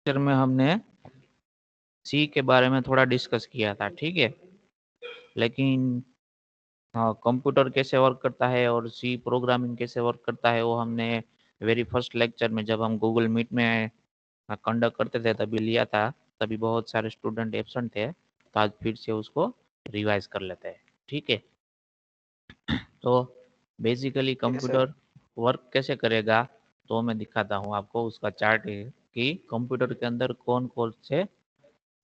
Lecture में हमने सी के बारे में थोड़ा डिस्कस किया था, ठीक है। लेकिन हाँ, कंप्यूटर कैसे वर्क करता है और सी प्रोग्रामिंग कैसे वर्क करता है वो हमने वेरी फर्स्ट लेक्चर में जब हम गूगल मीट में कंडक्ट करते थे तभी लिया था। तभी बहुत सारे स्टूडेंट एब्सेंट थे, तो आज फिर से उसको रिवाइज कर लेते हैं, ठीक है। तो बेसिकली कंप्यूटर वर्क कैसे करेगा तो मैं दिखाता हूँ आपको। उसका चार्ट है कि कंप्यूटर के अंदर कौन कौन से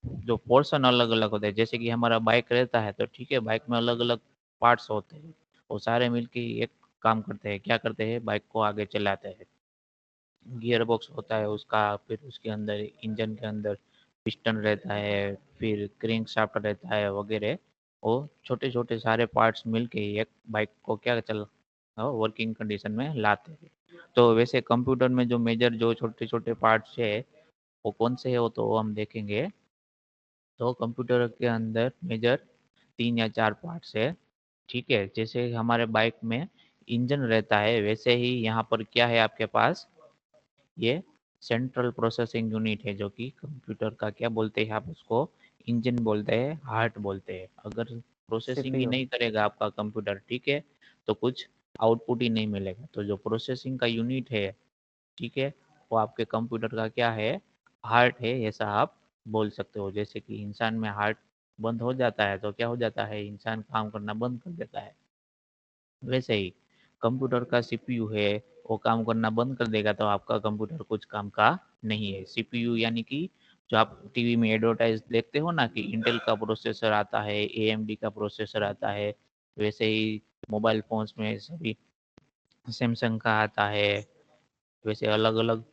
जो पोर्शन अलग अलग होते हैं। जैसे कि हमारा बाइक रहता है तो ठीक है, बाइक में अलग अलग पार्ट्स होते हैं, वो सारे मिलके एक काम करते हैं। क्या करते हैं? बाइक को आगे चलाते हैं। गियर बॉक्स होता है उसका, फिर उसके अंदर इंजन के अंदर पिस्टन रहता है, फिर क्रैंक शाफ्ट रहता है वगैरह। वो छोटे छोटे सारे पार्ट्स मिलके एक बाइक को क्या चल वर्किंग कंडीशन में लाते हैं। तो वैसे कंप्यूटर में जो मेजर जो छोटे छोटे पार्ट्स है वो कौन से है वो तो हम देखेंगे। तो कंप्यूटर के अंदर मेजर 3 या 4 पार्ट्स है, ठीक है। जैसे हमारे बाइक में इंजन रहता है वैसे ही यहाँ पर क्या है आपके पास, ये सेंट्रल प्रोसेसिंग यूनिट है जो कि कंप्यूटर का क्या बोलते हैं आप उसको, इंजन बोलते हैं, हार्ट बोलते हैं। अगर प्रोसेसिंग ही सीपीयू। नहीं करेगा आपका कंप्यूटर, ठीक है, तो कुछ आउटपुट ही नहीं मिलेगा। तो जो प्रोसेसिंग का यूनिट है, ठीक है, वो आपके कंप्यूटर का क्या है, हार्ट है, ऐसा आप बोल सकते हो। जैसे कि इंसान में हार्ट बंद हो जाता है तो क्या हो जाता है, इंसान काम करना बंद कर देता है। वैसे ही कंप्यूटर का सीपीयू है, वो काम करना बंद कर देगा तो आपका कंप्यूटर कुछ काम का नहीं है। सीपीयू यानी कि जो आप टीवी में एडवर्टाइज देखते हो ना कि इंटेल का प्रोसेसर आता है, एएमडी का प्रोसेसर आता है, वैसे ही मोबाइल फोन्स में सभी सैमसंग का आता है। वैसे अलग अलग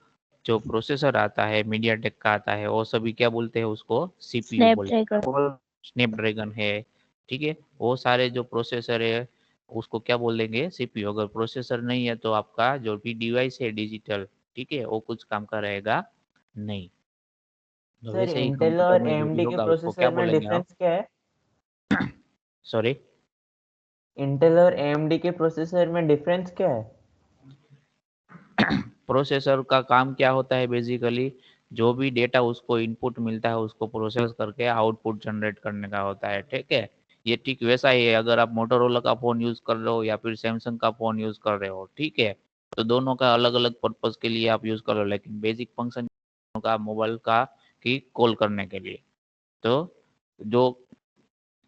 जो प्रोसेसर आता है, मीडियाटेक का आता है, वो सभी क्या बोलते हैं उसको, सीपीयू बोलते स्नैपड्रैगन। हैं। स्नैपड्रैगन है, ठीक है। वो सारे जो प्रोसेसर है उसको क्या बोल देंगे, सीपीयू। अगर प्रोसेसर नहीं है तो आपका जो भी डिवाइस है डिजिटल, ठीक है, वो कुछ काम का रहेगा नहीं। तो सर वैसे ही इंटेल कंप्यूटर और में जो भी एएमडी के होगा उसको क्या प्रोसेसर में बोलेंगे आप। डिफरेंस क्या है? सॉरी, इंटेल और एएमडी के प्रोसेसर में डिफरेंस क्या है? प्रोसेसर का काम क्या होता है बेसिकली, जो भी डेटा उसको इनपुट मिलता है उसको प्रोसेस करके आउटपुट जनरेट करने का होता है, ठीक है। ये ठीक वैसा ही है अगर आप मोटोरोला का फोन यूज कर रहे हो या फिर सैमसंग का फोन यूज कर रहे हो, ठीक है। तो दोनों का अलग अलग पर्पज के लिए आप यूज कर रहे हो, लेकिन बेसिक फंक्शन का मोबाइल का की कॉल करने के लिए। तो जो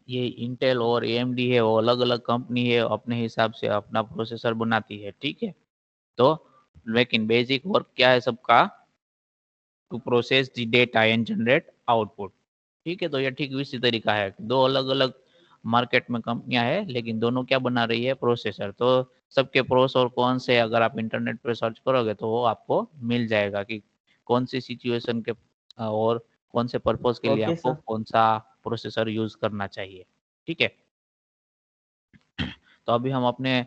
ये इंटेल और एएमडी है वो अलग अलग कंपनी है, अपने हिसाब से अपना प्रोसेसर बनाती है, ठीक है। तो लेकिन बेसिक वर्क क्या है सबका, to process the data and generate output, ठीक है। तो ये ठीक इसी तरीका है, दो अलग अलग मार्केट में कंपनियां हैं लेकिन दोनों क्या बना रही है, प्रोसेसर। तो सबके प्रोस और कौन से अगर आप इंटरनेट पर सर्च करोगे तो वो आपको मिल जाएगा कि कौन सी सिचुएशन के और कौन से पर्पज के लिए ओके आपको सर। कौन सा प्रोसेसर यूज करना चाहिए, ठीक है। तो अभी हम अपने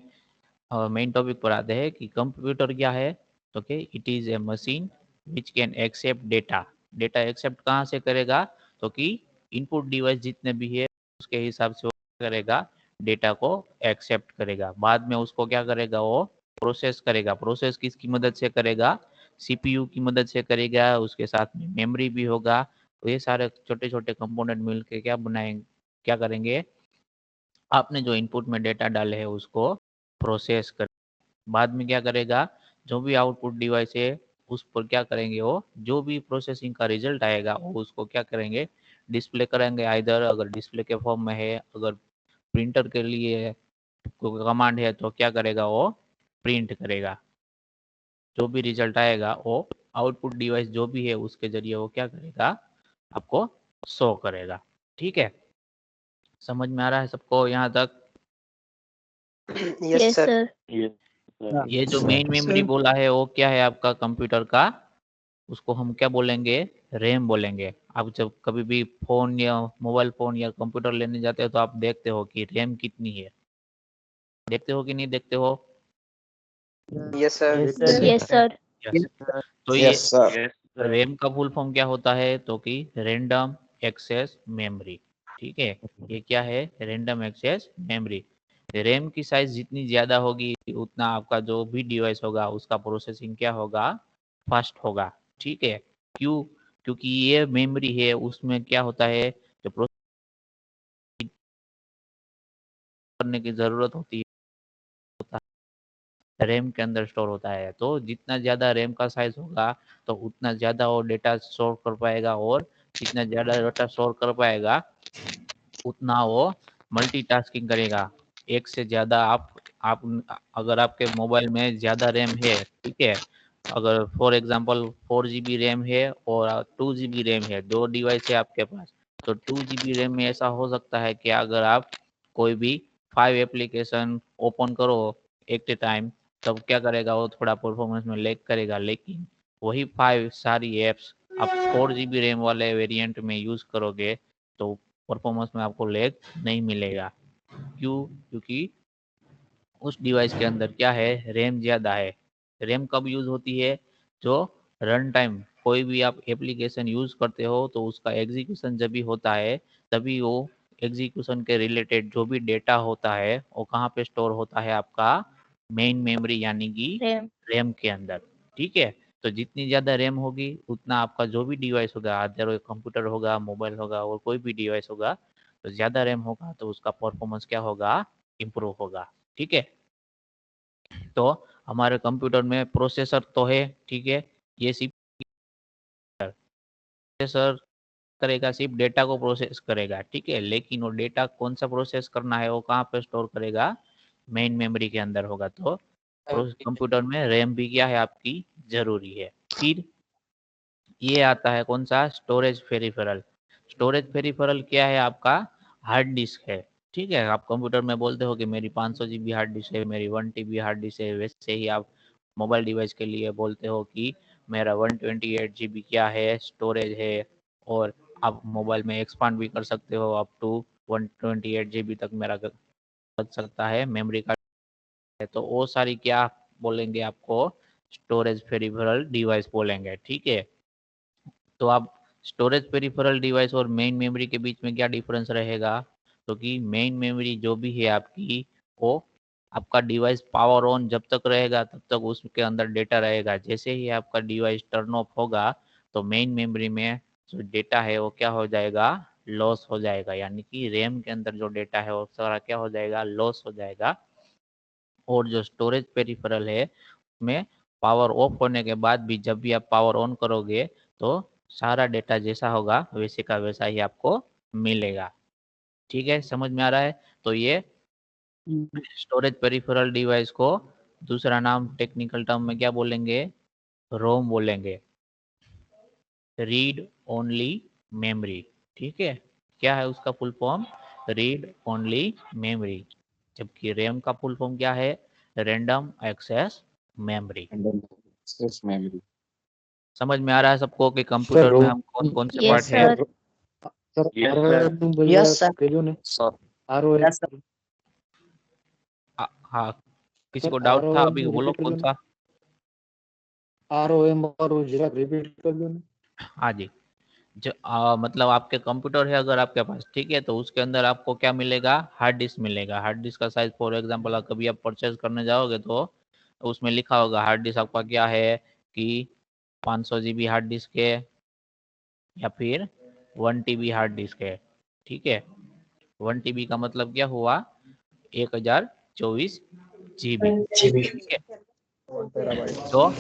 मेन टॉपिक पर आते हैं कि कंप्यूटर क्या है। तो कि it is a machine which can accept data. Data accept कहाँ से करेगा, तो कि इनपुट डिवाइस जितने भी है उसके हिसाब से वो करेगा, डेटा को एक्सेप्ट करेगा। बाद में उसको क्या करेगा, वो प्रोसेस करेगा। प्रोसेस किसकी मदद से करेगा, सीपीयू की मदद से करेगा, उसके साथ में मेमोरी भी होगा। तो ये सारे छोटे छोटे कंपोनेंट मिलके क्या बनाएंगे, क्या करेंगे, आपने जो इनपुट में डेटा डाले है उसको प्रोसेस कर, बाद में क्या करेगा, जो भी आउटपुट डिवाइस है उस पर क्या करेंगे, वो जो भी प्रोसेसिंग का रिजल्ट आएगा वो उसको क्या करेंगे, डिस्प्ले करेंगे। आइदर अगर डिस्प्ले के फॉर्म में है, अगर प्रिंटर के लिए कोई कमांड है तो क्या करेगा, वो प्रिंट करेगा। जो भी रिजल्ट आएगा वो आउटपुट डिवाइस जो भी है उसके जरिए वो क्या करेगा, आपको शो करेगा, ठीक है। समझ में आ रहा है सबको यहाँ तक। Yes sir. ये जो मेन मेमोरी सर बोला है वो क्या है आपका कंप्यूटर का, उसको हम क्या बोलेंगे, रैम बोलेंगे। आप जब कभी भी फोन या मोबाइल फोन या कंप्यूटर लेने जाते हो तो आप देखते हो कि रैम कितनी है, देखते हो कि नहीं देखते हो। Yes sir. Yes sir, sir देखते यस हैं। सर। यस। तो ये यस सर रैम का फुल फॉर्म क्या होता है, तो कि रैंडम एक्सेस मेमोरी, ठीक है। ये क्या है, रैंडम एक्सेस मेमोरी। रैम की साइज जितनी ज़्यादा होगी उतना आपका जो भी डिवाइस होगा उसका प्रोसेसिंग क्या होगा, फास्ट होगा, ठीक है। क्यों, क्योंकि ये मेमोरी है, उसमें क्या होता है, जो प्रोसेस करने की जरूरत होती है रैम के अंदर स्टोर होता है। तो जितना ज़्यादा रैम का साइज होगा तो उतना ज़्यादा वो डेटा स्टोर कर पाएगा, और जितना ज़्यादा डेटा स्टोर कर पाएगा उतना वो मल्टीटास्किंग करेगा। एक से ज़्यादा आप अगर आपके मोबाइल में ज़्यादा रैम है, ठीक है, अगर फॉर एग्जांपल 4 GB रैम है और 2 GB रैम है, दो डिवाइस है आपके पास, तो 2 GB रैम में ऐसा हो सकता है कि अगर आप कोई भी 5 एप्लीकेशन ओपन करो एट ए टाइम, तब क्या करेगा, वो थोड़ा परफॉर्मेंस में लैग करेगा। लेकिन वही 5 सारी एप्स आप 4 GB रैम वाले वेरिएंट में यूज़ करोगे तो परफॉर्मेंस में आपको लैग नहीं मिलेगा। क्यों? क्योंकि उस डिवाइस के अंदर क्या है, रैम ज़्यादा है। रैम कब यूज़ होती है, जो रन टाइम कोई भी आप एप्लीकेशन यूज़ करते हो तो उसका एग्जीक्यूशन जब भी होता है, तभी वो एग्जीक्यूशन के रिलेटेड जो भी डेटा होता है वो कहाँ पे स्टोर होता है, आपका मेन मेमोरी यानी कि रैम रैम के अंदर। ठीक है, तो जितनी ज़्यादा रैम होगी उतना आपका जो भी डिवाइस होगा, अदर कंप्यूटर होगा, मोबाइल होगा और कोई भी डिवाइस होगा, तो ज़्यादा रैम होगा तो उसका परफॉर्मेंस क्या होगा, इम्प्रूव होगा। ठीक है, तो हमारे कंप्यूटर में प्रोसेसर तो है, ठीक है, ये सिर्फ प्रोसेसर करेगा, सिर्फ डेटा को प्रोसेस करेगा, ठीक है, लेकिन वो डेटा कौन सा प्रोसेस करना है, वो कहाँ पे स्टोर करेगा, मेन मेमोरी के अंदर होगा। तो कंप्यूटर में रैम भी क्या है, आपकी जरूरी है। फिर ये आता है कौन सा, स्टोरेज पेरिफेरल। स्टोरेज पेरिफेरल क्या है, आपका हार्ड डिस्क है। ठीक है, आप कंप्यूटर में बोलते हो कि मेरी 500 GB हार्ड डिस्क है, मेरी 1 TB हार्ड डिस्क है, वैसे ही आप मोबाइल डिवाइस के लिए बोलते हो कि मेरा 128 GB क्या है, स्टोरेज है। और आप मोबाइल में एक्सपांड भी कर सकते हो, अप टू 128 GB तक मेरा बच सकता है मेमोरी कार्ड है। तो वो सारी क्या बोलेंगे, आपको स्टोरेज पेरिफेरल डिवाइस बोलेंगे। ठीक है, तो आप स्टोरेज पेरिफेरल डिवाइस और मेन मेमोरी के बीच में क्या डिफरेंस रहेगा, तो कि मेन मेमोरी जो भी है आपकी, वो आपका डिवाइस पावर ऑन जब तक रहेगा तब तक उसके अंदर डेटा रहेगा। जैसे ही आपका डिवाइस टर्न ऑफ होगा तो मेन मेमोरी में जो डेटा है वो क्या हो जाएगा, लॉस हो जाएगा, यानी कि रैम के अंदर जो डेटा है वो सारा क्या हो जाएगा, लॉस हो जाएगा। और जो स्टोरेज पेरिफेरल है उसमें पावर ऑफ होने के बाद भी जब भी आप पावर ऑन करोगे तो सारा डेटा जैसा होगा वैसे का वैसा ही आपको मिलेगा। ठीक है, समझ में आ रहा है। तो ये स्टोरेज पेरिफेरल डिवाइस को दूसरा नाम टेक्निकल टर्म में क्या बोलेंगे, रोम बोलेंगे, रीड ओनली मेमोरी। ठीक है, क्या है उसका full form, read only memory. जबकि रैम का फुल फॉर्म क्या है, random access memory. Access memory. समझ में आ रहा है सबको कि कंप्यूटर में हम कौन कौन से पार्ट यस है। सर यस सर यस हाँ, किसी को डाउट था, अभी बोलो कौन सा। ROM और जरा रिपीट कर दो ना। हाँ जी, जो मतलब आपके कंप्यूटर है अगर आपके पास, ठीक है, तो उसके अंदर आपको क्या मिलेगा, हार्ड डिस्क मिलेगा। हार्ड डिस्क का साइज फॉर एग्जांपल कभी आप परचेज करने जाओगे तो उसमें लिखा होगा हार्ड डिस्क आपका क्या है, कि 500 GB हार्ड डिस्क है या फिर 1 TB हार्ड डिस्क है। ठीक है, 1 TB का मतलब क्या हुआ, 1024 GB। ठीक है, तो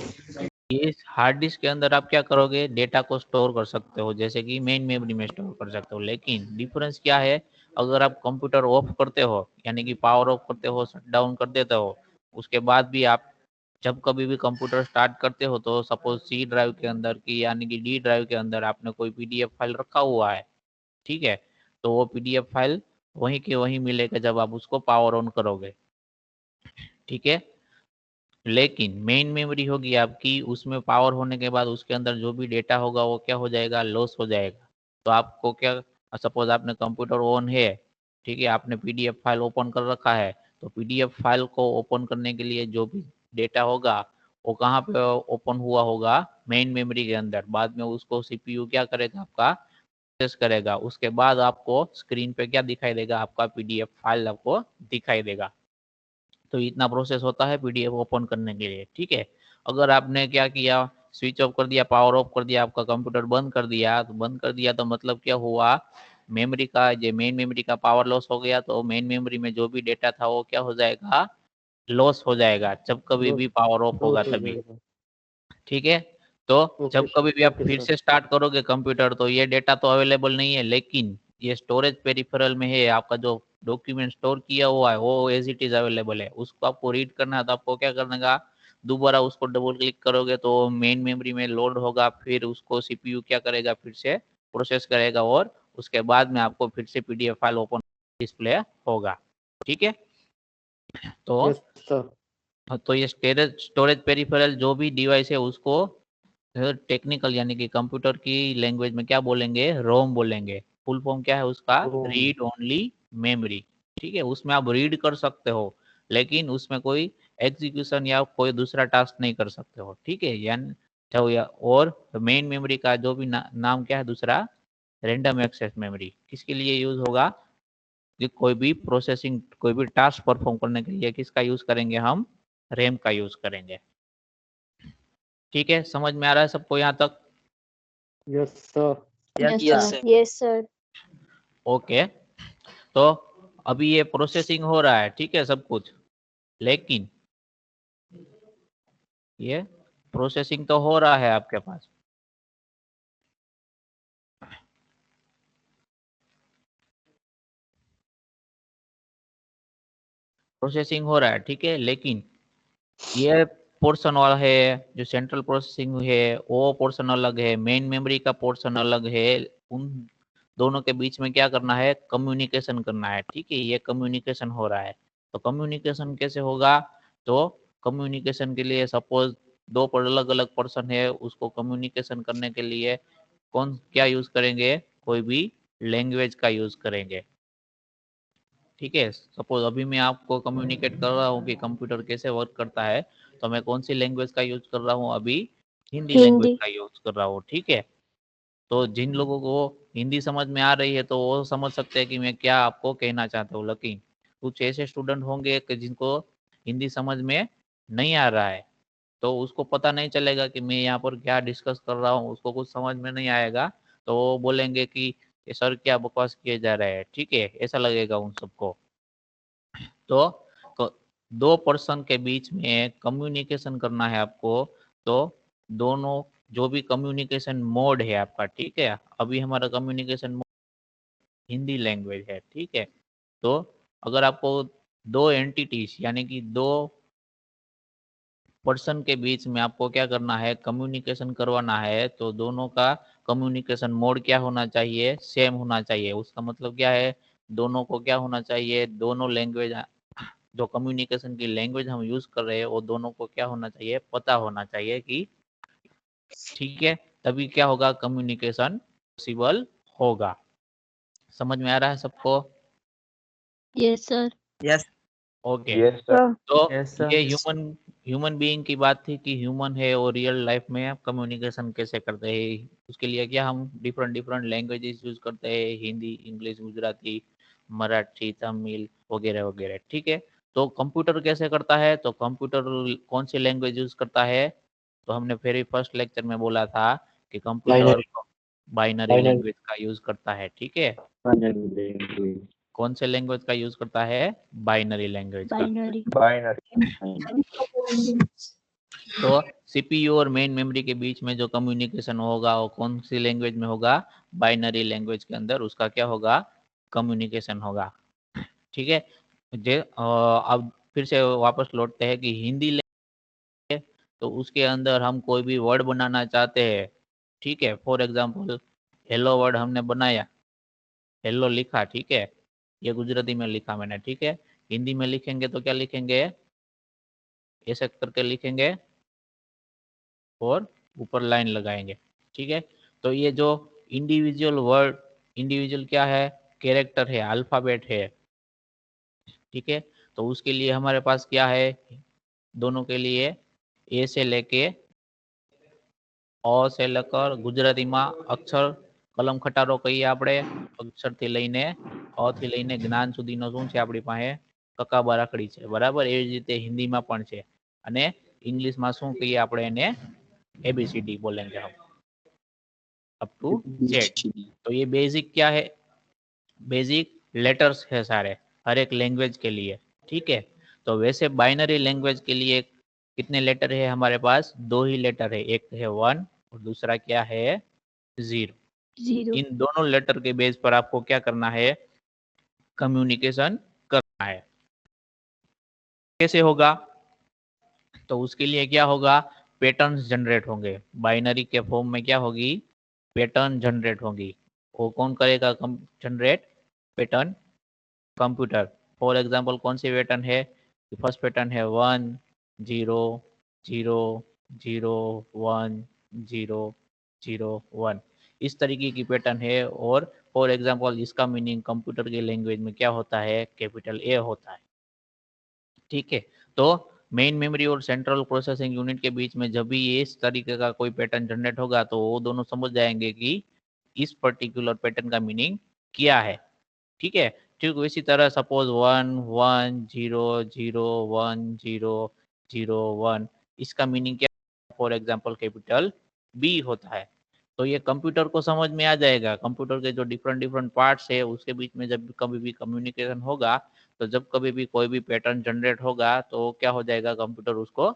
इस हार्ड डिस्क के अंदर आप क्या करोगे, डेटा को स्टोर कर सकते हो, जैसे कि मेन मेमोरी में स्टोर कर सकते हो। लेकिन डिफरेंस क्या है, अगर आप कंप्यूटर ऑफ करते हो, यानी कि पावर ऑफ करते हो, शट डाउन कर देते हो, उसके बाद भी आप जब कभी भी कंप्यूटर स्टार्ट करते हो तो सपोज सी ड्राइव के अंदर की यानी कि डी ड्राइव के अंदर आपने कोई पीडीएफ फाइल रखा हुआ है, ठीक है, तो वो पीडीएफ फाइल वहीं के वहीं मिलेगा जब आप उसको पावर ऑन करोगे। ठीक है, लेकिन मेन मेमोरी होगी आपकी, उसमें पावर होने के बाद उसके अंदर जो भी डेटा होगा वो क्या हो जाएगा, लॉस हो जाएगा। तो आपको क्या, सपोज आपने कंप्यूटर ऑन है, ठीक है, आपने पीडीएफ फाइल ओपन कर रखा है, तो पीडीएफ फाइल को ओपन करने के लिए जो भी डेटा होगा वो कहाँ पे ओपन हुआ होगा, मेन मेमोरी के अंदर। बाद में उसको सीपीयू क्या करेगा, आपका प्रोसेस करेगा, उसके बाद आपको स्क्रीन पे क्या दिखाई देगा, आपका पीडीएफ फाइल आपको दिखाई देगा। तो इतना प्रोसेस होता है पीडीएफ ओपन करने के लिए। ठीक है, अगर आपने क्या किया, स्विच ऑफ कर दिया, पावर ऑफ कर दिया, आपका कंप्यूटर बंद कर दिया, तो बंद कर दिया तो मतलब क्या हुआ, मेमोरी का जो मेन मेमोरी का पावर लॉस हो गया, तो मेन मेमोरी में जो भी डेटा था वो क्या हो जाएगा, लॉस हो जाएगा जब कभी भी पावर ऑफ होगा तभी। ठीक है, तो जब कभी भी आप फिर से स्टार्ट करोगे कंप्यूटर तो ये डेटा तो अवेलेबल नहीं है, लेकिन ये स्टोरेज पेरिफेरल में है, आपका जो डॉक्यूमेंट स्टोर किया हुआ है वो एज इट इज अवेलेबल है। उसको आपको रीड करना है तो आपको क्या करने का, दोबारा उसको डबल क्लिक करोगे तो मेन मेमोरी में लोड होगा, फिर उसको सीपीयू क्या करेगा, फिर से प्रोसेस करेगा और उसके बाद में आपको फिर से पीडीएफ फाइल ओपन डिस्प्ले होगा। ठीक है, तो तो ये स्टोरेज पेरिफेरल जो भी डिवाइस है उसको टेक्निकल यानी कि कंप्यूटर की लैंग्वेज में क्या बोलेंगे, रोम बोलेंगे। फुल फॉर्म क्या है उसका, रीड ओनली मेमोरी। ठीक है, उसमें आप रीड कर सकते हो लेकिन उसमें कोई एग्जीक्यूशन या कोई दूसरा टास्क नहीं कर सकते हो। ठीक है, यानी और मेन मेमोरी का जो भी नाम क्या है दूसरा, रैंडम एक्सेस मेमोरी। किसके लिए यूज होगा, कि कोई भी प्रोसेसिंग कोई भी टास्क परफॉर्म करने के लिए किसका यूज करेंगे, हम रैम का यूज करेंगे। ठीक है, समझ में आ रहा है सबको यहाँ तक? Yes sir. Yes, sir. Yes, sir. Okay, तो अभी ये प्रोसेसिंग हो रहा है, ठीक है सब कुछ, लेकिन ये प्रोसेसिंग तो हो रहा है आपके पास, प्रोसेसिंग हो रहा है, ठीक है, लेकिन ये पोर्शन वाला है जो सेंट्रल प्रोसेसिंग है वो पोर्शन अलग है, मेन मेमोरी का पोर्शन अलग है। उन दोनों के बीच में क्या करना है, कम्युनिकेशन करना है। ठीक है, ये कम्युनिकेशन हो रहा है, तो कम्युनिकेशन कैसे होगा, तो कम्युनिकेशन के लिए सपोज दो अलग अलग पर्सन है, उसको कम्युनिकेशन करने के लिए कौन क्या यूज करेंगे, कोई भी लैंग्वेज का यूज करेंगे। ठीक है, सपोज अभी मैं आपको कम्युनिकेट कर रहा हूँ कि कंप्यूटर कैसे वर्क करता है, तो मैं कौन सी लैंग्वेज का यूज कर रहा हूँ, अभी हिंदी लैंग्वेज का यूज कर रहा हूँ। ठीक है, तो जिन लोगों को हिंदी समझ में आ रही है तो वो समझ सकते हैं कि मैं क्या आपको कहना चाहता हूँ, लेकिन कुछ ऐसे स्टूडेंट होंगे कि जिनको हिंदी समझ में नहीं आ रहा है, तो उसको पता नहीं चलेगा कि मैं यहाँ पर क्या डिस्कस कर रहा हूँ, उसको कुछ समझ में नहीं आएगा, तो वो बोलेंगे कि ये सर क्या बकवास किए जा रहे हैं। ठीक है, ऐसा लगेगा उन सबको। तो दो पर्सन के बीच में कम्युनिकेशन करना है आपको, तो दोनों जो भी कम्युनिकेशन मोड है आपका, ठीक है, अभी हमारा कम्युनिकेशन मोड हिंदी लैंग्वेज है। ठीक है, तो अगर आपको दो एंटिटीज यानी कि दो पर्सन के बीच में आपको क्या करना है, कम्युनिकेशन करवाना है, तो दोनों का कम्युनिकेशन मोड क्या होना चाहिए, सेम होना चाहिए। उसका मतलब क्या है, दोनों को क्या होना चाहिए, दोनों लैंग्वेज जो कम्युनिकेशन की लैंग्वेज हम यूज कर रहे हैं वो दोनों को क्या होना चाहिए, पता होना चाहिए कि, ठीक है, तभी क्या होगा, कम्युनिकेशन पॉसिबल होगा। समझ में आ रहा है सबको? Yes, sir. Yes. Okay, yes sir. तो Yes, sir. ये ह्यूमन बीइंग की बात थी कि ह्यूमन है और रियल लाइफ में आप कम्युनिकेशन कैसे करते हैं। उसके लिए क्या हम डिफरेंट डिफरेंट लैंग्वेजेस यूज करते हैं, हिंदी, इंग्लिश, गुजराती, मराठी, तमिल वगैरह वगैरह। ठीक है, तो कंप्यूटर कैसे करता है, तो कंप्यूटर कौन सी लैंग्वेज यूज करता है, तो हमने फिर फर्स्ट लेक्चर में बोला था कि कंप्यूटर बाइनरी लैंग्वेज का यूज करता है। ठीक है, कौन से लैंग्वेज का यूज करता है, बाइनरी लैंग्वेज का। Binary. तो सीपीयू और मेन मेमोरी के बीच में जो कम्युनिकेशन होगा वो कौन सी लैंग्वेज में होगा, बाइनरी लैंग्वेज के अंदर उसका क्या होगा, कम्युनिकेशन होगा। ठीक है, अब फिर से वापस लौटते हैं कि हिंदी लैंग्वेज, तो उसके अंदर हम कोई भी वर्ड बनाना चाहते हैं। ठीक है, फॉर एग्जांपल हेलो वर्ड हमने बनाया, हेलो लिखा, ठीक है, ये गुजराती में लिखा मैंने। ठीक है, हिंदी में लिखेंगे तो क्या लिखेंगे, ऐसे करके लिखेंगे और ऊपर लाइन लगाएंगे। ठीक है, तो ये जो इंडिविजुअल वर्ड, इंडिविजुअल क्या है, कैरेक्टर है, अल्फाबेट है। ठीक है, तो उसके लिए हमारे पास क्या है, दोनों के लिए ए से लेके अ से लेकर गुजराती में अक्षर कलम खटारो कहीए આપણે, અક્ષરથી લઈને અ થી લઈને જ્ઞાન સુધીનો શું છે આપણી પાસે, કકા બારાખડી છે, બરાબર. એવી જ રીતે હિન્દીમાં પણ છે, અને ઇંગ્લિશમાં શું કહીએ આપણે એને, ABCD बोलेंगे हम अप टू Z। तो ये बेसिक क्या है, बेसिक लेटर्स है सारे हर एक लैंग्वेज के लिए, ठीक है। तो वैसे बाइनरी लैंग्वेज के लिए कितने लेटर है हमारे पास, 2 ही लेटर है, एक है 1 और दूसरा क्या है 0। 0 इन दोनों लेटर के बेस पर आपको क्या करना है, कम्युनिकेशन करना है। कैसे होगा, तो उसके लिए क्या होगा, पैटर्न्स जनरेट होंगे बाइनरी के फॉर्म में, क्या होगी, पैटर्न जनरेट होगी। वो कौन करेगा generate pattern, computer. For example कौन सी पैटर्न है, फर्स्ट पैटर्न है 1 0 0 0 1 0 0 1, इस तरीके की पैटर्न है। और फॉर एग्जांपल इसका मीनिंग कंप्यूटर की लैंग्वेज में क्या होता है, कैपिटल ए होता है, ठीक है। तो मेन मेमोरी और सेंट्रल प्रोसेसिंग यूनिट के बीच में जब भी ये इस तरीके का कोई पैटर्न जनरेट होगा तो वो दोनों समझ जाएंगे कि इस पर्टिकुलर पैटर्न का मीनिंग क्या है, ठीक है। ठीक इसी तरह सपोज 1 1 0 0 1 0 0 1, इसका मीनिंग क्या, फॉर एग्जांपल कैपिटल बी होता है। तो ये कंप्यूटर को समझ में आ जाएगा, कंप्यूटर के जो डिफरेंट डिफरेंट पार्ट्स है उसके बीच में जब कभी भी कम्युनिकेशन होगा, तो जब कभी भी कोई भी पैटर्न जनरेट होगा तो क्या हो जाएगा, कंप्यूटर उसको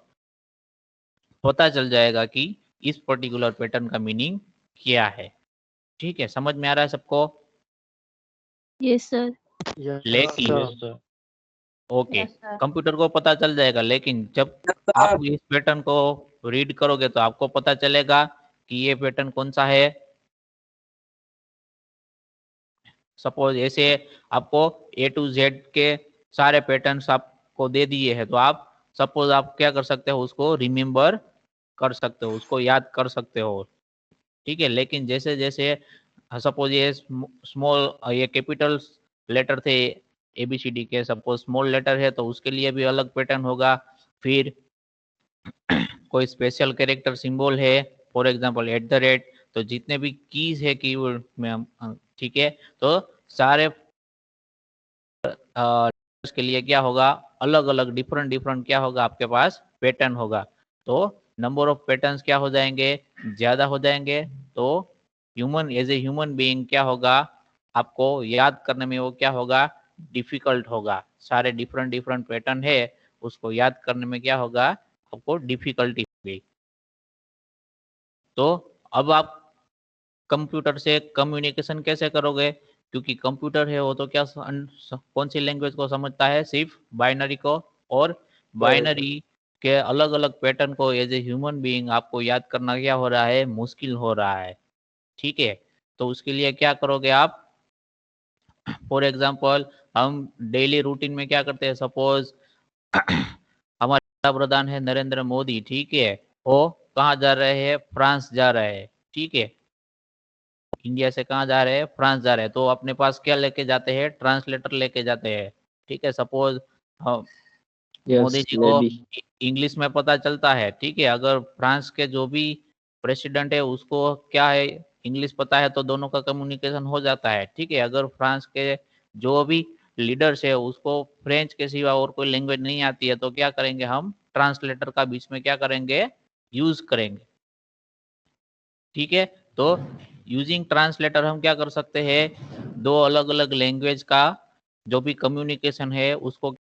पता चल जाएगा कि इस पर्टिकुलर पैटर्न का मीनिंग क्या है, ठीक है। समझ में आ रहा है सबको, यस सर Yes, लेकिन sir. Okay Yes, sir. Computer को पता चल जाएगा, लेकिन जब आप इस पैटर्न को रीड करोगे तो आपको पता चलेगा कि ये पैटर्न कौन सा है। सपोज ऐसे आपको A to Z के सारे पैटर्न्स आपको दे दिए हैं, तो आप सपोज आप क्या कर सकते हो, उसको रिमेम्बर कर सकते हो, उसको याद कर सकते हो, ठीक है। लेकिन जैसे जैसे सपोज ये स्मॉल, ये कैपिटल लेटर थे ABCD के, सपोज स्मॉल लेटर है तो उसके लिए भी अलग पैटर्न होगा। फिर कोई स्पेशल कैरेक्टर सिंबल है, फॉर एग्जांपल @ तो जितने भी कीज है कीवर्ड में हम, ठीक है, तो सारे के लिए क्या होगा, अलग अलग डिफरेंट डिफरेंट क्या होगा आपके पास, पैटर्न होगा। तो नंबर ऑफ पैटर्न्स क्या हो जाएंगे, ज्यादा हो जाएंगे। तो human as a human being क्या होगा, आपको याद करने में वो क्या होगा, डिफिकल्ट होगा। सारे डिफरेंट डिफरेंट पैटर्न है, उसको याद करने में क्या होगा, आपको डिफिकल्टी होगी। तो अब आप कंप्यूटर से कम्युनिकेशन कैसे करोगे, क्योंकि कंप्यूटर है वो तो क्या कौन सी लैंग्वेज को समझता है, सिर्फ बाइनरी को। और बाइनरी के अलग अलग पैटर्न को एज ए ह्यूमन बीइंग आपको याद करना क्या हो रहा है, मुश्किल हो रहा है, ठीक है। तो उसके लिए क्या करोगे आप, फॉर एग्जांपल हम डेली रूटीन में क्या करते हैं, सपोज हमारे प्रधान है नरेंद्र मोदी, ठीक है, वो कहाँ जा रहे हैं, फ्रांस जा रहे हैं, ठीक है। इंडिया से कहाँ जा रहे हैं, फ्रांस जा रहे हैं, तो अपने पास क्या लेके जाते हैं, ट्रांसलेटर लेके जाते हैं, ठीक है। सपोज मोदी जी को इंग्लिश में पता चलता है, ठीक है, अगर फ्रांस के जो भी प्रेसिडेंट है उसको क्या है, इंग्लिश पता है, तो दोनों का कम्युनिकेशन हो जाता है, ठीक है। अगर फ्रांस के जो भी लीडर्स है उसको फ्रेंच के सिवा और कोई लैंग्वेज नहीं आती है, तो क्या करेंगे, हम ट्रांसलेटर का बीच में क्या करेंगे, यूज करेंगे, ठीक है। तो यूजिंग ट्रांसलेटर हम क्या कर सकते हैं, दो अलग अलग लैंग्वेज का जो भी कम्युनिकेशन है उसको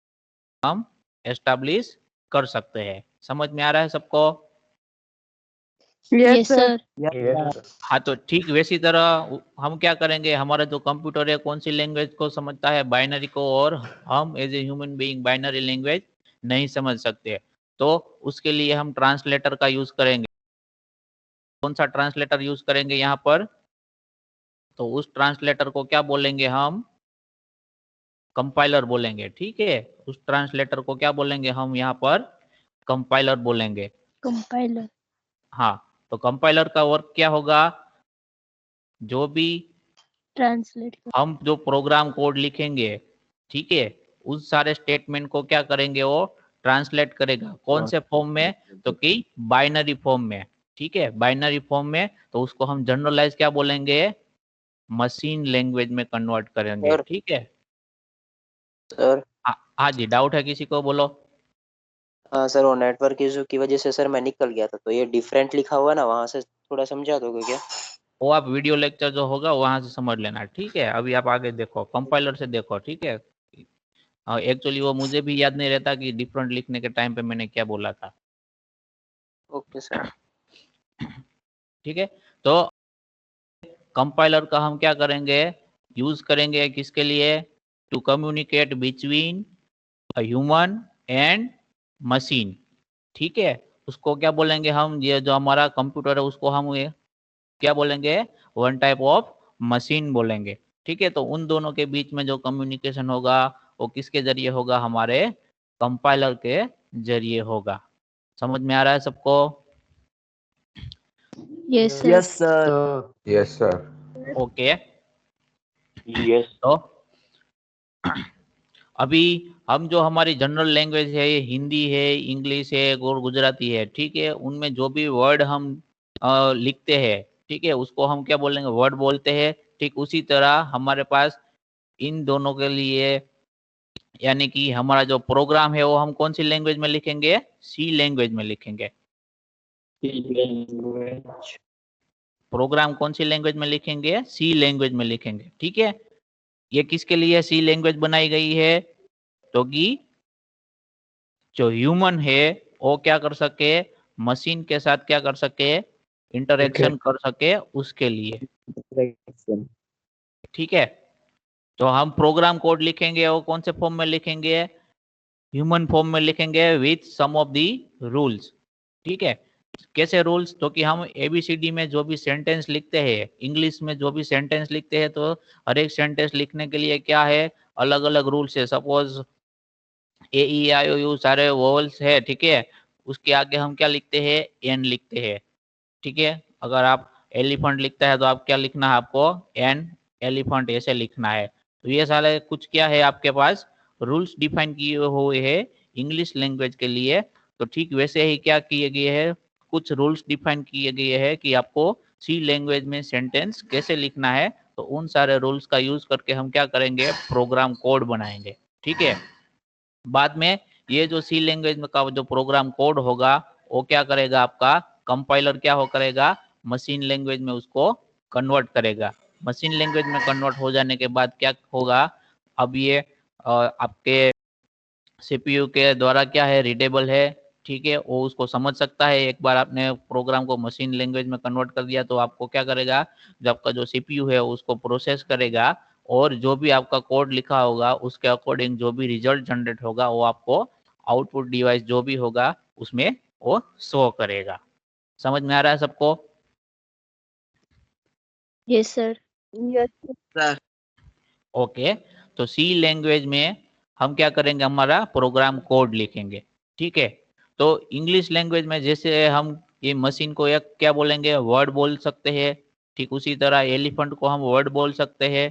हम एस्टैब्लिश कर सकते हैं। समझ में आ रहा है सबको, यस सर Yes, sir. हाँ। तो ठीक वैसी तरह हम क्या करेंगे, हमारा जो कंप्यूटर है कौन सी लैंग्वेज को समझता है, बाइनरी को, और हम as a human being binary language नहीं समझ सकते, तो उसके लिए हम ट्रांसलेटर का यूज करेंगे। कौन सा ट्रांसलेटर यूज करेंगे यहाँ पर, तो उस ट्रांसलेटर को क्या बोलेंगे हम, कंपाइलर बोलेंगे, ठीक है। उस ट्रांसलेटर को क्या बोलेंगे हम यहाँ पर, कंपाइलर बोलेंगे। कंपाइलर हाँ, तो कंपाइलर का वर्क क्या होगा, जो भी ट्रांसलेट हम जो प्रोग्राम कोड लिखेंगे, ठीक है, उस सारे स्टेटमेंट को क्या करेंगे, वो ट्रांसलेट करेगा, कौन से फॉर्म में, तो कि बाइनरी फॉर्म में, ठीक है, बाइनरी फॉर्म में। तो उसको हम जनरलाइज क्या बोलेंगे, मशीन लैंग्वेज में कन्वर्ट करेंगे, ठीक है। सर हाँ जी, डाउट है किसी को, बोलो। हाँ सर, वो नेटवर्क इशू की वजह से सर मैं निकल गया था, तो ये डिफरेंट लिखा हुआ ना, वहां से थोड़ा समझा दोगे क्या? वो आप वीडियो लेक्चर जो होगा वहां से समझ लेना, ठीक है। अभी आप आगे देखो, कंपाइलर से देखो, ठीक है। एक्चुअली वो मुझे भी याद नहीं रहता कि डिफरेंट लिखने के टाइम पे मैंने क्या बोला था। Okay sir. ठीक है, तो कंपाइलर का हम क्या करेंगे, यूज करेंगे किसके लिए, to communicate between human and machine. ठीक है, उसको क्या बोलेंगे हम, ये जो हमारा कंप्यूटर है उसको हम ये क्या बोलेंगे, वन टाइप ऑफ मशीन बोलेंगे। ठीक है, तो उन दोनों के बीच में जो कम्युनिकेशन होगा वो किसके जरिए होगा, हमारे कंपाइलर के जरिए होगा। समझ में आ रहा है सबको? Yes, sir. Yes sir. sir, Yes, sir. Okay, yes. तो अभी हम जो हमारी जनरल लैंग्वेज है, ये हिंदी है, इंग्लिश है और गुजराती है। ठीक है, उनमें जो भी वर्ड हम लिखते हैं, ठीक है, उसको हम क्या बोलेंगे, वर्ड बोलते हैं। ठीक उसी तरह हमारे पास इन दोनों के लिए, यानी कि हमारा जो प्रोग्राम है वो हम कौन सी लैंग्वेज में लिखेंगे, सी लैंग्वेज में लिखेंगे। लैंग्वेज। प्रोग्राम कौन सी लैंग्वेज में लिखेंगे, सी लैंग्वेज में लिखेंगे। ठीक है, ये किसके लिए सी लैंग्वेज बनाई गई है, तो कि जो ह्यूमन है वो क्या कर सके, मशीन के साथ क्या कर सके, इंटरेक्शन कर सके, उसके लिए। ठीक है, तो हम प्रोग्राम कोड लिखेंगे वो कौन से फॉर्म में लिखेंगे, ह्यूमन फॉर्म में लिखेंगे with some of the rules. ठीक है, कैसे रूल्स, तो कि हम एबीसीडी में जो भी सेंटेंस लिखते हैं, इंग्लिश में जो भी सेंटेंस लिखते हैं, तो हर एक सेंटेंस लिखने के लिए क्या है, अलग अलग रूल्स है। Suppose A E I O U सारे वोवल्स है, ठीक है, उसके आगे हम क्या लिखते हैं, एन लिखते हैं। ठीक है, अगर आप एलिफेंट लिखता है तो आप क्या लिखना है, आपको एन एलिफेंट ऐसे लिखना है। तो ये सारे कुछ क्या है आपके पास, रूल्स डिफाइन किए हुए हैं इंग्लिश लैंग्वेज के लिए। तो ठीक वैसे ही क्या किए गए हैं, कुछ रूल्स डिफाइन किए गए हैं कि आपको सी लैंग्वेज में सेंटेंस कैसे लिखना है। तो उन सारे रूल्स का यूज करके हम क्या करेंगे, प्रोग्राम कोड बनाएंगे। ठीक है, बाद में ये जो सी लैंग्वेज में का जो प्रोग्राम कोड होगा वो क्या करेगा, आपका कंपाइलर क्या हो करेगा, मशीन लैंग्वेज में उसको कन्वर्ट करेगा। मशीन लैंग्वेज में कन्वर्ट हो जाने के बाद क्या होगा, अब ये आपके सीपीयू के द्वारा क्या है, रीडेबल है। ठीक है, वो उसको समझ सकता है। एक बार आपने प्रोग्राम को मशीन लैंग्वेज में कन्वर्ट कर दिया तो आपको क्या करेगा, जो आपका जो सीपीयू है उसको प्रोसेस करेगा, और जो भी आपका कोड लिखा होगा उसके अकॉर्डिंग जो भी रिजल्ट जनरेट होगा वो आपको आउटपुट डिवाइस जो भी होगा उसमें वो शो करेगा। समझ में आ रहा है सबको? Yes, sir. Yes sir. Okay, तो सी लैंग्वेज में हम क्या करेंगे, हमारा प्रोग्राम कोड लिखेंगे। ठीक है, तो इंग्लिश लैंग्वेज में जैसे हम ये मशीन को एक क्या बोलेंगे, वर्ड बोल सकते हैं। ठीक उसी तरह एलिफेंट को हम वर्ड बोल सकते हैं।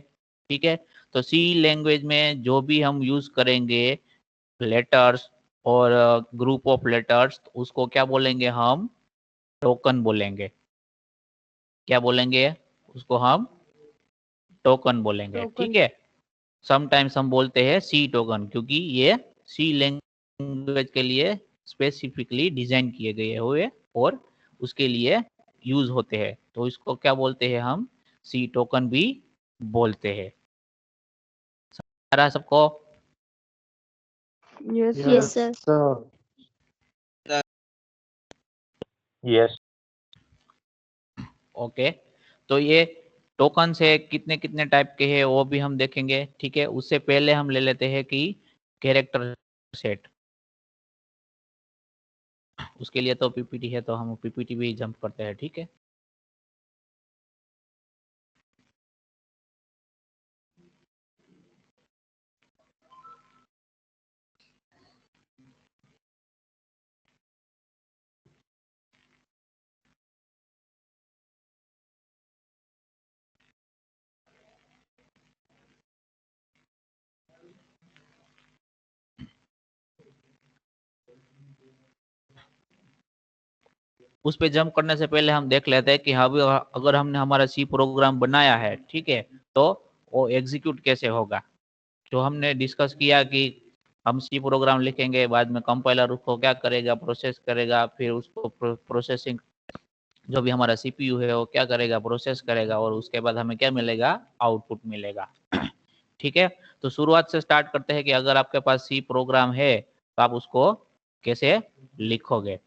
ठीक है, तो सी लैंग्वेज में जो भी हम यूज करेंगे लेटर्स और ग्रुप ऑफ लेटर्स, उसको क्या बोलेंगे, हम टोकन बोलेंगे। क्या बोलेंगे, उसको हम टोकन बोलेंगे। ठीक है, समटाइम्स हम बोलते हैं सी टोकन, क्योंकि ये सी लैंग्वेज के लिए स्पेसिफिकली डिजाइन किए गए हुए और उसके लिए यूज होते हैं। तो इसको क्या बोलते हैं, हम सी टोकन भी बोलते हैं। सारा सबको? Yes Yes, sir. sir, yes. Okay, तो ये टोकन से कितने कितने टाइप के हैं वो भी हम देखेंगे। ठीक है, उससे पहले हम ले लेते हैं कि कैरेक्टर सेट। उसके लिए तो पीपीटी है, तो हम पीपीटी भी जंप करते हैं। ठीक है, उस पे जंप करने से पहले हम देख लेते हैं कि हम अगर हमने हमारा सी प्रोग्राम बनाया है, ठीक है, तो वो एग्जीक्यूट कैसे होगा। जो हमने डिस्कस किया कि हम सी प्रोग्राम लिखेंगे, बाद में कंपाइलर उसको क्या करेगा, प्रोसेस करेगा, फिर उसको प्रोसेसिंग जो भी हमारा सीपीयू है वो क्या करेगा, प्रोसेस करेगा, और उसके बाद हमें क्या मिलेगा, आउटपुट मिलेगा। ठीक है, तो शुरुआत से स्टार्ट करते हैं कि अगर आपके पास सी प्रोग्राम है तो आप उसको कैसे लिखोगे।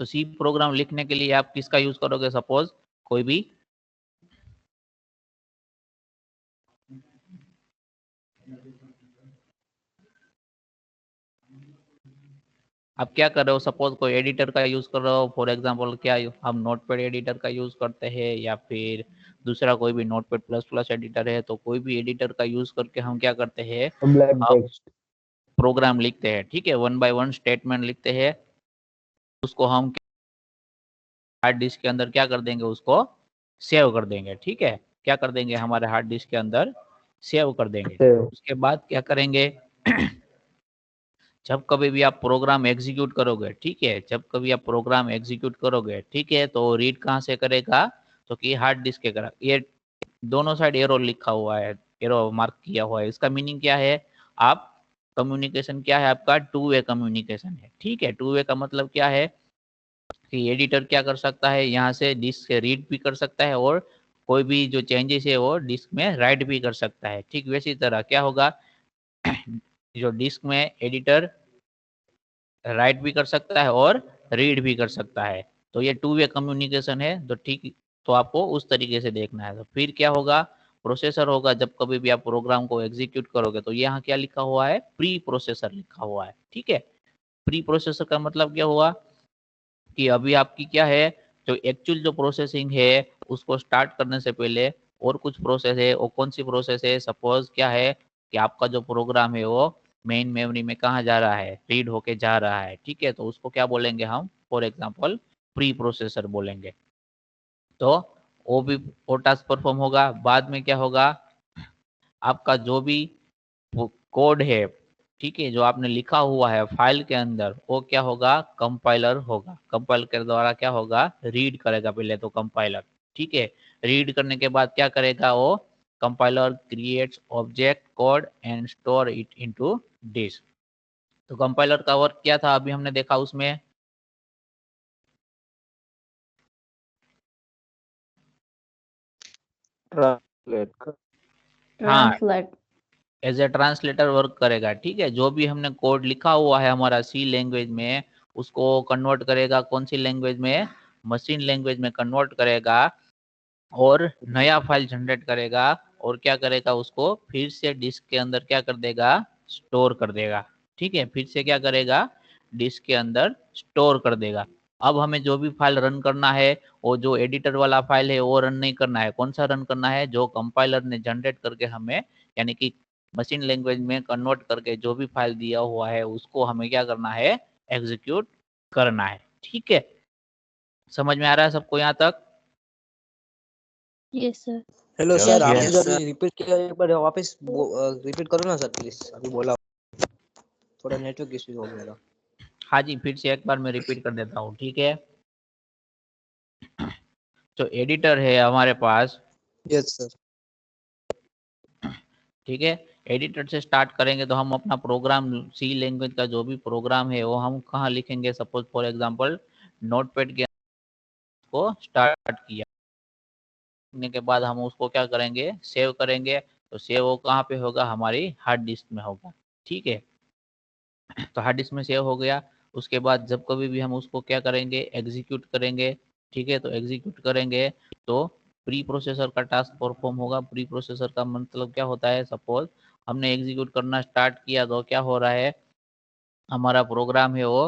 तो सी प्रोग्राम लिखने के लिए आप किसका यूज करोगे, सपोज कोई भी आप क्या कर रहे हो, सपोज कोई एडिटर का यूज कर रहे हो, फॉर एग्जांपल क्या हम नोटपैड एडिटर का यूज करते हैं, या फिर दूसरा कोई भी नोटपैड प्लस प्लस एडिटर है, तो कोई भी एडिटर का यूज करके हम क्या करते हैं, प्रोग्राम लिखते हैं। ठीक है, 1 बाय 1 स्टेटमेंट लिखते हैं, उसको हम हार्ड डिस्क के अंदर क्या कर देंगे, उसको सेव कर देंगे। ठीक है, क्या कर देंगे, हमारे हार्ड डिस्क के अंदर सेव कर देंगे। उसके बाद क्या करेंगे, जब कभी भी आप प्रोग्राम एग्जीक्यूट करोगे, ठीक है, जब कभी आप प्रोग्राम एग्जीक्यूट करोगे, ठीक है, तो रीड कहाँ से करेगा, तो कि हार्ड डिस्क के करेगा। ये दोनों साइड एरो लिखा हुआ है, एरो मार्क किया हुआ है, इसका मीनिंग क्या है, आप कम्युनिकेशन क्या है आपका, 2 वे कम्युनिकेशन है। ठीक है, 2 वे का मतलब क्या है कि एडिटर क्या कर सकता है, यहाँ से डिस्क से रीड भी कर सकता है, और कोई भी जो चेंजेस है वो डिस्क में राइट भी कर सकता है। ठीक वैसी तरह क्या होगा, जो डिस्क में एडिटर राइट भी कर सकता है और रीड भी कर सकता है, तो ये 2 वे कम्युनिकेशन है। तो ठीक, तो आपको उस तरीके से देखना है। तो फिर क्या होगा, प्रोसेसर होगा, जब कभी भी आप प्रोग्राम को एग्जीक्यूट करोगे तो यहाँ क्या लिखा हुआ है, प्री प्रोसेसर लिखा हुआ है। ठीक है, प्री प्रोसेसर का मतलब क्या हुआ कि अभी आपकी क्या है, जो एक्चुअल जो प्रोसेसिंग है उसको स्टार्ट करने से पहले और कुछ प्रोसेस है, वो कौन सी प्रोसेस है, सपोज क्या है कि आपका जो प्रोग्राम है वो मेन मेमोरी में कहाँ जा रहा है, रीड होके जा रहा है। ठीक है, तो उसको क्या बोलेंगे हम, फॉर एग्जांपल प्री प्रोसेसर बोलेंगे। तो भी वो टास्क परफॉर्म होगा। बाद में क्या होगा, आपका जो भी कोड है, ठीक है, जो आपने लिखा हुआ है फाइल के अंदर, वो क्या होगा, कंपाइलर होगा। कंपाइलर के द्वारा क्या होगा, रीड करेगा पहले तो कंपाइलर। ठीक है, रीड करने के बाद क्या करेगा वो, compiler creates object code and store it into disk. तो कंपाइलर का वर्क क्या था, अभी हमने देखा उसमें, हाँ, एज ए ट्रांसलेटर वर्क करेगा। ठीक है, जो भी हमने कोड लिखा हुआ है हमारा सी लैंग्वेज में, उसको कन्वर्ट करेगा कौन सी लैंग्वेज में, मशीन लैंग्वेज में कन्वर्ट करेगा, और नया फाइल जनरेट करेगा, और क्या करेगा, उसको फिर से डिस्क के अंदर क्या कर देगा, स्टोर कर देगा। ठीक है, फिर से क्या करेगा, डिस्क के अंदर स्टोर कर देगा। अब हमें जो भी फाइल रन करना है, वो जो एडिटर वाला फाइल है वो रन नहीं करना है, कौन सा रन करना है, जो कंपाइलर ने जनरेट करके हमें, यानी कि मशीन लैंग्वेज में कन्वर्ट करके जो भी फाइल दिया हुआ है उसको हमें क्या करना है, एग्जीक्यूट करना है। ठीक है, समझ में आ रहा है सबको यहाँ तक? Yes sir. Hello Yes, sir, आपने yes. जो अभी रिपीट किया एक बार वापस रिपीट करो ना सर प्लीज, अभी बोला थोड़ा नेटवर्क इश्यू हो गया था। हाँ जी, फिर से एक बार मैं रिपीट कर देता हूँ। ठीक है, जो एडिटर है हमारे पास, यस सर। ठीक है, एडिटर से स्टार्ट करेंगे तो हम अपना प्रोग्राम, सी लैंग्वेज का जो भी प्रोग्राम है वो हम कहाँ लिखेंगे, सपोज फॉर एग्जांपल नोटपैड के को स्टार्ट किया, लिखने के बाद हम उसको क्या करेंगे, सेव करेंगे। तो सेव वो कहाँ पे होगा, हमारी हार्ड डिस्क में होगा। ठीक है, तो हार्ड डिस्क में सेव हो गया। उसके बाद जब कभी भी हम उसको क्या करेंगे, एग्जीक्यूट करेंगे। ठीक है, तो एग्जीक्यूट करेंगे तो प्री प्रोसेसर का टास्क परफॉर्म होगा। प्री प्रोसेसर का मतलब क्या होता है, सपोज हमने एग्जीक्यूट करना स्टार्ट किया तो क्या हो रहा है, हमारा प्रोग्राम है वो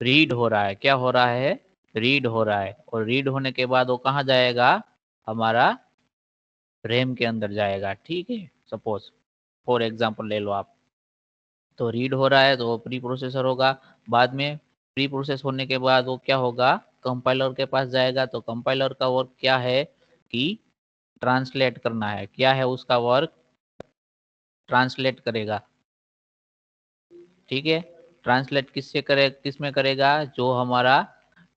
रीड हो रहा है। क्या हो रहा है, रीड हो रहा है, और रीड होने के बाद वो कहाँ जाएगा, हमारा रैम के अंदर जाएगा। ठीक है, सपोज फॉर एग्जांपल ले लो आप, तो रीड हो रहा है तो वो प्री प्रोसेसर होगा। बाद में प्री प्रोसेस होने के बाद वो क्या होगा, कंपाइलर के पास जाएगा। तो कंपाइलर का वर्क क्या है कि ट्रांसलेट करना है। क्या है उसका वर्क, ट्रांसलेट करेगा। ठीक है, ट्रांसलेट किससे करे, किस में करेगा, जो हमारा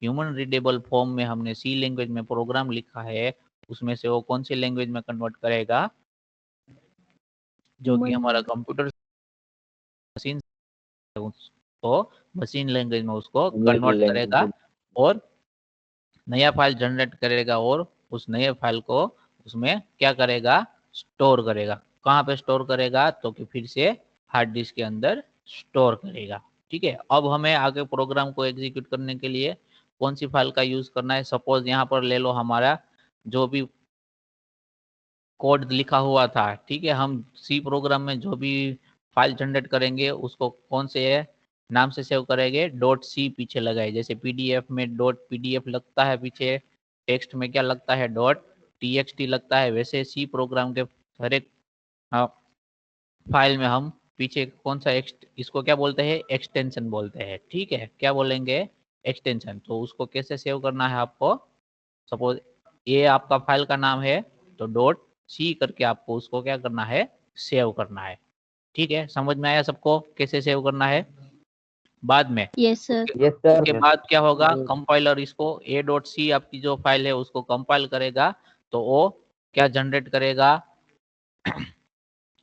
ह्यूमन रीडेबल फॉर्म में हमने सी लैंग्वेज में प्रोग्राम लिखा है उसमें से वो कौन सी लैंग्वेज में कन्वर्ट करेगा, जो कि हमारा कंप्यूटर मशीन उसको मशीन लैंग्वेज में उसको कन्वर्ट करेगा और नया फाइल जनरेट करेगा और उस नए फाइल को उसमें क्या करेगा, स्टोर करेगा। कहाँ पे स्टोर करेगा, तो कि फिर से हार्ड डिस्क के अंदर स्टोर करेगा। ठीक है, अब हमें आगे प्रोग्राम को एग्जीक्यूट करने के लिए कौन सी फाइल का यूज करना है। सपोज यहाँ पर ले लो हमारा जो भी कोड लिखा हुआ था, ठीक है, हम सी प्रोग्राम में जो भी फाइल जनरेट करेंगे उसको कौन से नाम से सेव करेंगे, डॉट सी पीछे लगाए। जैसे पीडीएफ में डॉट पीडीएफ लगता है पीछे, टेक्स्ट में क्या लगता है, डॉट टीएक्सटी लगता है, वैसे सी प्रोग्राम के हर एक फाइल में हम पीछे कौन सा इसको क्या बोलते हैं, एक्सटेंशन बोलते हैं। ठीक है, क्या बोलेंगे, एक्सटेंशन। तो उसको कैसे सेव करना है आपको, सपोज ये आपका फाइल का नाम है तो डॉट सी करके आपको उसको क्या करना है, सेव करना है। ठीक है, समझ में आया सबको कैसे सेव करना है। बाद में यस सर। उसके बाद क्या होगा, कंपाइलर इसको a डॉट सी आपकी जो फाइल है उसको कंपाइल करेगा तो वो क्या जनरेट करेगा,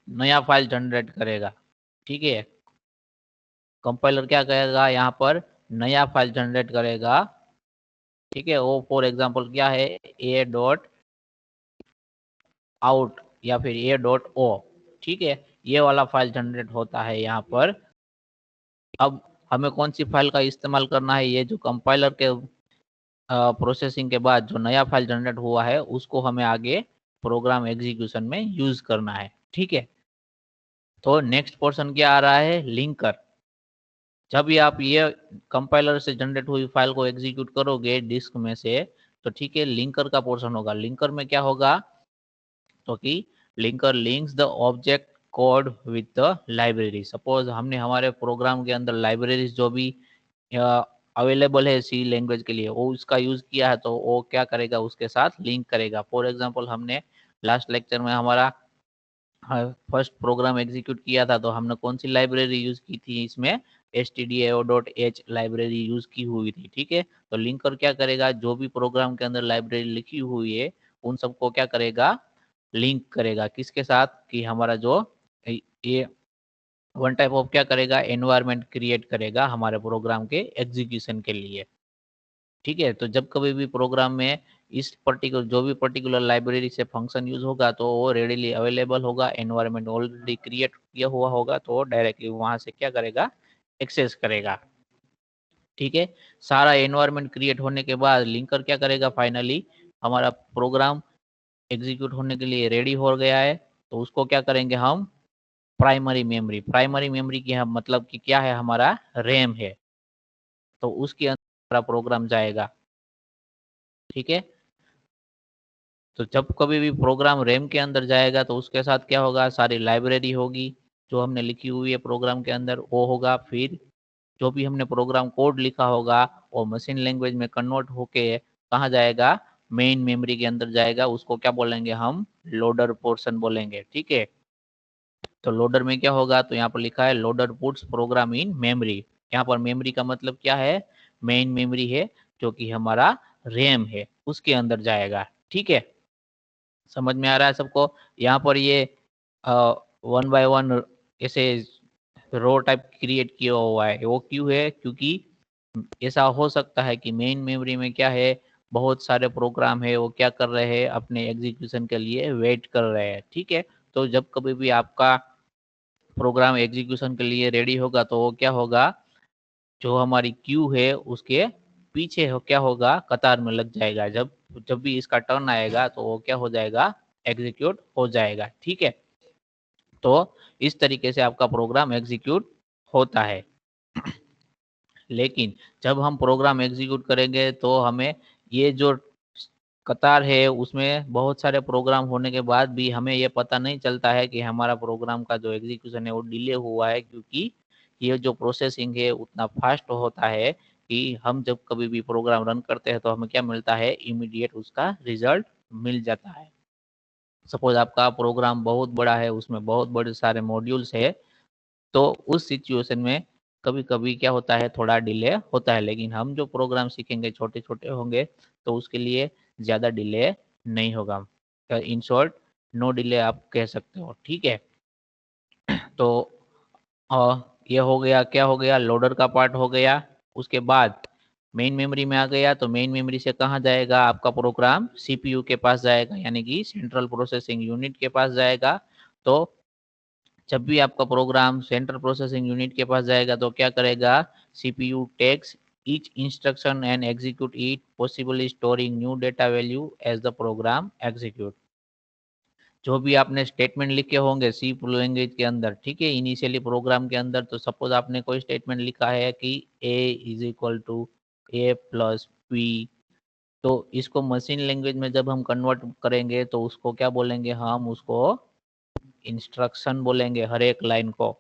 नया फाइल जनरेट करेगा। ठीक है, कंपाइलर क्या करेगा, यहाँ पर नया फाइल जनरेट करेगा। ठीक है, वो फॉर एग्जांपल क्या है, a डॉट आउट या फिर a डॉट ओ। ठीक है, ये वाला फाइल जनरेट होता है यहाँ पर। अब हमें कौन सी फाइल का इस्तेमाल करना है, ये जो कंपाइलर के प्रोसेसिंग के बाद जो नया फाइल जनरेट हुआ है उसको हमें आगे प्रोग्राम एग्जीक्यूशन में यूज करना है। ठीक है, तो नेक्स्ट पोर्शन क्या आ रहा है, लिंकर। जब भी आप ये कंपाइलर से जनरेट हुई फाइल को एग्जीक्यूट करोगे डिस्क में से, तो ठीक है, लिंकर का पोर्शन होगा। लिंकर में क्या होगा, तो कि linker links the object code with the library. Suppose हमने हमारे प्रोग्राम के अंदर लाइब्रेरीज जो भी अवेलेबल है सी लैंग्वेज के लिए वो उसका यूज किया है, तो वो क्या करेगा, उसके साथ लिंक करेगा। फॉर एग्जांपल हमने लास्ट लेक्चर में हमारा फर्स्ट प्रोग्राम एग्जीक्यूट किया था तो हमने कौन सी लाइब्रेरी यूज की थी, इसमें stdio.h लाइब्रेरी यूज की हुई थी। ठीक है, तो लिंकर क्या करेगा, जो भी प्रोग्राम के अंदर लाइब्रेरी लिखी हुई है उन सबको क्या करेगा, लिंक करेगा। किसके साथ, कि हमारा जो ये वन टाइप ऑफ क्या करेगा, एनवायरनमेंट क्रिएट करेगा हमारे प्रोग्राम के एग्जीक्यूशन के लिए। ठीक है, तो जब कभी भी प्रोग्राम में इस पर्टिकुलर जो भी पर्टिकुलर लाइब्रेरी से फंक्शन यूज होगा तो वो रेडीली अवेलेबल होगा, एनवायरनमेंट ऑलरेडी क्रिएट किया हुआ होगा तो डायरेक्टली वहां से क्या करेगा, एक्सेस करेगा। ठीक है, सारा एनवायरनमेंट क्रिएट होने के बाद लिंकर क्या करेगा, फाइनली हमारा प्रोग्राम एग्जीक्यूट होने के लिए रेडी हो गया है तो उसको क्या करेंगे हम, प्राइमरी मेमोरी। प्राइमरी मेमोरी की हम मतलब कि क्या है, हमारा रैम है, तो उसके अंदर हमारा प्रोग्राम जाएगा। ठीक है, तो जब कभी भी प्रोग्राम रैम के अंदर जाएगा तो उसके साथ क्या होगा, सारी लाइब्रेरी होगी जो हमने लिखी हुई है प्रोग्राम के अंदर वो होगा। फिर जो भी हमने प्रोग्राम कोड लिखा होगा वो मशीन लैंग्वेज में कन्वर्ट होके कहाँ जाएगा, मेन मेमोरी के अंदर जाएगा। उसको क्या बोलेंगे हम, लोडर पोर्शन बोलेंगे। ठीक है, तो लोडर में क्या होगा, तो यहाँ पर लिखा है loader puts program in memory. यहाँ पर मेमोरी का मतलब क्या है, मेन मेमोरी है जो कि हमारा रैम है उसके अंदर जाएगा। ठीक है, समझ में आ रहा है सबको। यहाँ पर ये 1 बाय 1 ऐसे रो टाइप क्रिएट किया हुआ है, वो क्यों है, क्योंकि ऐसा हो सकता है कि मेन मेमोरी में क्या है, बहुत सारे प्रोग्राम है वो क्या कर रहे हैं, अपने एग्जीक्यूशन के लिए वेट कर रहे हैं। ठीक है, तो जब कभी भी आपका प्रोग्राम एग्जीक्यूशन के लिए रेडी होगा तो वो क्या होगा, जो हमारी क्यू है उसके पीछे हो क्या होगा, कतार में लग जाएगा। जब जब भी इसका टर्न आएगा तो वो क्या हो जाएगा, एग्जीक्यूट हो जाएगा। ठीक है, तो इस तरीके से आपका प्रोग्राम एग्जीक्यूट होता है। लेकिन जब हम प्रोग्राम एग्जीक्यूट करेंगे तो हमें ये जो कतार है उसमें बहुत सारे प्रोग्राम होने के बाद भी हमें ये पता नहीं चलता है कि हमारा प्रोग्राम का जो एग्जीक्यूशन है वो डिले हुआ है, क्योंकि ये जो प्रोसेसिंग है उतना फास्ट होता है कि हम जब कभी भी प्रोग्राम रन करते हैं तो हमें क्या मिलता है, इमीडिएट उसका रिजल्ट मिल जाता है। सपोज आपका प्रोग्राम बहुत बड़ा है, उसमें बहुत बड़े सारे मॉड्यूल्स है, तो उस सिचुएशन में कभी कभी क्या होता है, थोड़ा डिले होता है। लेकिन हम जो प्रोग्राम सीखेंगे छोटे छोटे होंगे तो उसके लिए ज़्यादा डिले नहीं होगा। इन शॉर्ट नो डिले आप कह सकते हो। ठीक है, तो ये हो गया, क्या हो गया, लोडर का पार्ट हो गया। उसके बाद मेन मेमोरी में आ गया, तो मेन मेमोरी से कहाँ जाएगा आपका प्रोग्राम, सीपीयू के पास जाएगा, यानी कि सेंट्रल प्रोसेसिंग यूनिट के पास जाएगा। तो जब भी आपका प्रोग्राम सेंट्रल प्रोसेसिंग यूनिट के पास जाएगा तो क्या करेगा, CPU takes each instruction and execute it, possibly storing new data value as the program execute। जो भी आपने स्टेटमेंट लिखे होंगे सी लैंग्वेज के अंदर, ठीक है, इनिशियली प्रोग्राम के अंदर, तो सपोज आपने कोई स्टेटमेंट लिखा है कि a is equal to A plus P, तो इसको मशीन लैंग्वेज में जब हम कन्वर्ट करेंगे तो उसको क्या बोलेंगे, हम उसको इंस्ट्रक्शन बोलेंगे हर एक लाइन को,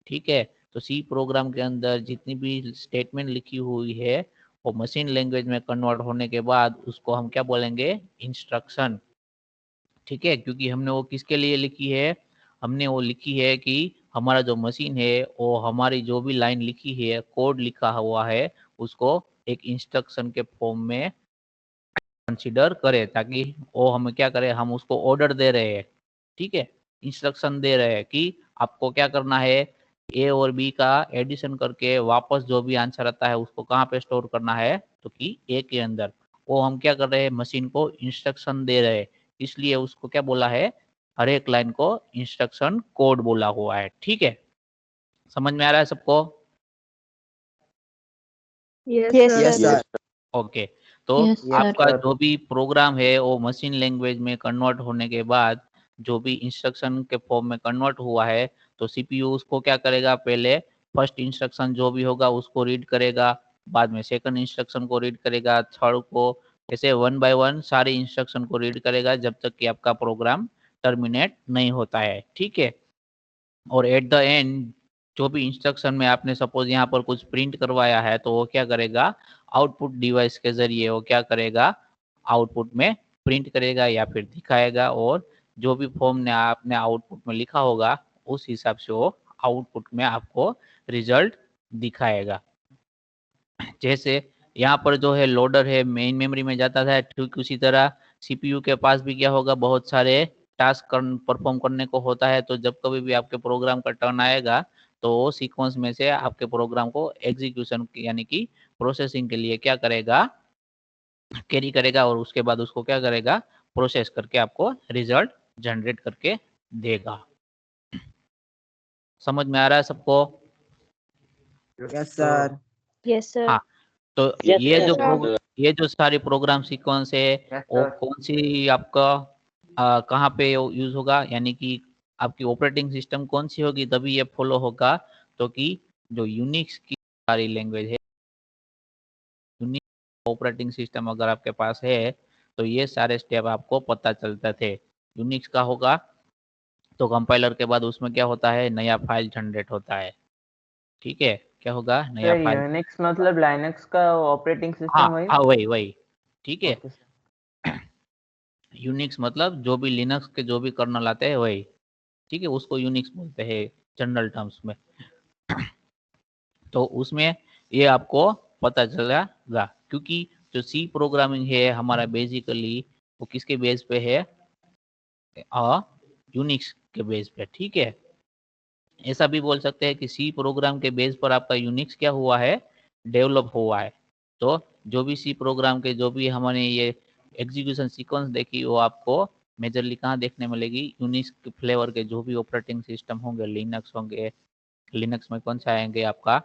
ठीक है। तो सी प्रोग्राम के अंदर जितनी भी स्टेटमेंट लिखी हुई है वो मशीन लैंग्वेज में कन्वर्ट होने के बाद उसको हम क्या बोलेंगे, इंस्ट्रक्शन, ठीक है। क्योंकि हमने वो किसके लिए लिखी है, हमने वो लिखी है कि हमारा जो मशीन है वो हमारी जो भी लाइन लिखी है, कोड लिखा हुआ है, उसको एक इंस्ट्रक्शन के फॉर्म में कंसीडर करे, ताकि वो हमें क्या करे, हम उसको ऑर्डर दे रहे हैं, ठीक है, इंस्ट्रक्शन दे रहे हैं कि आपको क्या करना है, ए और बी का एडिशन करके वापस जो भी आंसर आता है उसको कहाँ पे स्टोर करना है, तो कि ए के अंदर। वो हम क्या कर रहे हैं, मशीन को इंस्ट्रक्शन दे रहे हैं, इसलिए उसको क्या बोला है, हर एक लाइन को इंस्ट्रक्शन कोड बोला हुआ है, ठीक है। समझ में आ रहा है सबको? Yes, Yes, sir. Yes, sir. Okay. तो Yes, sir. आपका जो भी प्रोग्राम है वो मशीन लैंग्वेज में कन्वर्ट होने के बाद जो भी इंस्ट्रक्शन के फॉर्म में कन्वर्ट हुआ है, तो सीपीयू उसको क्या करेगा, पहले फर्स्ट इंस्ट्रक्शन जो भी होगा उसको रीड करेगा, बाद में सेकंड इंस्ट्रक्शन को रीड करेगा, थर्ड को, ऐसे वन बाय वन सारे इंस्ट्रक्शन को रीड करेगा जब तक कि आपका प्रोग्राम टर्मिनेट नहीं होता है, ठीक है। और एट द एंड जो भी इंस्ट्रक्शन में आपने सपोज यहाँ पर कुछ प्रिंट करवाया है तो वो क्या करेगा, आउटपुट डिवाइस के जरिए वो क्या करेगा, आउटपुट में प्रिंट करेगा या फिर दिखाएगा, और जो भी फॉर्म ने आपने आउटपुट में लिखा होगा उस हिसाब से वो आउटपुट में आपको रिजल्ट दिखाएगा। जैसे यहाँ पर जो है लोडर है मेन मेमोरी में जाता था, ठीक उसी तरह सीपीयू के पास भी क्या होगा, बहुत सारे टास्क परफॉर्म करने को होता है। तो जब कभी भी आपके प्रोग्राम का टर्न आएगा तो वो सीक्वेंस में से आपके प्रोग्राम को एग्जीक्यूशन यानी कि प्रोसेसिंग के लिए क्या करेगा, कैरी करेगा, और उसके बाद उसको क्या करेगा, प्रोसेस करके आपको रिजल्ट जनरेट करके देगा। समझ में आ रहा है सबको? Yes, sir. Yes, sir. हाँ, तो Yes, ये जो sir. ये जो सारी प्रोग्राम सीक्वेंस है वो कौन सी आपका कहाँ पे यूज होगा, यानी कि आपकी ऑपरेटिंग सिस्टम कौन सी होगी तभी ये फॉलो होगा। तो कि जो यूनिक्स की सारी लैंग्वेज है, यूनिक्स ऑपरेटिंग सिस्टम अगर आपके पास है तो ये सारे स्टेप आपको पता चलते थे। यूनिक्स का होगा तो कंपाइलर के बाद उसमें क्या होता है, नया फाइल जनरेट होता है, ठीक है, क्या होगा, नया सर फाइल। यूनिक्स मतलब लाइनक्स का ऑपरेटिंग हाँ सिस्टम वही? हाँ, वही वही, ठीक है। Okay sir. यूनिक्स मतलब जो भी लिनक्स के जो भी कर्नल आते हैं वही, ठीक है, उसको यूनिक्स बोलते हैं जनरल टर्म्स में। तो उसमें ये आपको पता चलेगा, क्योंकि जो सी प्रोग्रामिंग है हमारा बेसिकली वो किसके बेस पे है, यूनिक्स के बेस पे, ठीक है। ऐसा भी बोल सकते हैं कि सी प्रोग्राम के बेस पर आपका यूनिक्स क्या हुआ है, डेवलप हुआ है। तो जो भी सी प्रोग्राम के जो भी हमने ये एग्जीक्यूशन सीक्वेंस देखी वो आपको मेजरली कहाँ देखने मिलेगी, यूनिक्स के फ्लेवर के जो भी ऑपरेटिंग सिस्टम होंगे, लिनक्स होंगे, लिनक्स में कौन सा आएंगे आपका,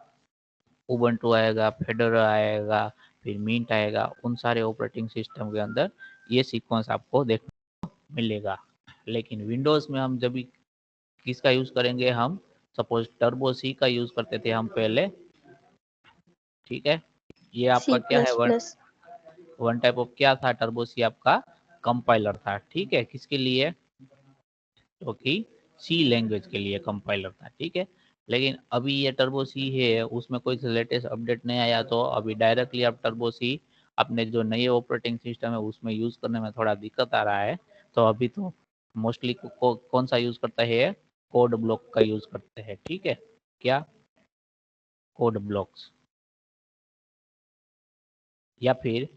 उबंटू आएगा, फेडोरा आएगा, फिर मिंट आएगा, उन सारे ऑपरेटिंग सिस्टम के अंदर ये सीक्वेंस आपको देखने को मिलेगा। लेकिन विंडोज में हम जब भी किसका यूज करेंगे, हम सपोज टर्बो सी का यूज करते थे हम पहले, ठीक है। ये आपका C++. क्या है, वन टाइप ऑफ क्या था, टर्बो सी आपका कंपाइलर था, ठीक है, किसके लिए, तो कि सी लैंग्वेज के लिए कंपाइलर था, ठीक है। लेकिन अभी ये टर्बो सी है उसमें कोई लेटेस्ट अपडेट नहीं आया, तो अभी डायरेक्टली आप टर्बो सी अपने जो नए ऑपरेटिंग सिस्टम है उसमें यूज करने में थोड़ा दिक्कत आ रहा है। तो अभी तो मोस्टली कौन सा यूज करता है, कोड ब्लॉक का यूज करते हैं, ठीक है, क्या, कोड ब्लॉक्स। या फिर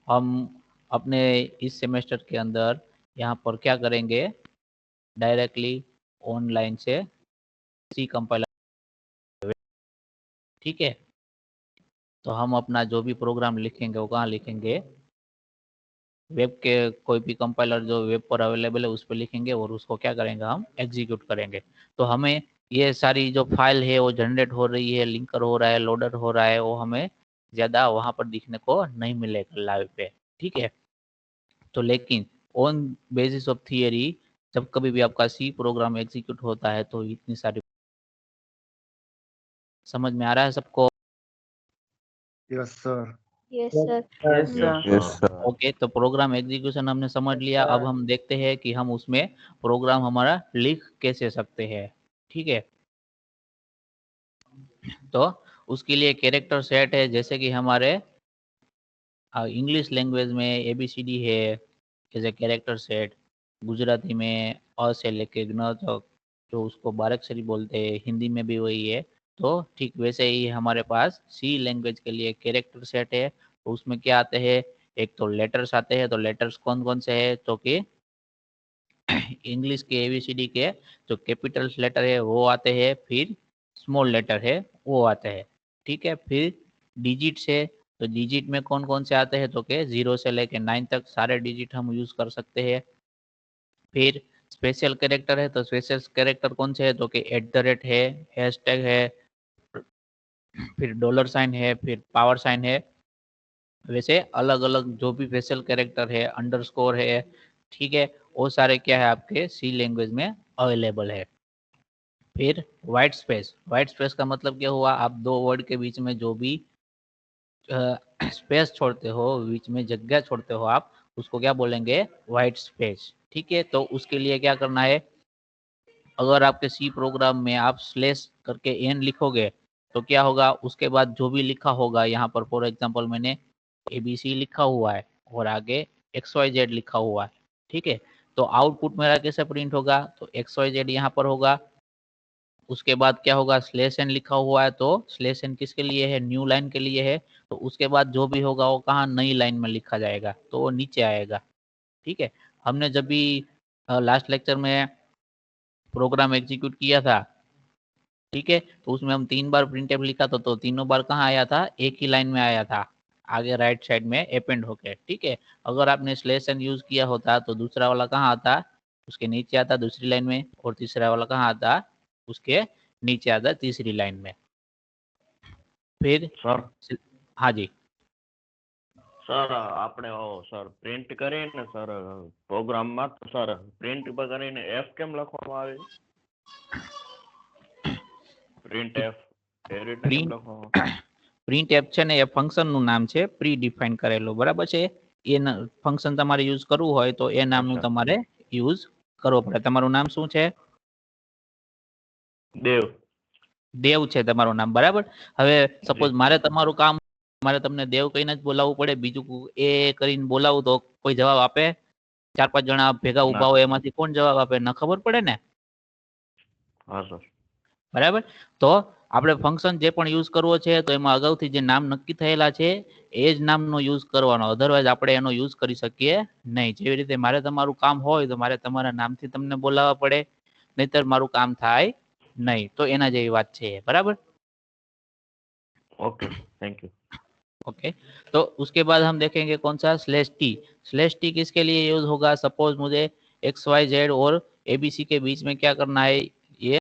हम अपने इस सेमेस्टर के अंदर यहाँ पर क्या करेंगे, डायरेक्टली ऑनलाइन से सी कंपाइलर ठीक है। तो हम अपना जो भी प्रोग्राम लिखेंगे वो कहाँ लिखेंगे, वेब के कोई भी कंपाइलर जो वेब पर अवेलेबल है उस पर लिखेंगे और उसको क्या करेंगे, हम एग्जीक्यूट करेंगे। तो हमें ये सारी जो फाइल है वो जनरेट हो रही है, लिंकर हो रहा है, लोडर हो रहा है, वो हमें ज़्यादा वहाँ पर दिखने को नहीं मिलेगा लाइव पे, ठीक है। तो लेकिन ऑन बेसिस ऑफ थियरी जब कभी भी आपका सी प्रोग्राम एग्जीक्यूट होता है तो इतनी सारी, समझ में आ रहा है सबको? Yes sir. Yes sir. Yes sir. Okay, तो प्रोग्राम एग्जीक्यूशन हमने समझ लिया। अब हम देखते हैं कि हम उसमें प्रोग्राम हमारा लिख कैसे सकते हैं, ठीक है। तो उसके लिए कैरेक्टर सेट है, जैसे कि हमारे इंग्लिश लैंग्वेज में ABCD है as a character set, Gujarati में अ से लेके ज्ञ तक जो उसको बाराक्षरी बोलते हैं, हिंदी में भी वही है। तो ठीक वैसे ही हमारे पास सी लैंग्वेज के लिए कैरेक्टर सेट है। तो उसमें क्या आते हैं, एक तो लेटर्स आते हैं। तो लेटर्स कौन कौन से हैं, तो कि इंग्लिश के ABCD के जो कैपिटल लेटर है वो आते हैं, फिर स्मॉल लेटर है वो आते हैं, ठीक है। फिर डिजिट्स है, तो डिजिट में कौन कौन से आते हैं, तो कि 0 से लेके 9 तक सारे डिजिट हम यूज कर सकते हैं। फिर स्पेशल कैरेक्टर है, तो स्पेशल कैरेक्टर कौन से है, तो कि @ है, हैशटैग है, फिर $साइन है, फिर पावर साइन है। वैसे अलग अलग जो भी स्पेशल कैरेक्टर है, अंडरस्कोर है, ठीक है, वो सारे क्या है आपके सी लैंग्वेज में अवेलेबल है। फिर वाइट स्पेस, वाइट स्पेस का मतलब क्या हुआ, आप दो वर्ड के बीच में जो भी स्पेस छोड़ते हो, बीच में जगह छोड़ते हो आप, उसको क्या बोलेंगे, वाइट स्पेस, ठीक है। तो उसके लिए क्या करना है, अगर आपके सी प्रोग्राम में आप स्लैश करके एन लिखोगे तो क्या होगा, उसके बाद जो भी लिखा होगा, यहाँ पर फॉर एग्जांपल मैंने ABC लिखा हुआ है और आगे XYZ लिखा हुआ है, ठीक है। तो आउटपुट मेरा कैसे प्रिंट होगा, तो XYZ यहाँ पर होगा, उसके बाद क्या होगा, स्लैश एन लिखा हुआ है, तो स्लैश एन किसके लिए है, न्यू लाइन के लिए है। तो उसके बाद जो भी होगा वो कहाँ, नई लाइन में लिखा जाएगा, तो वो नीचे आएगा, ठीक है। हमने जब भी लास्ट लेक्चर में प्रोग्राम एग्जीक्यूट किया था, ठीक है, तो उसमें हम 3 बार प्रिंटफ लिखा था, तो तीनों बार कहाँ आया था, एक ही लाइन में आया था, आगे राइट साइड में अपेंड होके, ठीक है। अगर आपने स्लैश एन यूज किया होता तो दूसरा वाला कहाँ आता, उसके नीचे आता दूसरी लाइन में, और तीसरा वाला कहाँ आता, उसके नीचे आता तीसरी लाइन में। फिर सर हाँ जी, सर આપણે સર પ્રિન્ટ કરીને સર પ્રોગ્રામમાં તો સર પ્રિન્ટ કરીને F કેમ લખવામાં આવે, પ્રિન્ટ F એ રીતે કેમ લખવામાં? પ્રિન્ટ એફ છે ને એ ફંક્શનનું નામ છે, પ્રી ડિફાઇન કરેલું, બરાબર છે। એ ફંક્શન તમારે યુઝ કરવું હોય તો એ નામનું તમારે યુઝ કરવો પડે। તમારું નામ શું છે? દેવ। દેવ છે તમારું નામ, બરાબર। હવે સપોઝ મારે તમારું કામ, મારે તમને દેવ કહીને જ બોલાવવું પડે, બીજું એ કરીને બોલાવું તો કોઈ જવાબ આપે? 4-5 જણા ભેગા ઉભા હોય એમાંથી કોણ જવાબ આપે, ન ખબર પડે ને, હા સર। બરાબર। તો આપણે ફંક્શન જે પણ યુઝ કરવો છે તો એમાં અગાઉથી જે નામ નક્કી થયેલા છે એ જ નામનો યુઝ કરવાનો, અધરવાઇઝ આપણે એનો યુઝ કરી શકીએ નહીં। જેવી રીતે મારે તમારું કામ હોય તો મારે તમારા નામથી તમને બોલાવવા પડે, નહીતર મારું કામ થાય नहीं। तो एना जेवी बात छे, बराबर। Okay thank you. ओके, तो उसके बाद हम देखेंगे कौन सा, /t। /t किसके लिए यूज होगा, सपोज मुझे XYZ और ABC के बीच में क्या करना है, ये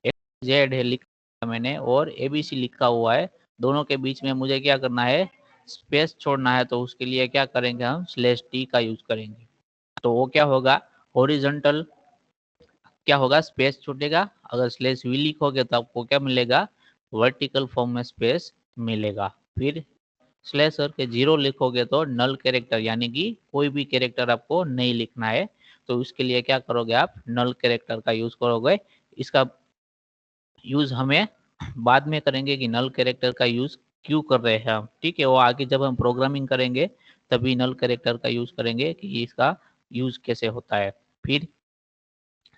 XZ है लिखा मैंने और ABC लिखा हुआ है, दोनों के बीच में मुझे क्या करना है, स्पेस छोड़ना है। तो उसके लिए क्या करेंगे, हम /t का यूज करेंगे। तो वो क्या होगा, हॉरिजॉन्टल क्या होगा, स्पेस छूटेगा। अगर /v लिखोगे तो आपको क्या मिलेगा, वर्टिकल फॉर्म में स्पेस मिलेगा। फिर स्लैश करके 0 लिखोगे तो नल कैरेक्टर, यानी कि कोई भी कैरेक्टर आपको नहीं लिखना है। तो उसके लिए क्या करोगे, आप नल कैरेक्टर का यूज करोगे। इसका यूज हमें बाद में करेंगे कि नल कैरेक्टर का यूज क्यों कर रहे हैं हम, ठीक है। वो आगे जब हम प्रोग्रामिंग करेंगे तभी नल कैरेक्टर का यूज करेंगे कि इसका यूज कैसे होता है। फिर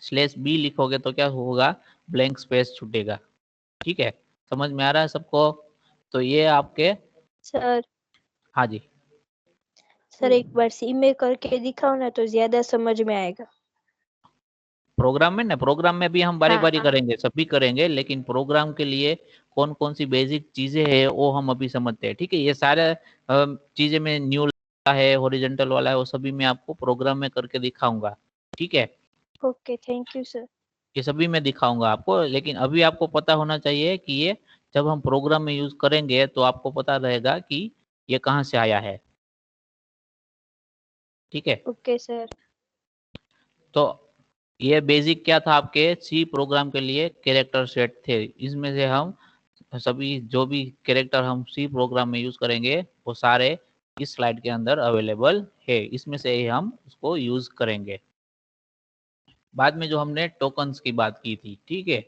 /b लिखोगे तो क्या होगा, ब्लैंक स्पेस छूटेगा, ठीक है। समझ में आ रहा है सबको? तो ये आपके, सर हाँ जी, सर एक बार सी में करके दिखाओ ना तो ज्यादा समझ में आएगा। प्रोग्राम में ना, प्रोग्राम में भी हम बारी बारी हाँ। करेंगे, सभी करेंगे, लेकिन प्रोग्राम के लिए कौन कौन सी बेसिक चीजें हैं वो हम अभी समझते हैं। ठीक है, ये सारे चीजें में न्यू है, हॉरिजॉन्टल वाला है, वो सभी मैं आपको प्रोग्राम में करके दिखाऊंगा। ठीक है, ओके, थैंक यू सर। ये सभी मैं दिखाऊंगा आपको, लेकिन अभी आपको पता होना चाहिए कि ये जब हम प्रोग्राम में यूज करेंगे तो आपको पता रहेगा कि ये कहाँ से आया है। ठीक है, ओके सर। तो ये बेसिक क्या था आपके सी प्रोग्राम के लिए कैरेक्टर सेट थे। इसमें से हम सभी जो भी कैरेक्टर हम सी प्रोग्राम में यूज करेंगे वो सारे इस स्लाइड के अंदर अवेलेबल है, इसमें से ही हम उसको यूज करेंगे। बाद में जो हमने टोकन्स की बात की थी, ठीक है,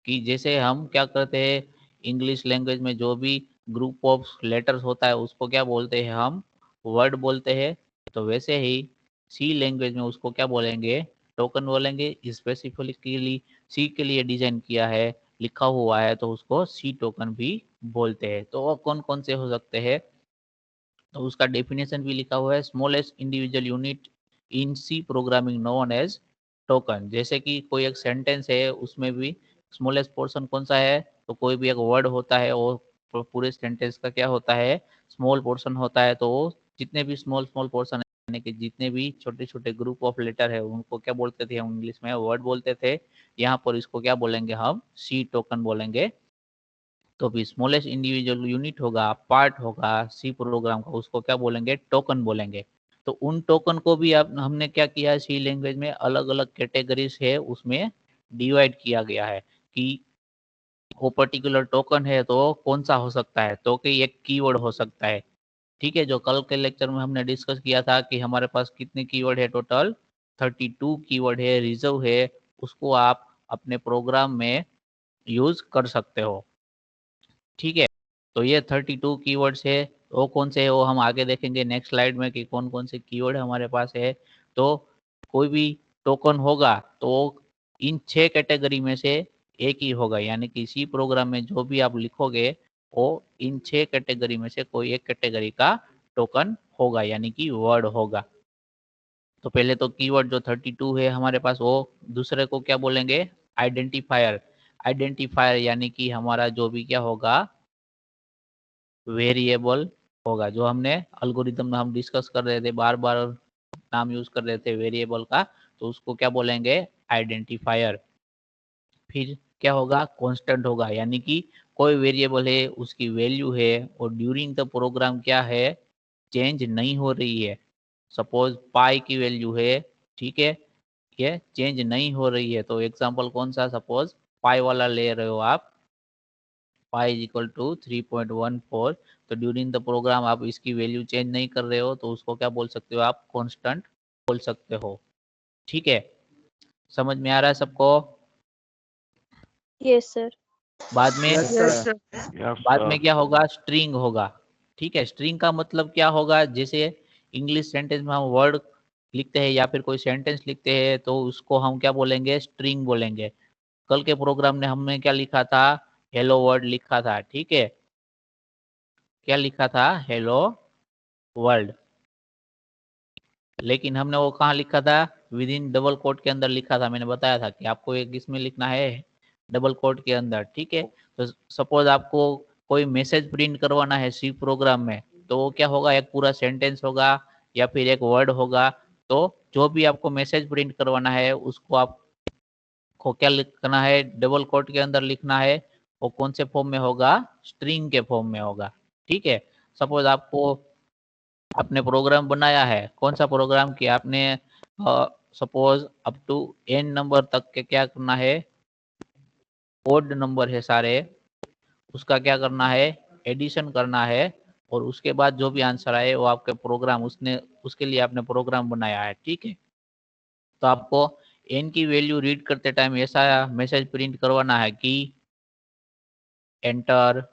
कि जैसे हम क्या करते हैं, इंग्लिश लैंग्वेज में जो भी ग्रुप ऑफ लेटर्स होता है उसको क्या बोलते हैं, हम वर्ड बोलते हैं। तो वैसे ही सी लैंग्वेज में उसको क्या बोलेंगे, टोकन बोलेंगे। स्पेसिफिकली सी के लिए डिजाइन किया है, लिखा हुआ है, तो उसको सी टोकन भी बोलते हैं। तो वो कौन कौन से हो सकते हैं, तो उसका डेफिनेशन भी लिखा हुआ है, smallest individual unit in C programming known as token. जैसे कि कोई एक सेंटेंस है, उसमें भी स्मॉलेस्ट पोर्शन कौन सा है, तो कोई भी एक वर्ड होता है, वो पूरे सेंटेंस का क्या होता है, स्मॉल पोर्शन होता है। तो जितने भी स्मॉल स्मॉल पोर्शन यानी कि जितने भी छोटे छोटे ग्रुप ऑफ लेटर है, उनको क्या बोलते थे हम इंग्लिश में, वर्ड बोलते थे। यहाँ पर इसको क्या बोलेंगे, हम सी टोकन बोलेंगे। तो भी स्मॉलेस्ट इंडिविजुअल यूनिट होगा, पार्ट होगा सी प्रोग्राम का, उसको क्या बोलेंगे, टोकन बोलेंगे। तो उन टोकन को भी अब हमने क्या किया है, सी लैंग्वेज में अलग अलग कैटेगरीज है, उसमें डिवाइड किया गया है कि वो पर्टिकुलर टोकन है तो कौन सा हो सकता है, तो कि एक कीवर्ड हो सकता है। ठीक है, जो कल के लेक्चर में हमने डिस्कस किया था कि हमारे पास कितने कीवर्ड है, टोटल 32 कीवर्ड है, रिजर्व है, उसको आप अपने प्रोग्राम में यूज कर सकते हो। ठीक है, तो ये 32 कीवर्ड्स है, वो कौन से है वो हम आगे देखेंगे नेक्स्ट स्लाइड में कि कौन कौन से कीवर्ड हमारे पास है। तो कोई भी टोकन होगा तो इन 6 कैटेगरी में से एक ही होगा, यानी कि सी प्रोग्राम में जो भी आप लिखोगे वो इन 6 कैटेगरी में से कोई एक कैटेगरी का टोकन होगा, यानी कि वर्ड होगा। तो पहले तो कीवर्ड जो 32 है हमारे पास, वो दूसरे को क्या बोलेंगे, आइडेंटिफायर। आइडेंटिफायर यानी कि हमारा जो भी क्या होगा, वेरिएबल होगा। जो हमने अल्गोरिथम में हम डिस्कस कर रहे थे, बार बार नाम यूज कर रहे थे वेरिएबल का, तो उसको क्या बोलेंगे, आइडेंटिफायर। फिर क्या होगा, कांस्टेंट होगा, यानी कि कोई वेरिएबल है, उसकी वैल्यू है और ड्यूरिंग द प्रोग्राम क्या है, चेंज नहीं हो रही है। सपोज पाई की वैल्यू है, ठीक है, ये चेंज नहीं हो रही है। तो एग्जांपल कौन सा, सपोज पाई वाला ले रहे हो आप, पाई इज इक्वल टू 3.14, तो ड्यूरिंग द प्रोग्राम आप इसकी वैल्यू चेंज नहीं कर रहे हो, तो उसको क्या बोल सकते हो, आप कांस्टेंट बोल सकते हो। ठीक है, समझ में आ रहा है सबको। Yes sir. बाद में यस सर। यस बाद में सर। क्या होगा, स्ट्रिंग होगा। ठीक है, स्ट्रिंग का मतलब क्या होगा, जैसे इंग्लिश सेंटेंस में हम वर्ड लिखते हैं या फिर कोई सेंटेंस लिखते हैं, तो उसको हम क्या बोलेंगे, स्ट्रिंग बोलेंगे। कल के प्रोग्राम ने हमने क्या लिखा था, हेलो वर्ड लिखा था। ठीक है, क्या लिखा था, हेलो वर्ल्ड। लेकिन हमने वो कहाँ लिखा था, विद इन डबल कोट के अंदर लिखा था। मैंने बताया था कि आपको एक इसमें लिखना है, डबल कोट के अंदर। ठीक है, तो सपोज आपको कोई मैसेज प्रिंट करवाना है सी प्रोग्राम में, तो वो क्या होगा, एक पूरा सेंटेंस होगा या फिर एक वर्ड होगा। तो जो भी आपको मैसेज प्रिंट करवाना है उसको आपको क्या लिखना है, डबल कोट के अंदर लिखना है। वो कौन से फॉर्म में होगा, स्ट्रिंग के फॉर्म में होगा। ठीक है, सपोज आपको आपने प्रोग्राम बनाया है, कौन सा प्रोग्राम कि आपने suppose up to n number तक के क्या करना है, ओड नंबर है सारे, उसका क्या करना है, एडिशन करना है, और उसके बाद जो भी आंसर आए वो आपके प्रोग्राम, उसने उसके लिए आपने प्रोग्राम बनाया है। ठीक है, तो आपको n की वैल्यू रीड करते टाइम ऐसा मैसेज प्रिंट करवाना है कि एंटर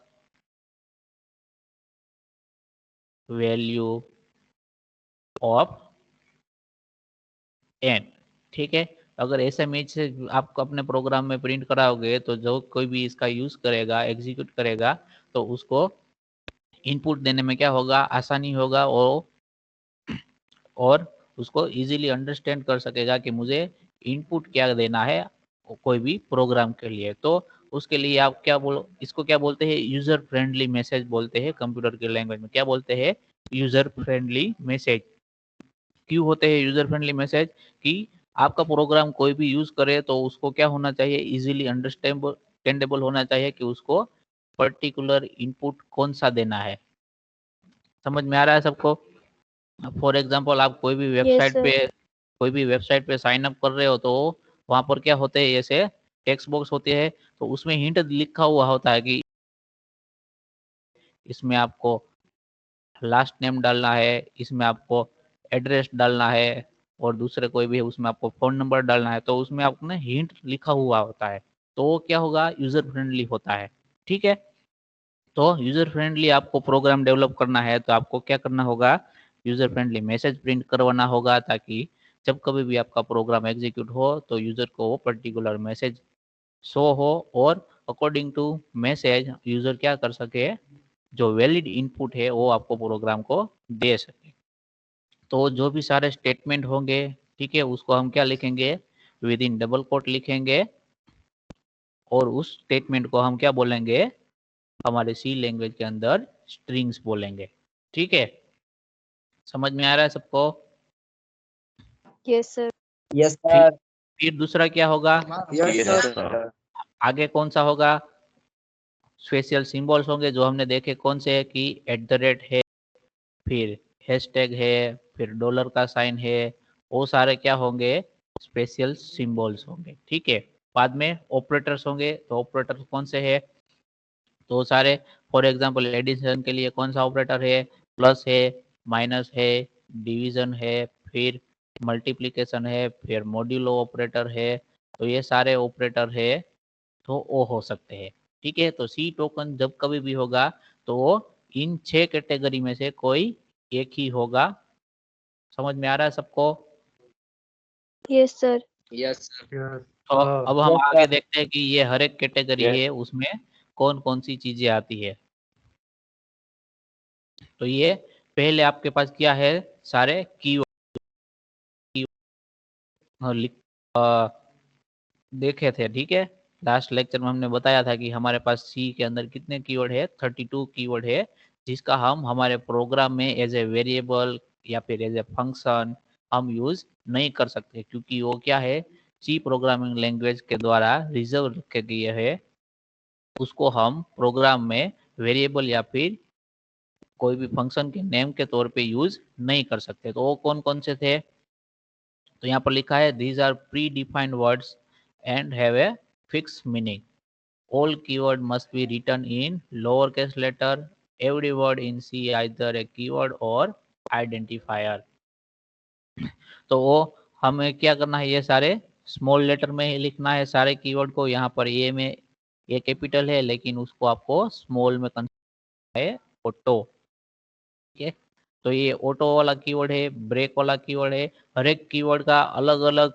वैल्यू ऑफ n। ठीक है, अगर ऐसे मैसेज आपको अपने प्रोग्राम में प्रिंट कराओगे, तो जो कोई भी इसका यूज करेगा, एग्जीक्यूट करेगा, तो उसको इनपुट देने में क्या होगा, आसानी होगा, और उसको इजीली अंडरस्टैंड कर सकेगा कि मुझे इनपुट क्या देना है कोई भी प्रोग्राम के लिए। तो उसके लिए आप क्या बोलो, इसको क्या बोलते हैं, यूजर फ्रेंडली मैसेज बोलते हैं। कंप्यूटर के लैंग्वेज में क्या बोलते हैं, यूजर फ्रेंडली मैसेज। क्यों होते हैं यूजर फ्रेंडली मैसेज, कि आपका प्रोग्राम कोई भी यूज करे तो उसको क्या होना चाहिए, इजीली अंडरस्टैंडेबल होना चाहिए कि उसको पर्टिकुलर इनपुट कौन सा देना है। समझ में आ रहा है सबको? फॉर एग्जांपल आप कोई भी Yes, sir. वेबसाइट पे साइन अप कर रहे हो, तो वहां पर क्या होते हैं, ऐसे टेक्स्ट बॉक्स होते हैं, तो उसमें हिंट लिखा हुआ होता है कि इसमें आपको लास्ट नेम डालना है, इसमें आपको एड्रेस डालना है, और दूसरे कोई भी है उसमें आपको फोन नंबर डालना है। तो उसमें आपको ना हिंट लिखा हुआ होता है, तो वो क्या होगा, यूजर फ्रेंडली होता है। ठीक है, तो यूजर फ्रेंडली आपको प्रोग्राम डेवलप करना है तो आपको क्या करना होगा, यूजर फ्रेंडली मैसेज प्रिंट करवाना होगा, ताकि जब कभी भी आपका प्रोग्राम एग्जीक्यूट हो तो यूजर को वो पर्टिकुलर मैसेज शो हो, और अकॉर्डिंग टू मैसेज यूजर क्या कर सके, जो वैलिड इनपुट है वो आपको प्रोग्राम को दे सके। तो जो भी सारे स्टेटमेंट होंगे, ठीक है, उसको हम क्या लिखेंगे, विद इन डबल कोट लिखेंगे, और उस स्टेटमेंट को हम क्या बोलेंगे, हमारे सी लैंग्वेज के अंदर स्ट्रिंग्स बोलेंगे। ठीक है, समझ में आ रहा है सबको? Yes, sir. यस फिर सर। फिर दूसरा क्या होगा, यस यस सर। सर। आगे कौन सा होगा, स्पेशल सिंबल्स होंगे, जो हमने देखे कौन से है, कि @ है, फिर हैशटैग है, फिर डॉलर का साइन है, वो सारे क्या होंगे, स्पेशल सिंबल्स होंगे। ठीक है, बाद में ऑपरेटर्स होंगे, तो ऑपरेटर्स कौन से है, तो सारे, फॉर एग्जांपल एडिशन के लिए कौन सा ऑपरेटर है, प्लस है, माइनस है, डिवीजन है, फिर मल्टीप्लिकेशन है, फिर मॉड्यूलो ऑपरेटर है। तो ये सारे ऑपरेटर है, तो वो हो सकते हैं। ठीक है, तो सी टोकन जब कभी भी होगा तो वो इन 6 कैटेगरी में से कोई एक ही होगा। समझ में आ रहा है सबको? Yes, sir. Yes sir. तो अब हम यस आगे सर। देखते हैं कि ये हर एक कैटेगरी यस है, उसमें कौन कौन सी चीजें आती है। तो ये पहले आपके पास क्या है, सारे कीवर्ड देखे थे। ठीक है, लास्ट लेक्चर में हमने बताया था कि हमारे पास सी के अंदर कितने कीवर्ड है, 32 कीवर्ड है, जिसका हम हमारे प्रोग्राम में एज ए वेरिएबल या फिर एज ए फंक्शन हम यूज नहीं कर सकते, क्योंकि वो क्या है, सी प्रोग्रामिंग लैंग्वेज के द्वारा रिजर्व रखे गए है। उसको हम प्रोग्राम में वेरिएबल या फिर कोई भी फंक्शन के नेम के तौर पे यूज नहीं कर सकते। तो वो कौन कौन से थे, तो यहाँ पर लिखा है, these are predefined words and have a fix meaning. All keyword must be written in lowercase letter. Every word in C either a keyword or identifier. तो वो हमें क्या करना है, ये सारे स्मॉल लेटर में ही लिखना है सारे कीवर्ड को। यहाँ पर ए में ए कैपिटल है, लेकिन उसको आपको स्मॉल में करना है, ऑटो। ठीक है, तो ये ऑटो वाला कीवर्ड है, ब्रेक वाला कीवर्ड है। हर एक कीवर्ड का अलग अलग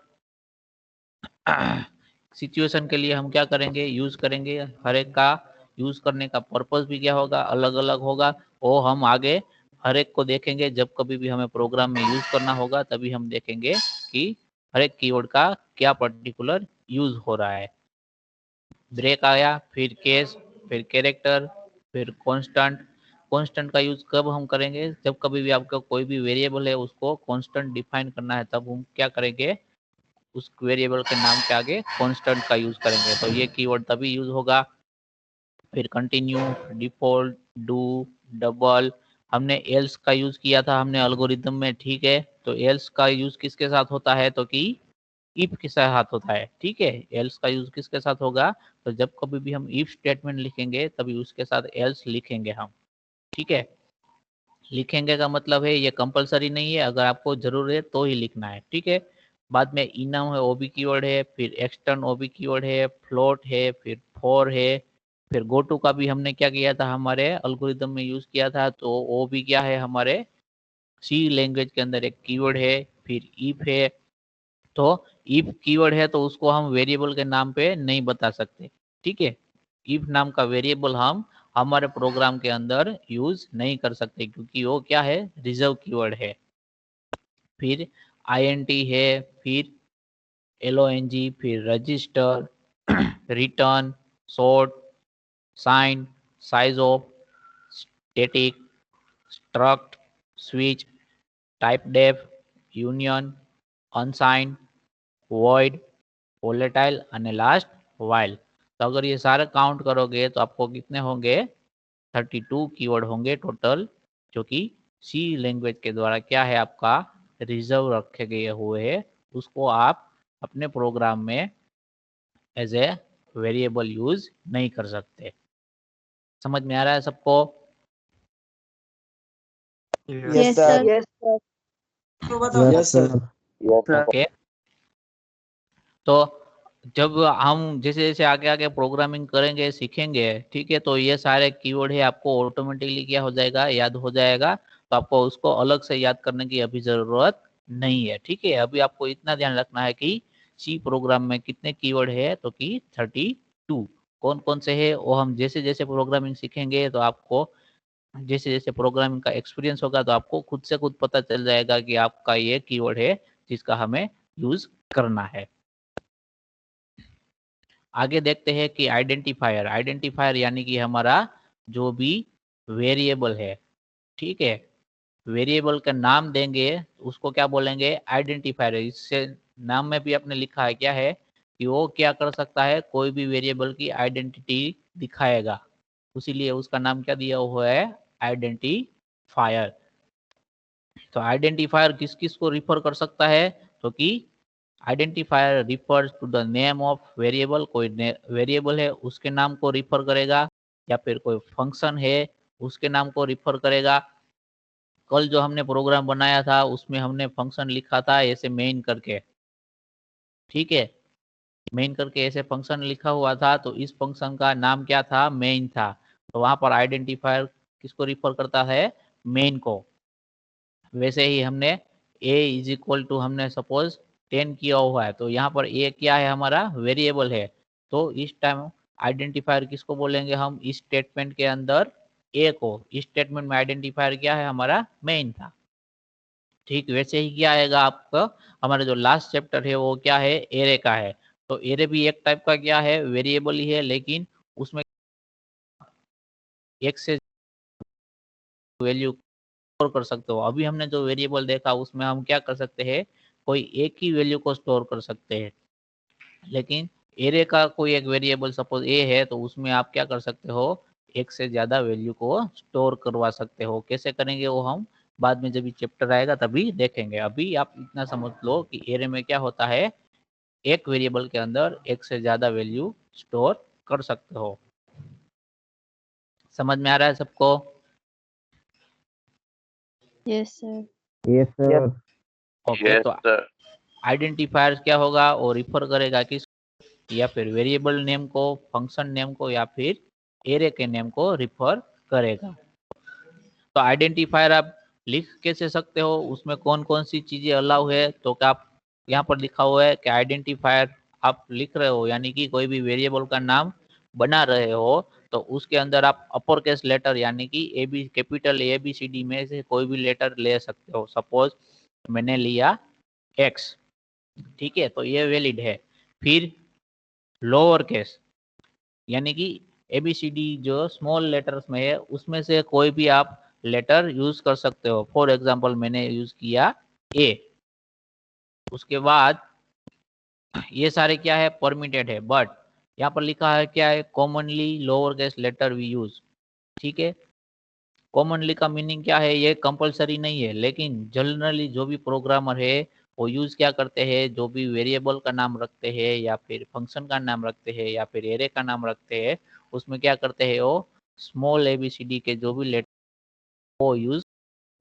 सिचुएशन के लिए हम क्या करेंगे, यूज करेंगे। हर एक का यूज करने का पर्पस भी क्या होगा, अलग अलग होगा। वो हम आगे हर एक को देखेंगे, जब कभी भी हमें प्रोग्राम में यूज करना होगा तभी हम देखेंगे कि हर एक कीवर्ड का क्या पर्टिकुलर यूज हो रहा है। ब्रेक आया, फिर केस, फिर कैरेक्टर, फिर कांस्टेंट। कांस्टेंट का यूज कब हम करेंगे, जब कभी भी आपका कोई भी वेरिएबल है उसको कांस्टेंट डिफाइन करना है, तब हम क्या करेंगे, उस वेरिएबल के नाम के आगे कांस्टेंट का यूज करेंगे। तो ये कीवर्ड तभी यूज होगा। फिर कंटिन्यू, डिफॉल्ट, डू, डबल। हमने एल्स का यूज किया था हमने एल्गोरिथम में। ठीक है, तो एल्स का यूज किसके साथ होता है, तो कि इफ के साथ होता है। ठीक है, एल्स का यूज किसके साथ होगा, तो जब कभी भी हम इफ स्टेटमेंट लिखेंगे तभी उसके साथ एल्स लिखेंगे हम। ठीक है, लिखेंगे का मतलब है ये कंपलसरी नहीं है, अगर आपको जरूर है तो ही लिखना है। ठीक है, बाद में इनम है, ओबी कीवर्ड है, फिर एक्सटर्न ओबी कीवर्ड है, फ्लोट है, फिर फॉर है, फिर गोटू का भी हमने क्या किया था, हमारे एल्गोरिथम में यूज किया था। तो वो भी क्या है, हमारे सी लैंग्वेज के अंदर एक कीवर्ड है। फिर इफ है, तो इफ कीवर्ड है तो उसको हम वेरिएबल के नाम पे नहीं बता सकते। ठीक है, इफ नाम का वेरिएबल हम हमारे प्रोग्राम के अंदर यूज नहीं कर सकते, क्योंकि वो क्या है, रिजर्व कीवर्ड है। फिर INT है, फिर LONG, फिर register, return, short, signed, sizeof, static, struct, switch, typedef, union, unsigned, void, volatile और लास्ट वाइल। तो अगर ये सारे काउंट करोगे तो आपको कितने होंगे? 32 कीवर्ड होंगे टोटल, जो कि सी लैंग्वेज के द्वारा क्या है आपका रिजर्व रखे गए हुए हैं। उसको आप अपने प्रोग्राम में एज ए वेरिएबल यूज नहीं कर सकते। समझ में आ रहा है सबको? Yes, sir. Yes, sir. Yes, sir. Okay, तो जब हम जैसे जैसे आगे आगे प्रोग्रामिंग करेंगे सीखेंगे, ठीक है, तो ये सारे कीवर्ड है आपको ऑटोमेटिकली क्या हो जाएगा, याद हो जाएगा। तो आपको उसको अलग से याद करने की अभी जरूरत नहीं है, ठीक है। अभी आपको इतना ध्यान रखना है कि सी प्रोग्राम में कितने कीवर्ड है, तो कि 32। कौन कौन से है वो हम जैसे जैसे प्रोग्रामिंग सीखेंगे तो आपको जैसे जैसे प्रोग्रामिंग का एक्सपीरियंस होगा तो आपको खुद से खुद पता चल जाएगा कि आपका ये कीवर्ड है जिसका हमें यूज करना है। आगे देखते हैं कि आइडेंटिफायर। आइडेंटिफायर यानी कि हमारा जो भी वेरिएबल है, ठीक है, वेरिएबल का नाम देंगे उसको क्या बोलेंगे? आइडेंटिफायर। इससे नाम में भी आपने लिखा है क्या है कि वो क्या कर सकता है, कोई भी वेरिएबल की आइडेंटिटी दिखाएगा, इसीलिए उसका नाम क्या दिया हुआ है? आइडेंटिफायर। तो आइडेंटिफायर किस किस को रिफर कर सकता है? तो कि identifier refers to the name of variable. कोई वेरिएबल है उसके नाम को रिफर करेगा, या फिर कोई फंक्शन है उसके नाम को रिफर करेगा। कल जो हमने प्रोग्राम बनाया था उसमें हमने फंक्शन लिखा था ऐसे मेन करके, ठीक है, मेन करके ऐसे फंक्शन लिखा हुआ था। तो इस फंक्शन का नाम क्या था? मेन था। तो वहां पर आइडेंटिफायर किसको रिफर करता है? मेन को। वैसे ही हमने a इज इक्वल टू हमने सपोज 10 किया हुआ है, तो यहाँ पर a क्या है? हमारा वेरिएबल है। तो इस टाइम आइडेंटिफायर किसको बोलेंगे हम? इस स्टेटमेंट के अंदर a को। इस स्टेटमेंट में आइडेंटिफायर क्या है? हमारा मेन था। ठीक वैसे ही क्या आएगा आपका? हमारा जो लास्ट चैप्टर है वो क्या है? एरे का है। तो एरे भी एक टाइप का क्या है? वेरिएबल ही है, लेकिन उसमें एक से वैल्यू स्टोर कर सकते हो। अभी हमने जो वेरिएबल देखा उसमें हम क्या कर सकते हैं? कोई एक ही वैल्यू को स्टोर कर सकते हैं, लेकिन एरे का कोई एक वेरिएबल सपोज ए है तो उसमें आप क्या कर सकते हो? एक से ज्यादा वैल्यू को स्टोर करवा सकते हो। कैसे करेंगे वो हम बाद में जब भी चैप्टर आएगा तभी देखेंगे। अभी आप इतना समझ लो कि एरे में क्या होता है, एक वेरिएबल के अंदर एक से ज्यादा वैल्यू स्टोर कर सकते हो। समझ में आ रहा है सबको? Yes, sir. Yes, sir. Okay, तो आइडेंटिफायर क्या होगा? वो रिफर करेगा किस, या फिर वेरिएबल नेम को, फंक्शन नेम को, या फिर एरे के नेम को रिफर करेगा। तो आइडेंटिफायर आप लिख कैसे सकते हो, उसमें कौन कौन सी चीजें अलाउ है? तो क्या आप यहाँ पर लिखा हुआ है कि आइडेंटिफायर आप लिख रहे हो, यानी कि कोई भी वेरिएबल का नाम बना रहे हो, तो उसके अंदर आप अपर केस लेटर यानी कि कैपिटल ABCD में से कोई भी लेटर ले सकते हो। सपोज मैंने लिया X, ठीक है, तो ये वैलिड है। फिर लोअर केस यानी कि ABCD जो स्मॉल लेटर्स में है उसमें से कोई भी आप लेटर यूज कर सकते हो। फॉर एग्जांपल मैंने यूज किया A। उसके बाद ये सारे क्या है? परमिटेड है, बट यहाँ पर लिखा है क्या है? Commonly lower case letter we use, ठीक है। कॉमनली का मीनिंग क्या है? ये कंपलसरी नहीं है, लेकिन जनरली जो भी प्रोग्रामर है वो यूज क्या करते हैं? जो भी वेरिएबल का नाम रखते हैं या फिर फंक्शन का नाम रखते हैं या फिर एरे का नाम रखते हैं, उसमें क्या करते हैं? वो स्मॉल ABCD के जो भी लेटर वो यूज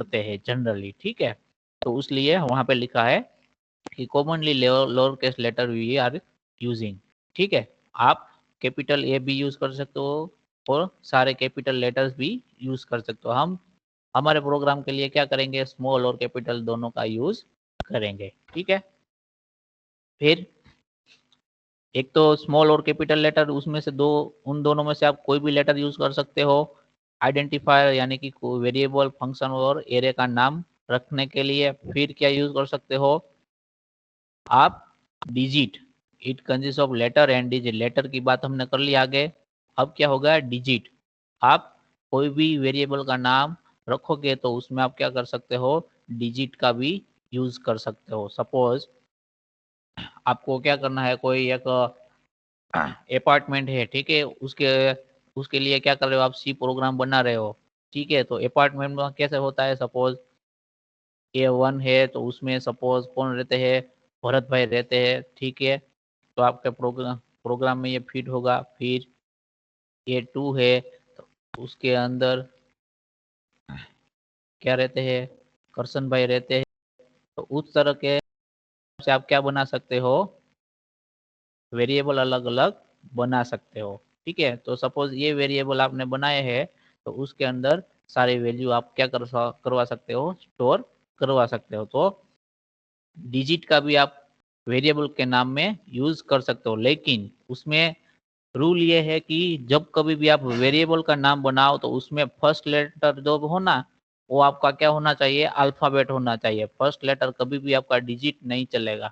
करते हैं जनरली, ठीक है। तो इसलिए वहां पे लिखा है कि commonly lower case letter we are using, ठीक है। आप कैपिटल A भी यूज कर सकते हो और सारे कैपिटल लेटर्स भी यूज कर सकते हो। हम हमारे प्रोग्राम के लिए क्या करेंगे? स्मॉल और कैपिटल दोनों का यूज करेंगे, ठीक है। फिर एक तो स्मॉल और कैपिटल लेटर, उसमें से उन दोनों में से आप कोई भी लेटर यूज कर सकते हो। आइडेंटिफायर यानी कि वेरिएबल, फंक्शन और एरे का नाम रखने के लिए। फिर क्या यूज कर सकते हो आप? Digit, it consist of letter and digit. Letter की बात हमने कर ली आगे, अब क्या होगा डिजिट। आप कोई भी वेरिएबल का नाम रखोगे तो उसमें आप क्या कर सकते हो, डिजिट का भी यूज कर सकते हो। सपोज आपको क्या करना है, कोई एक अपार्टमेंट है, ठीक है, उसके लिए क्या कर रहे हो आप, सी प्रोग्राम बना रहे हो, ठीक है। तो अपार्टमेंट में कैसे होता है, सपोज A1 है तो उसमें सपोज कौन रहते हैं, भरत भाई रहते हैं, ठीक है। तो आपके प्रोग्राम में ये फिट होगा। फिर A2 है तो उसके अंदर क्या रहते हैं, करसन भाई रहते हैं। तो उस तरह के से आप क्या बना सकते हो, वेरिएबल अलग अलग बना सकते हो, ठीक है। तो सपोज ये वेरिएबल आपने बनाए हैं तो उसके अंदर सारे वैल्यू आप क्या करवा सकते हो, स्टोर करवा सकते हो। तो डिजिट का भी आप वेरिएबल के नाम में यूज कर सकते हो, लेकिन उसमें रूल ये है कि जब कभी भी आप वेरिएबल का नाम बनाओ तो उसमें फर्स्ट लेटर जो होना वो आपका क्या होना चाहिए, अल्फाबेट होना चाहिए। फर्स्ट लेटर कभी भी आपका डिजिट नहीं चलेगा,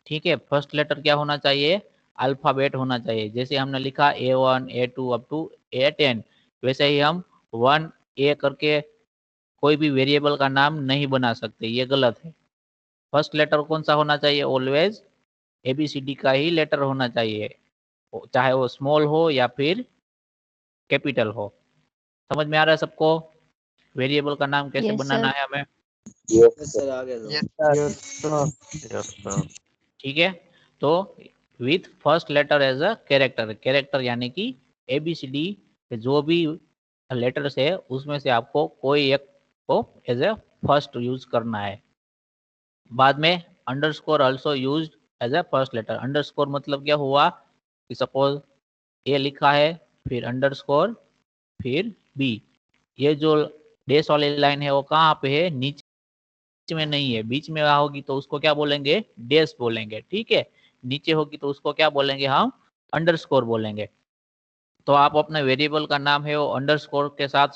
ठीक है। फर्स्ट लेटर क्या होना चाहिए, अल्फाबेट होना चाहिए। जैसे हमने लिखा A1 A2 up to A10, वैसे ही हम 1A करके कोई भी वेरिएबल का नाम नहीं बना सकते, ये गलत है। फर्स्ट लेटर कौन सा होना चाहिए, ऑलवेज ABCD का ही लेटर होना चाहिए, चाहे वो स्मॉल हो या फिर कैपिटल हो। समझ में आ रहा है सबको, वेरिएबल का नाम कैसे Yes, बनाना sir. है हमें, यस सर, आ गया सर। Yes sir. ठीक है। तो with first letter as a character, character यानी कि ABCD के जो भी लेटर्स है उसमें से आपको कोई एक को एज ए फर्स्ट यूज करना है। बाद में underscore also used as a first letter. Underscore मतलब क्या हुआ कि सपोज A लिखा है, फिर अंडरस्कोर, फिर B। ये जो डैश वाली लाइन है वो कहाँ पे है, नीचे में नहीं है। बीच में होगी तो उसको क्या बोलेंगे, डैश बोलेंगे, ठीक है। नीचे होगी तो उसको क्या बोलेंगे, हम अंडरस्कोर बोलेंगे। तो आप अपने वेरिएबल का नाम है वो अंडरस्कोर के साथ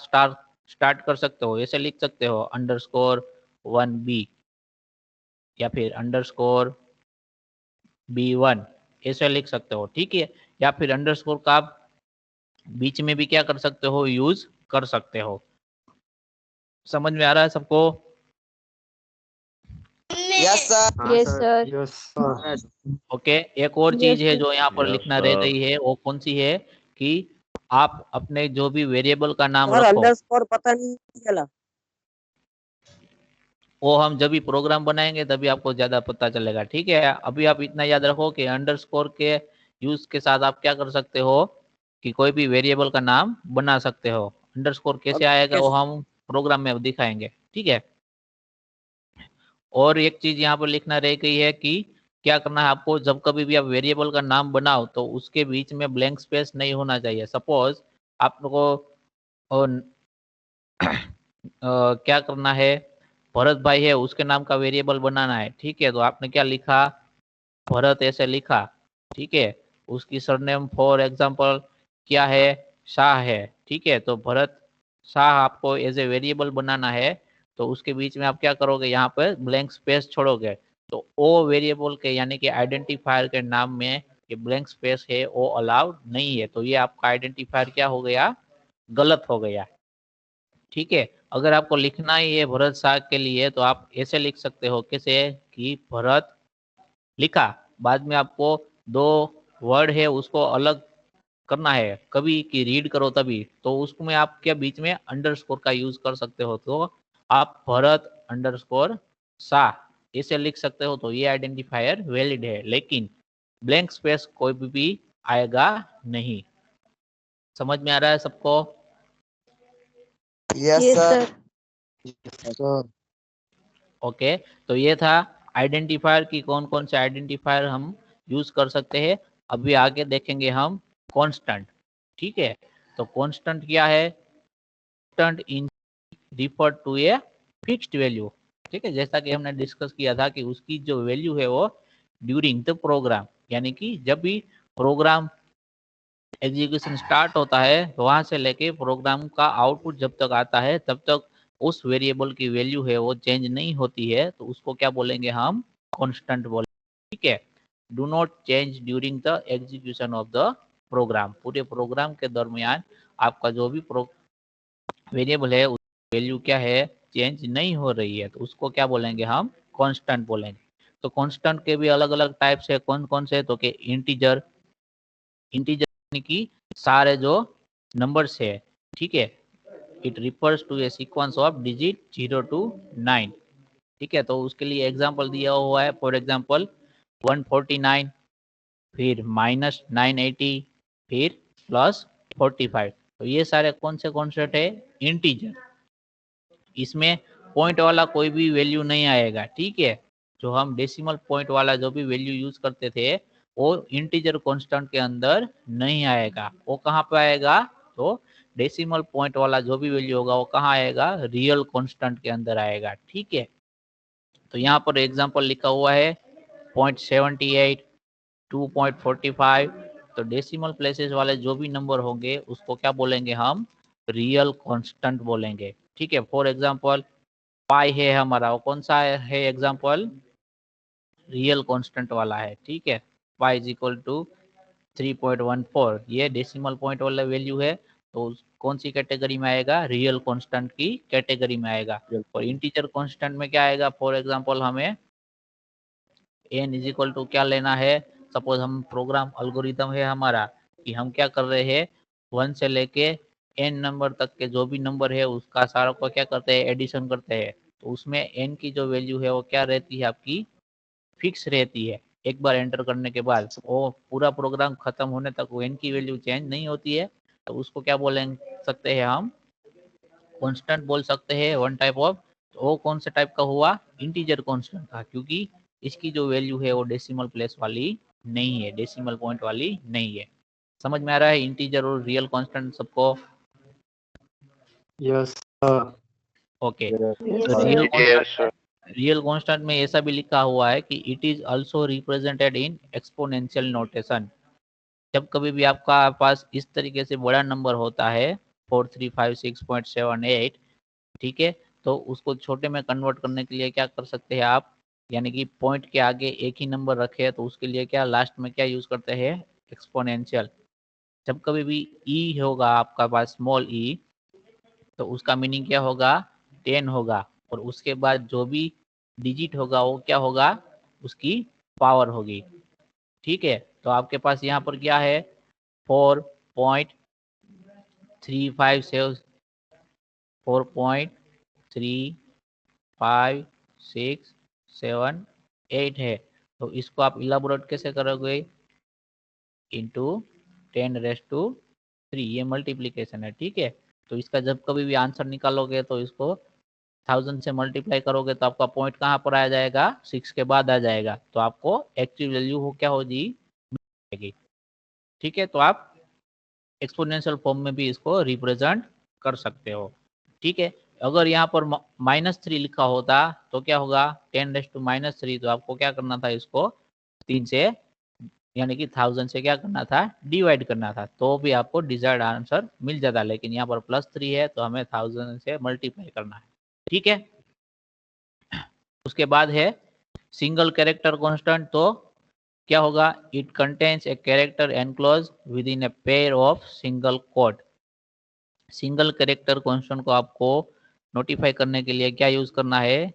स्टार्ट कर सकते हो। ऐसे लिख सकते हो अंडरस्कोर 1B या फिर अंडरस्कोर B1, ऐसे लिख सकते हो, ठीक है। या फिर अंडरस्कोर का आप बीच में भी क्या कर सकते हो, यूज कर सकते हो। समझ में आ रहा है सबको, yes sir. Yes, sir. Yes sir. Okay. एक और Yes, चीज है sir. जो यहाँ पर यस लिखना रह सर। गई है, वो कौन सी है कि आप अपने जो भी वेरिएबल का नाम सर रखो अंडरस्कोर पता नहीं चला। वो हम जब भी प्रोग्राम बनाएंगे तभी आपको ज्यादा पता चलेगा, ठीक है। अभी आप इतना याद रखो कि अंडरस्कोर के यूज के साथ आप क्या कर सकते हो कि कोई भी वेरिएबल का नाम बना सकते हो। अंडरस्कोर कैसे आएगा वो हम प्रोग्राम में दिखाएंगे, ठीक है। और एक चीज यहाँ पर लिखना रह गई है कि क्या करना है आपको, जब कभी भी आप वेरिएबल का नाम बनाओ तो उसके बीच में ब्लैंक स्पेस नहीं होना चाहिए। सपोज आपको क्या करना है, भरत भाई है उसके नाम का वेरिएबल बनाना है, ठीक है। तो आपने क्या लिखा, भरत ऐसे लिखा, ठीक है। उसकी सरनेम फॉर एग्जांपल क्या है, शाह है, ठीक है। तो भरत शाह आपको एज ए वेरिएबल बनाना है तो उसके बीच में आप क्या करोगे, यहाँ पर ब्लैंक स्पेस छोड़ोगे। तो ओ वेरिएबल के यानी कि आइडेंटिफायर के नाम में ये ब्लैंक स्पेस है वो अलाउड नहीं है। तो ये आपका आइडेंटिफायर क्या हो गया, गलत हो गया, ठीक है। अगर आपको लिखना ही है भरत शाह के लिए तो आप ऐसे लिख सकते हो, कैसे कि भरत लिखा, बाद में आपको दो वर्ड है उसको अलग करना है कभी कि रीड करो तभी, तो उसमें आप क्या बीच में अंडरस्कोर का यूज कर सकते हो। तो आप भरत अंडरस्कोर शाह ऐसे लिख सकते हो, तो ये आइडेंटिफायर वैलिड है, लेकिन ब्लैंक स्पेस कोई भी आएगा नहीं। समझ में आ रहा है सबको, yes Yes, sir. sir. Sir. Okay. तो ये था आइडेंटिफायर की कौन कौन से आइडेंटिफायर हम यूज कर सकते हैं। अभी आगे देखेंगे हम कांस्टेंट, ठीक है। तो कांस्टेंट क्या है, constant in refer to a fixed value, ठीक है। जैसा कि हमने डिस्कस किया था कि उसकी जो वैल्यू है वो ड्यूरिंग द प्रोग्राम, यानी कि जब भी प्रोग्राम एग्जीक्यूशन स्टार्ट होता है वहां से लेके प्रोग्राम का आउटपुट जब तक आता है तब तक उस वेरिएबल की वैल्यू है वो चेंज नहीं होती है, तो उसको क्या बोलेंगे हम, कांस्टेंट बोलेंगे। ठीक है। Do not change during the execution of the program, पूरे प्रोग्राम के दरमियान आपका जो भी वेरिएबल है वैल्यू क्या है, चेंज नहीं हो रही है, तो उसको क्या बोलेंगे हम, कांस्टेंट बोलेंगे। तो कांस्टेंट के भी अलग अलग टाइप्स है, कौन कौन से, तो के इंटीजर, इंटीजर यानी कि सारे जो नंबर्स है, ठीक है, it refers to a sequence of digit 0 to 9, ठीक है। तो उसके लिए एग्जांपल दिया हुआ है, फॉर एग्जांपल 149, फिर -980, फिर +45। तो ये सारे कौन से कॉन्सेप्ट है, इंटीजर। इसमें पॉइंट वाला कोई भी वैल्यू नहीं आएगा, ठीक है। जो हम डेसिमल पॉइंट वाला जो भी वैल्यू यूज करते थे वो इंटीजर कांस्टेंट के अंदर नहीं आएगा। वो कहाँ पे आएगा, तो डेसिमल पॉइंट वाला जो भी वैल्यू होगा वो कहाँ आएगा, रियल कांस्टेंट के अंदर आएगा, ठीक है। तो यहाँ पर एग्जांपल लिखा हुआ है 0.78, 2.45। तो डेसिमल प्लेसेस वाले जो भी नंबर होंगे उसको क्या बोलेंगे हम, रियल कांस्टेंट बोलेंगे, ठीक है। फॉर एग्जांपल पाई है हमारा, वो कौन सा है एग्जांपल, रियल कांस्टेंट वाला है, ठीक है। पाई इज इक्वल टू 3.14, ये डेसिमल पॉइंट वाला वैल्यू है, तो कौन सी कैटेगरी में आएगा, रियल कांस्टेंट की कैटेगरी में आएगा। और इंटीजर कांस्टेंट में क्या आएगा, फॉर एग्जांपल हमें n इज इक्वल टू क्या लेना है, सपोज हम प्रोग्राम अल्गोरिथम है हमारा कि हम क्या कर रहे हैं, 1 से लेके n नंबर तक के जो भी नंबर है उसका सारा को क्या करते हैं, एडिशन करते हैं। तो उसमें n की जो वैल्यू है वो क्या रहती है, आपकी फिक्स रहती है। एक बार एंटर करने के बाद वो पूरा प्रोग्राम खत्म होने तक वो n की वैल्यू चेंज नहीं होती है। तो उसको क्या बोल सकते हैं हम, कांस्टेंट बोल सकते हैं, वन टाइप ऑफ। तो वो कौन से टाइप का हुआ, इंटीजर कांस्टेंट का, क्योंकि इसकी जो वैल्यू है वो डेसिमल प्लेस वाली नहीं है, डेसिमल पॉइंट वाली नहीं है। समझ में आ रहा है इंटीजर और रियल कांस्टेंट सबको? Yes okay. Yes, तो sir. रियल कांस्टेंट में ऐसा भी लिखा हुआ है कि it is also represented in exponential notation. जब कभी भी आपका पास इस तरीके से बड़ा नंबर होता है 4356.78, ठीक है, तो उसको छोटे में कन्वर्ट करने के लिए क्या कर सकते हैं आप, यानी कि पॉइंट के आगे एक ही नंबर रखे तो उसके लिए क्या लास्ट में क्या यूज करते हैं, एक्सपोनेंशियल। जब कभी भी ई होगा आपका पास स्मॉल ई, तो उसका मीनिंग क्या होगा, 10 होगा, और उसके बाद जो भी डिजिट होगा वो क्या होगा, उसकी पावर होगी, ठीक है। तो आपके पास यहाँ पर क्या है, 4.356 4.35678 है। तो इसको आप इलाबोरेट कैसे करोगे, इंटू 10⁻3, ये मल्टीप्लीकेशन है, ठीक है। तो इसका जब कभी भी आंसर निकालोगे तो इसको 1000 से मल्टीप्लाई करोगे तो आपका पॉइंट कहाँ पर आ जाएगा, 6 के बाद आ जाएगा, तो आपको एक्चुअल वैल्यू हो क्या होगी, मिलेगी, ठीक है। तो आप एक्सपोनेंशियल फॉर्म में भी इसको रिप्रेजेंट कर सकते हो, ठीक है। अगर यहाँ पर -3 लिखा होता तो क्या होगा, 10⁻3, तो आपको क्या करना था, इसको 3 से यानी कि 1000 से क्या करना था, डिवाइड करना था, तो भी आपको डिजायर्ड आंसर मिल जाता। लेकिन यहाँ पर +3 है तो हमें 1000 से मल्टीप्लाई करना है, ठीक है। उसके बाद है सिंगल कैरेक्टर कांस्टेंट। तो क्या होगा, it contains a character enclose with in a pair of single quote. Single character constant को आपको नोटिफाई करने के लिए क्या यूज करना है,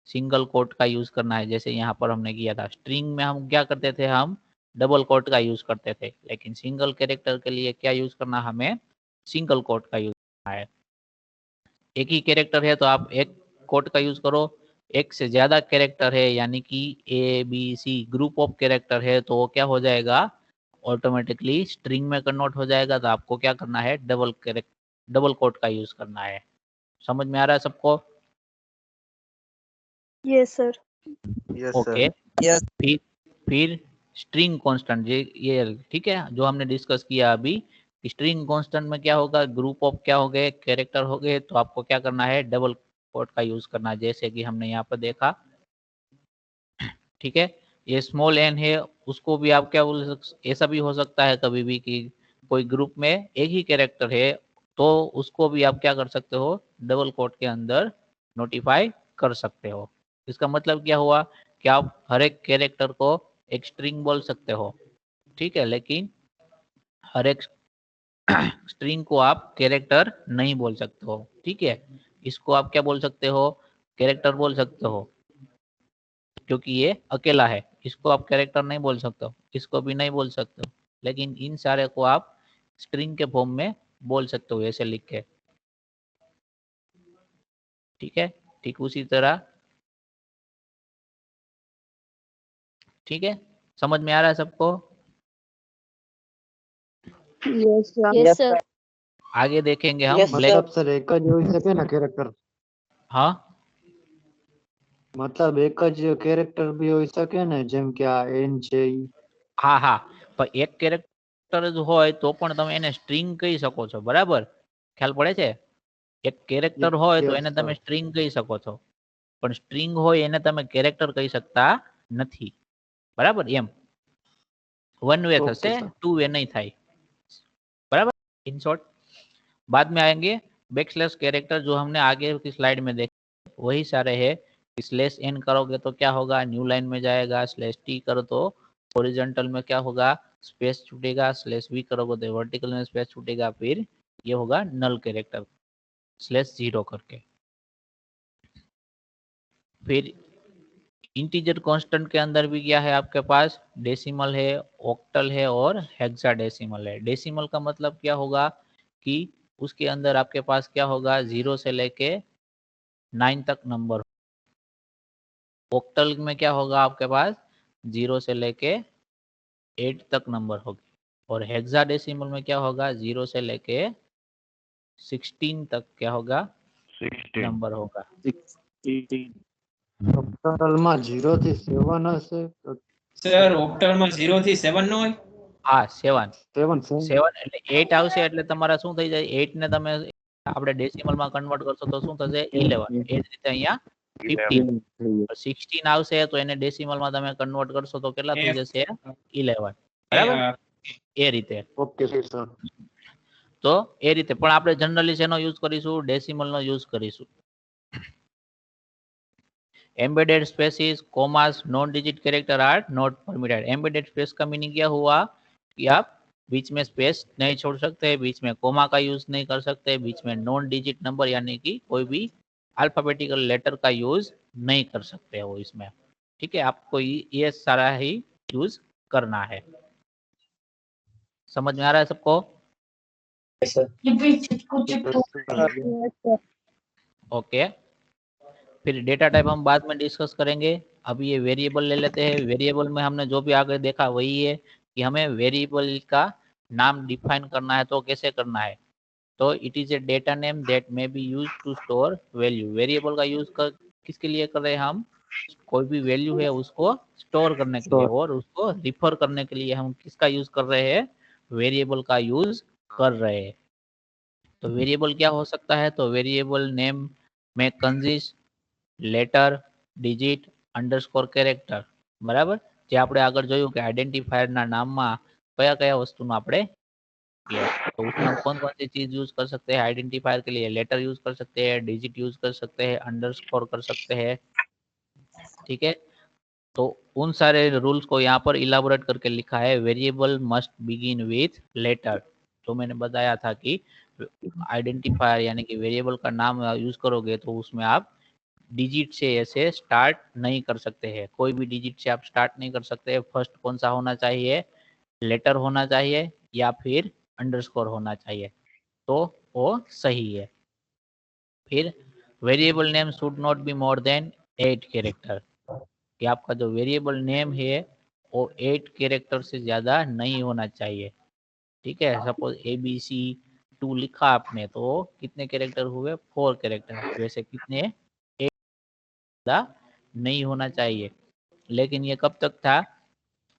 सिंगल कोट का यूज करना है। जैसे यहाँ पर हमने किया था, स्ट्रिंग में हम क्या करते थे, हम डबल कोट का यूज करते थे, लेकिन सिंगल कैरेक्टर के लिए क्या यूज करना, हमें सिंगल कोट का यूज करना है। एक ही कैरेक्टर है तो आप एक कोट का यूज करो, एक से ज्यादा कैरेक्टर है यानी कि ABC ग्रुप ऑफ कैरेक्टर है तो वो क्या हो जाएगा, ऑटोमेटिकली स्ट्रिंग में कन्वर्ट हो जाएगा। तो आपको क्या करना है, डबल कोट का यूज करना है। समझ में आ रहा है सबको? Yes, sir. ओके। यस फिर स्ट्रिंग कांस्टेंट, ये ठीक है, जो हमने डिस्कस किया अभी, स्ट्रिंग कांस्टेंट में क्या होगा, ग्रुप ऑफ क्या हो गए, कैरेक्टर हो गए, तो आपको क्या करना है, डबल कोट का यूज करना है, जैसे कि हमने यहाँ पर देखा, ठीक है। ये स्मॉल n है, उसको भी आप क्या बोल सकते, ऐसा भी हो सकता है कभी भी कि कोई ग्रुप में एक ही कैरेक्टर है तो उसको भी आप क्या कर सकते हो, डबल कोट के अंदर नोटिफाई कर सकते हो। इसका मतलब क्या हुआ कि आप हर एक कैरेक्टर को एक स्ट्रिंग बोल सकते हो, ठीक है, लेकिन हर एक स्ट्रिंग को आप कैरेक्टर नहीं बोल सकते हो, ठीक है। इसको आप क्या बोल सकते हो, कैरेक्टर बोल सकते हो, क्योंकि ये अकेला है। इसको आप कैरेक्टर नहीं बोल सकते हो, इसको भी नहीं बोल सकते हो, लेकिन इन सारे को आप स्ट्रिंग के फॉर्म में बोल सकते हो ऐसे लिख के, ठीक है। ठीक उसी तरह, ठीक है, समझ में आ रहा है सबको? Yes, sir. Yes, sir. आगे देखेंगे हम Yes, ब्लैक। sir. मतलब सर एक જ હોઈ શકે ને કેરેક્ટર, हाँ, मतलब એક જ કેરેક્ટર બી હોઈ શકે ને, જેમ કે આ એન છે ઈ? હા હા, પણ એક કેરેક્ટર જ હોય તો પણ તમે એને સ્ટ્રિંગ કહી શકો છો, બરાબર? ખ્યાલ પડે છે? એક કેરેક્ટર હોય તો Yes, એને sir. તમે સ્ટ્રિંગ કહી શકો છો, પણ સ્ટ્રિંગ હોય એને તમે કેરેક્ટર કહી શકતા નથી, બરાબર? એમ वन वे Okay, થશે, sir. टू वे नहीं થાય, बराबर? इन शॉर्ट बाद में आएंगे बैकस्लैश कैरेक्टर, जो हमने आगे की स्लाइड में देखे वही सारे है। स्लैश एन करोगे तो क्या होगा, न्यू लाइन में जाएगा। स्लैश टी करो तो हॉरिजॉन्टल में क्या होगा, स्पेस छूटेगा। स्लैश वी करोगे तो वर्टिकल में स्पेस छूटेगा, फिर ये होगा नल कैरेक्टर स्लैश 0 करके। फिर इंटीजर कांस्टेंट के अंदर भी क्या है आपके पास, डेसिमल है, ऑक्टल है और हेक्साडेसिमल है। डेसिमल का मतलब क्या होगा कि उसके अंदर आपके पास क्या होगा, 0 से लेके 9 तक नंबर। ऑक्टल में क्या होगा आपके पास, 0 से लेके 8 तक नंबर होगी। और हेक्साडेसिमल में क्या होगा, 0 से लेके 16 तक क्या होगा, 16 नंबर होगा। ટોટલમાં 0 થી 7 હશે તો સર ઓક્ટલમાં 0 થી 7 નો હોય? હા 7 7 7 એટલે 8 આવશે, એટલે તમારા શું થઈ જાય, 8 ને તમે આપણે ડેસિમલ માં કન્વર્ટ કરશો તો શું થશે, 11। એ જ રીતે અહીંયા 15 16 આવશે તો એને ડેસિમલ માં તમે કન્વર્ટ કરશો તો કેટલા થઈ જશે, 11, બરાબર? એ રીતે ઓકે સર. તો એ રીતે પણ આપણે જનરલી શેનો યુઝ કરીશું, ડેસિમલ નો યુઝ કરીશું। Embedded spaces, commas, non digit character are not permitted. Embedded space का मीनिंग क्या हुआ कि आप बीच में स्पेस नहीं छोड़ सकते, बीच में कोमा का यूज नहीं कर सकते, बीच में नॉन डिजिट नंबर यानी कि कोई भी अल्फाबेटिकल लेटर का यूज नहीं कर सकते हो इसमें, ठीक है। आपको ये सारा ही यूज करना है। समझ में आ रहा है सबको? ओके। फिर डेटा टाइप हम बाद में डिस्कस करेंगे। अभी ये वेरिएबल ले लेते हैं। वेरिएबल में हमने जो भी आगे देखा वही है कि हमें वेरिएबल का नाम डिफाइन करना है, तो कैसे करना है, तो it is a data name that may be use to store value. Variable का यूज किसके लिए कर रहे हैं हम, कोई भी वैल्यू है उसको स्टोर करने के लिए, और उसको रिफर करने के लिए हम किसका यूज कर रहे हैं, वेरिएबल का यूज कर रहे हैं। तो वेरिएबल क्या हो सकता है, तो वेरिएबल नेम में consist letter, digit, underscore character, બરાબર? જે આપણે આગળ જોયું કે આइडेंटिफायर ના નામમાં કયા કયા વસ્તુનો આપણે, तो उसमें हम कौन कौन सी चीज यूज कर सकते हैं आइडेंटिफायर के लिए, लेटर यूज कर सकते हैं, डिजिट यूज कर सकते हैं, अंडरस्कोर कर सकते हैं, ठीक है। तो उन सारे रूल्स को यहाँ पर इलाबोरेट करके लिखा है। Variable must begin with letter. तो मैंने बताया था कि आइडेंटिफायर यानी कि वेरिएबल का नाम यूज करोगे तो उसमें आप डिजिट से ऐसे स्टार्ट नहीं कर सकते हैं, कोई भी डिजिट से आप स्टार्ट नहीं कर सकते। फर्स्ट कौन सा होना चाहिए, लेटर होना चाहिए या फिर अंडरस्कोर होना चाहिए, तो वो सही है। फिर variable name should not be more than 8 character, कि आपका जो वेरिएबल नेम है वो 8 कैरेक्टर से ज्यादा नहीं होना चाहिए, ठीक है। सपोज ABC2 लिखा आपने तो कितने कैरेक्टर हुए, 4 कैरेक्टर। वैसे कितने, नहीं होना चाहिए। लेकिन ये कब तक था,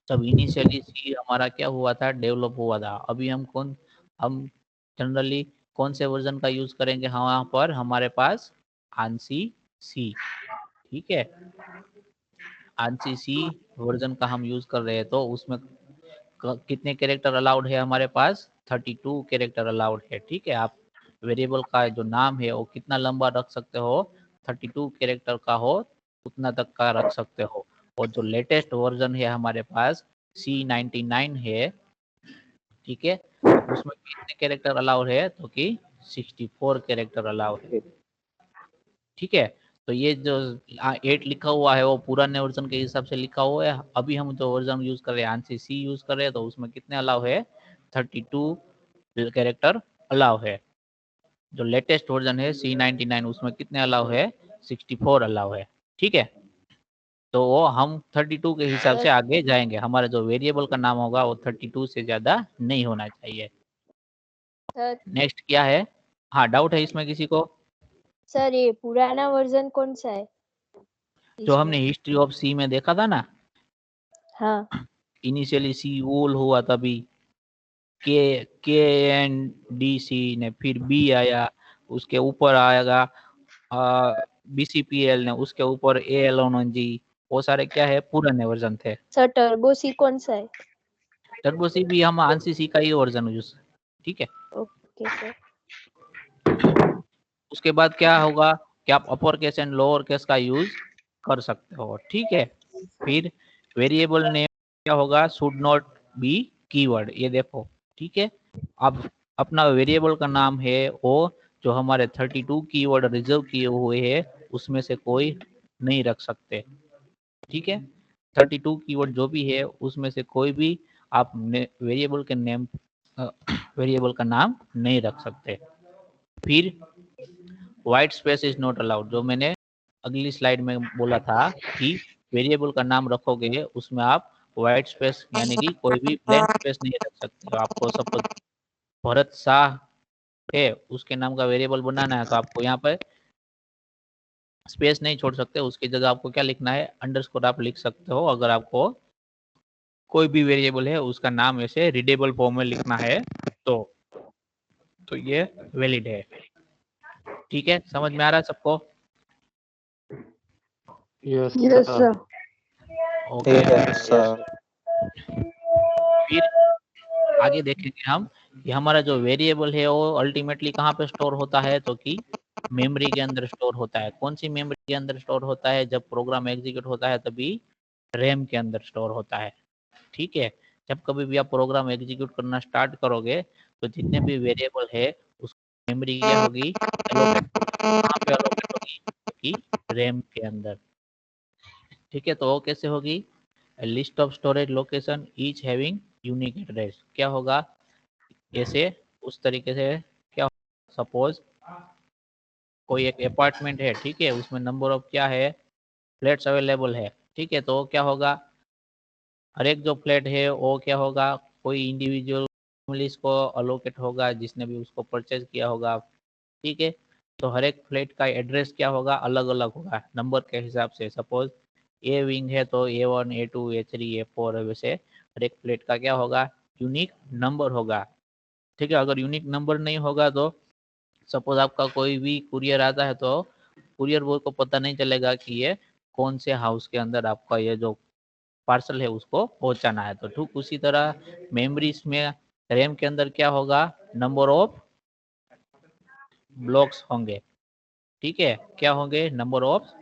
तब इनिशियली सी हमारा क्या हुआ था, डेवलप हुआ था। अभी हम जनरली कौन से वर्जन का यूज करेंगे, वहां पर हमारे पास आंसी सी, ठीक है, आंसी सी वर्जन का हम यूज कर रहे हैं। तो उसमें कितने कैरेक्टर अलाउड है हमारे पास, 32 कैरेक्टर अलाउड है, ठीक है। आप वेरिएबल का जो नाम है वो कितना लंबा रख सकते हो, 32 कैरेक्टर का हो उतना तक का रख सकते हो। और जो लेटेस्ट वर्जन है हमारे पास C99 है, ठीक है, उसमें कितने कैरेक्टर अलाउड है, तो कि 64 कैरेक्टर अलाउड है, ठीक है। तो ये जो 8 लिखा हुआ है वो पुराने वर्जन के हिसाब से लिखा हुआ है। अभी हम जो वर्जन यूज कर रहे हैं ANSI C यूज कर रहे हैं, तो उसमें कितने अलाउ है, 32 कैरेक्टर अलाउ है। जो लेटेस्ट वर्जन है C99 उसमें कितने अलाउ है, 64 अलाउ है, ठीक है। तो वो हम 32 के हिसाब से आगे जाएंगे। हमारा जो वेरिएबल का नाम होगा वो 32 से ज्यादा नहीं होना चाहिए। सर नेक्स्ट क्या है, हाँ डाउट है इसमें किसी को? सर ये पुराना वर्जन कौन सा है जो इसमें? हमने हिस्ट्री ऑफ सी में देखा था ना, हाँ इनिशियली सी ओल हुआ तभी के एन डी सी ने, फिर बी आया, उसके ऊपर आएगा BCPL ने, उसके ऊपर AL1G, वो सारे क्या है, पुराने वर्जन थे। सर टर्बो सी कौन सा है? टर्बो सी भी हम ANSI C का ही वर्जन यूज, ठीक है। Okay sir. उसके बाद क्या होगा कि आप upper case and lower case का यूज कर सकते हो, ठीक है। फिर वेरिएबल नेम क्या होगा, शुड नॉट बी कीवर्ड, ये देखो, ठीक है। अब अपना वेरिएबल का नाम है वो जो हमारे 32 कीवर्ड रिजर्व किए हुए हैं उसमें से कोई नहीं रख सकते, ठीक है। 32 कीवर्ड जो भी है उसमें से कोई भी आप वेरिएबल के नेम वेरिएबल का नाम नहीं रख सकते। फिर white space is not allowed, जो मैंने अगली स्लाइड में बोला था कि वेरिएबल का नाम रखोगे उसमें आप व्हाइट स्पेस यानी कि कोई भी ब्लैंक स्पेस नहीं रख सकते हो। आपको सपोज भरत शाह है, उसके नाम का वेरिएबल बनाना है, तो आपको यहाँ पर स्पेस नहीं छोड़ सकते, उसकी जगह आपको क्या लिखना है, अंडरस्कोर आप लिख सकते हो। अगर आपको कोई भी वेरिएबल है उसका नाम ऐसे रीडेबल फॉर्म में लिखना है तो ये वैलिड है, ठीक है। समझ में आ रहा है सबको? Yes yes sir. Okay. Sir फिर आगे देखेंगे हम कि हमारा जो वेरिएबल है वो अल्टीमेटली कहाँ पे स्टोर होता है, तो कि मेमोरी के अंदर स्टोर होता है। कौन सी मेमोरी के अंदर स्टोर होता है, जब प्रोग्राम एग्जीक्यूट होता है तभी रैम के अंदर स्टोर होता है, ठीक है। जब कभी भी आप प्रोग्राम एग्जीक्यूट करना स्टार्ट करोगे तो जितने भी वेरिएबल है उस मेमोरी क्या होगी, एलोकेट, कहाँ पे एलोकेट होगी, कि रैम के अंदर, ठीक है। तो वो कैसे होगी, list of storage location each having unique address, क्या होगा ऐसे, उस तरीके से क्या, सपोज कोई एक अपार्टमेंट है, ठीक है, उसमें नंबर ऑफ क्या है, फ्लैट्स अवेलेबल है, ठीक है। तो क्या होगा, हर एक जो फ्लैट है वो क्या होगा, कोई इंडिविजुअल फैमिलीज को अलोकेट होगा जिसने भी उसको परचेज किया होगा, ठीक है। तो हर एक फ्लैट का एड्रेस क्या होगा, अलग अलग होगा नंबर के हिसाब से। सपोज ए विंग है तो A1 A2 A3 A4, वैसे हर एक फ्लैट का क्या होगा, यूनिक नंबर होगा, ठीक है। अगर यूनिक नंबर नहीं होगा तो सपोज आपका कोई भी कुरियर आता है तो कुरियर बॉय को पता नहीं चलेगा कि ये कौन से हाउस के अंदर आपका ये जो पार्सल है उसको पहुंचाना है। तो ठीक उसी तरह मेमोरीज में रैम के अंदर क्या होगा, नंबर ऑफ ब्लॉक्स होंगे, ठीक है। क्या होंगे, नंबर ऑफ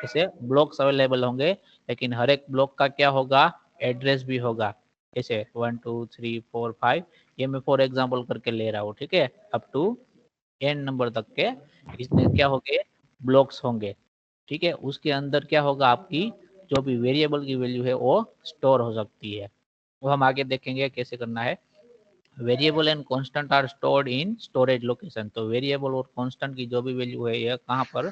ऐसे ब्लॉक्स अवेलेबल होंगे, लेकिन हर एक ब्लॉक का क्या होगा, एड्रेस भी होगा, ऐसे 1 2 3 4 5, ये मैं फॉर एग्जांपल करके ले रहा हूँ, ठीक है। अप टू n नंबर तक के इसमें क्या होंगे, ब्लॉक्स होंगे, ठीक है। उसके अंदर क्या होगा, आपकी जो भी वेरिएबल की वैल्यू है वो स्टोर हो सकती है। वो हम आगे देखेंगे कैसे करना है। Variable and constant are stored in storage location, तो वेरिएबल और कांस्टेंट की जो भी वैल्यू है ये कहाँ पर,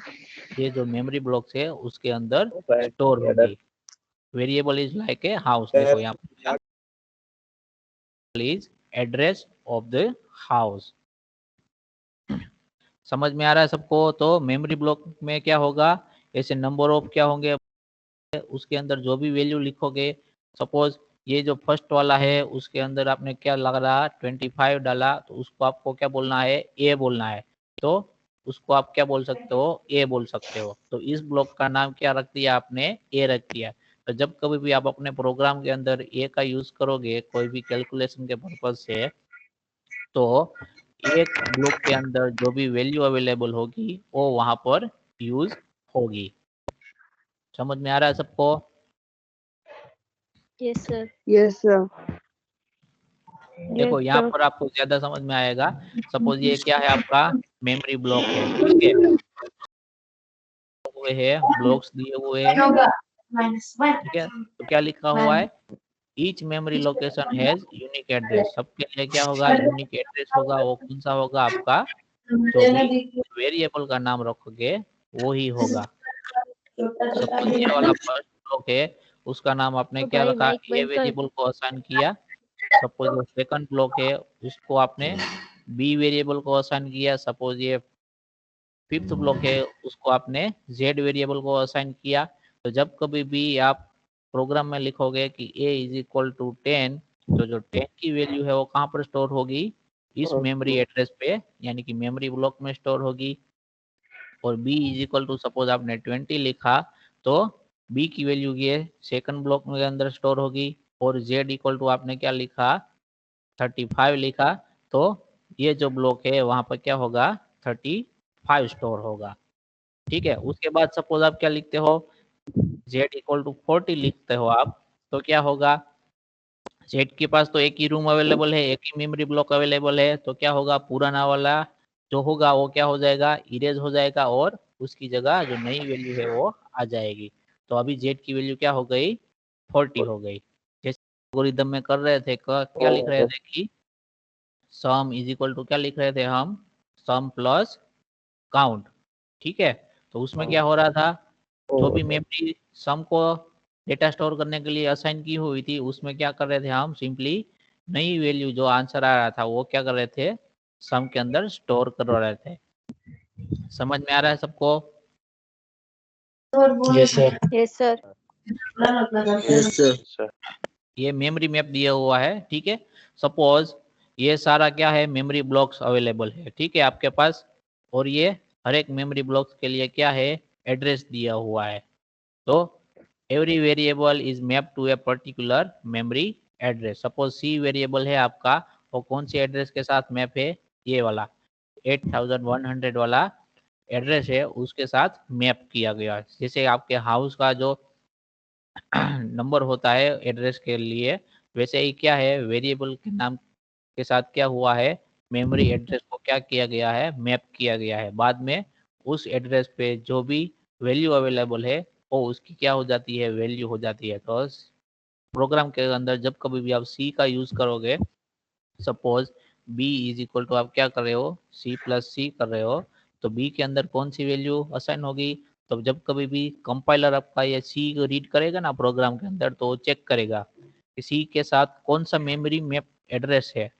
ये जो मेमोरी ब्लॉक्स है उसके अंदर स्टोर होगी। Variable is like a house, देखो यहाँ पर is address of the house. समझ में आ रहा है सबको? तो मेमोरी ब्लॉक में क्या होगा, ऐसे नंबर ऑफ क्या होंगे, उसके अंदर जो भी वैल्यू लिखोगे, सपोज ये जो फर्स्ट वाला है उसके अंदर आपने क्या लगा 25 डाला, तो उसको आपको क्या बोलना है, ए बोलना है, तो उसको आप क्या बोल सकते हो, ए बोल सकते हो। तो इस ब्लॉक का नाम क्या रख दिया आपने, ए रख दिया। तो जब कभी भी आप अपने प्रोग्राम के अंदर ए का यूज करोगे कोई भी कैलकुलेशन के पर्पज से, तो एक ब्लॉक के अंदर जो भी वैल्यू अवेलेबल होगी वो वहां पर यूज होगी। समझ में आ रहा है सबको? Yes sir. Yes sir. देखो यहाँ पर आपको ज्यादा समझ में आएगा। सपोज ये क्या है, आपका मेमोरी ब्लॉक है, ठीक है, हुए है ब्लॉक्स दिए हुए हैं, ठीक है। तो क्या लिखा हुआ है, each memory location has unique address. सबके लिए क्या होगा, यूनिक एड्रेस होगा। वो कौन सा होगा, आपका जो भी वेरिएबल का नाम रखोगे वो ही होगा। सपोज ये वाला फर्स्ट ब्लॉक है, उसका नाम आपने तो क्या भाई रखा, माइक ए बंद कर। वेरिएबल को असाइन किया। सपोज ये सेकंड ब्लॉक है, उसको आपने बी वेरिएबल को असाइन किया। सपोज ये फिफ्थ ब्लॉक है, उसको आपने जेड वेरिएबल को असाइन किया। तो जब कभी भी आप प्रोग्राम में लिखोगे कि a इज इक्वल टू 10, तो जो 10 की वैल्यू है वो कहाँ पर स्टोर होगी, इस मेमोरी एड्रेस पे, यानी कि मेमोरी ब्लॉक में स्टोर होगी। और b is equal to suppose आपने 20 लिखा, तो b की वैल्यू ये सेकंड ब्लॉक में अंदर स्टोर होगी। और z इक्वल टू आपने क्या लिखा, 35 लिखा, तो ये जो ब्लॉक है वहां पर क्या होगा, 35 स्टोर होगा, ठीक है। उसके बाद सपोज आप क्या लिखते हो, z इक्वल टू 40 लिखते हो आप, तो क्या होगा, z के पास तो एक ही रूम अवेलेबल है, एक ही मेमोरी ब्लॉक अवेलेबल है, तो क्या होगा, पुराना वाला जो होगा वो क्या हो जाएगा, इरेज हो जाएगा, और उसकी जगह जो नई वैल्यू है वो आ जाएगी। तो अभी z की वैल्यू क्या हो गई, 40 हो गई। जैसे एल्गोरिथम में कर रहे थे, क्या लिख रहे थे कि सम इज इक्वल टू क्या लिख रहे थे हम, सम प्लस काउंट, ठीक है। तो उसमें क्या हो रहा था, जो भी मेमोरी सम को डेटा स्टोर करने के लिए असाइन की हुई थी, उसमें क्या कर रहे थे हम, सिंपली नई वैल्यू जो आंसर आ रहा था वो क्या कर रहे थे, सम के अंदर स्टोर कर रहे थे। समझ में आ रहा है सबको? Yes sir. Yes sir. Yes sir. ये मेमोरी मैप दिया हुआ है, ठीक है। सपोज ये सारा क्या है, मेमोरी ब्लॉक्स अवेलेबल है, ठीक है, आपके पास। और ये हर एक मेमोरी ब्लॉक्स के लिए क्या है, एड्रेस दिया हुआ है। तो every variable is map to a particular memory address. Suppose C variable है आपका, वो कौन सी एड्रेस के साथ मैप है, ये वाला 8100 वाला एड्रेस है, उसके साथ मैप किया गया है। जैसे आपके हाउस का जो नंबर होता है एड्रेस के लिए, वैसे ही क्या है, वेरिएबल के नाम के साथ क्या हुआ है, मेमोरी एड्रेस को क्या किया गया है, मैप किया गया है। बाद में उस एड्रेस पे जो भी वैल्यू अवेलेबल है वो उसकी क्या हो जाती है, वैल्यू हो जाती है। तो प्रोग्राम के अंदर जब कभी भी आप सी का यूज करोगे, suppose B is equal to आप क्या कर रहे हो, सी प्लस सी कर रहे हो, तो बी के अंदर कौन सी वैल्यू असाइन होगी। तो जब कभी भी कंपाइलर आपका ये सी को रीड करेगा ना प्रोग्राम के अंदर, तो वो चेक करेगा कि सी के साथ कौन सा मेमोरी मैप एड्रेस है,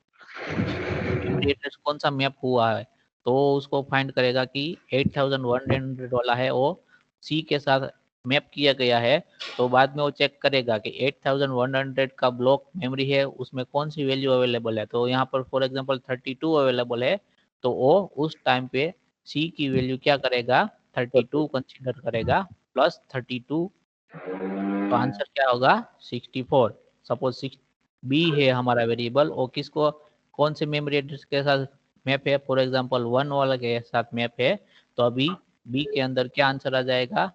मेमोरी एड्रेस कौन सा मैप हुआ है। तो उसको फाइंड करेगा कि 8100 वाला है वो सी के साथ मैप किया गया है। तो बाद में वो चेक करेगा कि 8100 का ब्लॉक मेमोरी है, उसमें कौन सी वैल्यू अवेलेबल है। तो यहाँ पर फॉर एग्जांपल 32 अवेलेबल है, तो वो उस टाइम पे सी की वैल्यू क्या करेगा, 32 कंसीडर करेगा प्लस 32, तो आंसर क्या होगा, 64। सपोज बी है हमारा वेरिएबल, और किसको, कौन से मेमोरी एड्रेस के साथ मैप है, फॉर एग्जांपल 1 वाला के साथ मैप है। तो अभी बी के अंदर क्या आंसर आ जाएगा,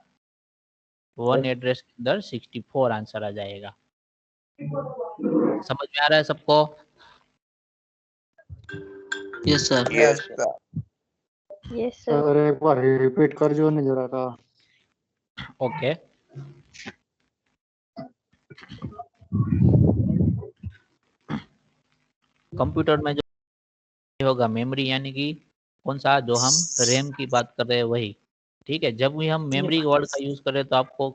1 एड्रेस के अंदर 64 आंसर आ जाएगा। समझ में आ रहा है सबको? Yes sir. Yes yes sir. Sir एक बार रिपीट करजो ने जरा का। ओके, कंप्यूटर में जो होगा मेमोरी, यानी कि कौन सा, जो हम रैम की बात कर रहे हैं वही, ठीक है। जब भी हम मेमोरी वर्ड का यूज करें तो आपको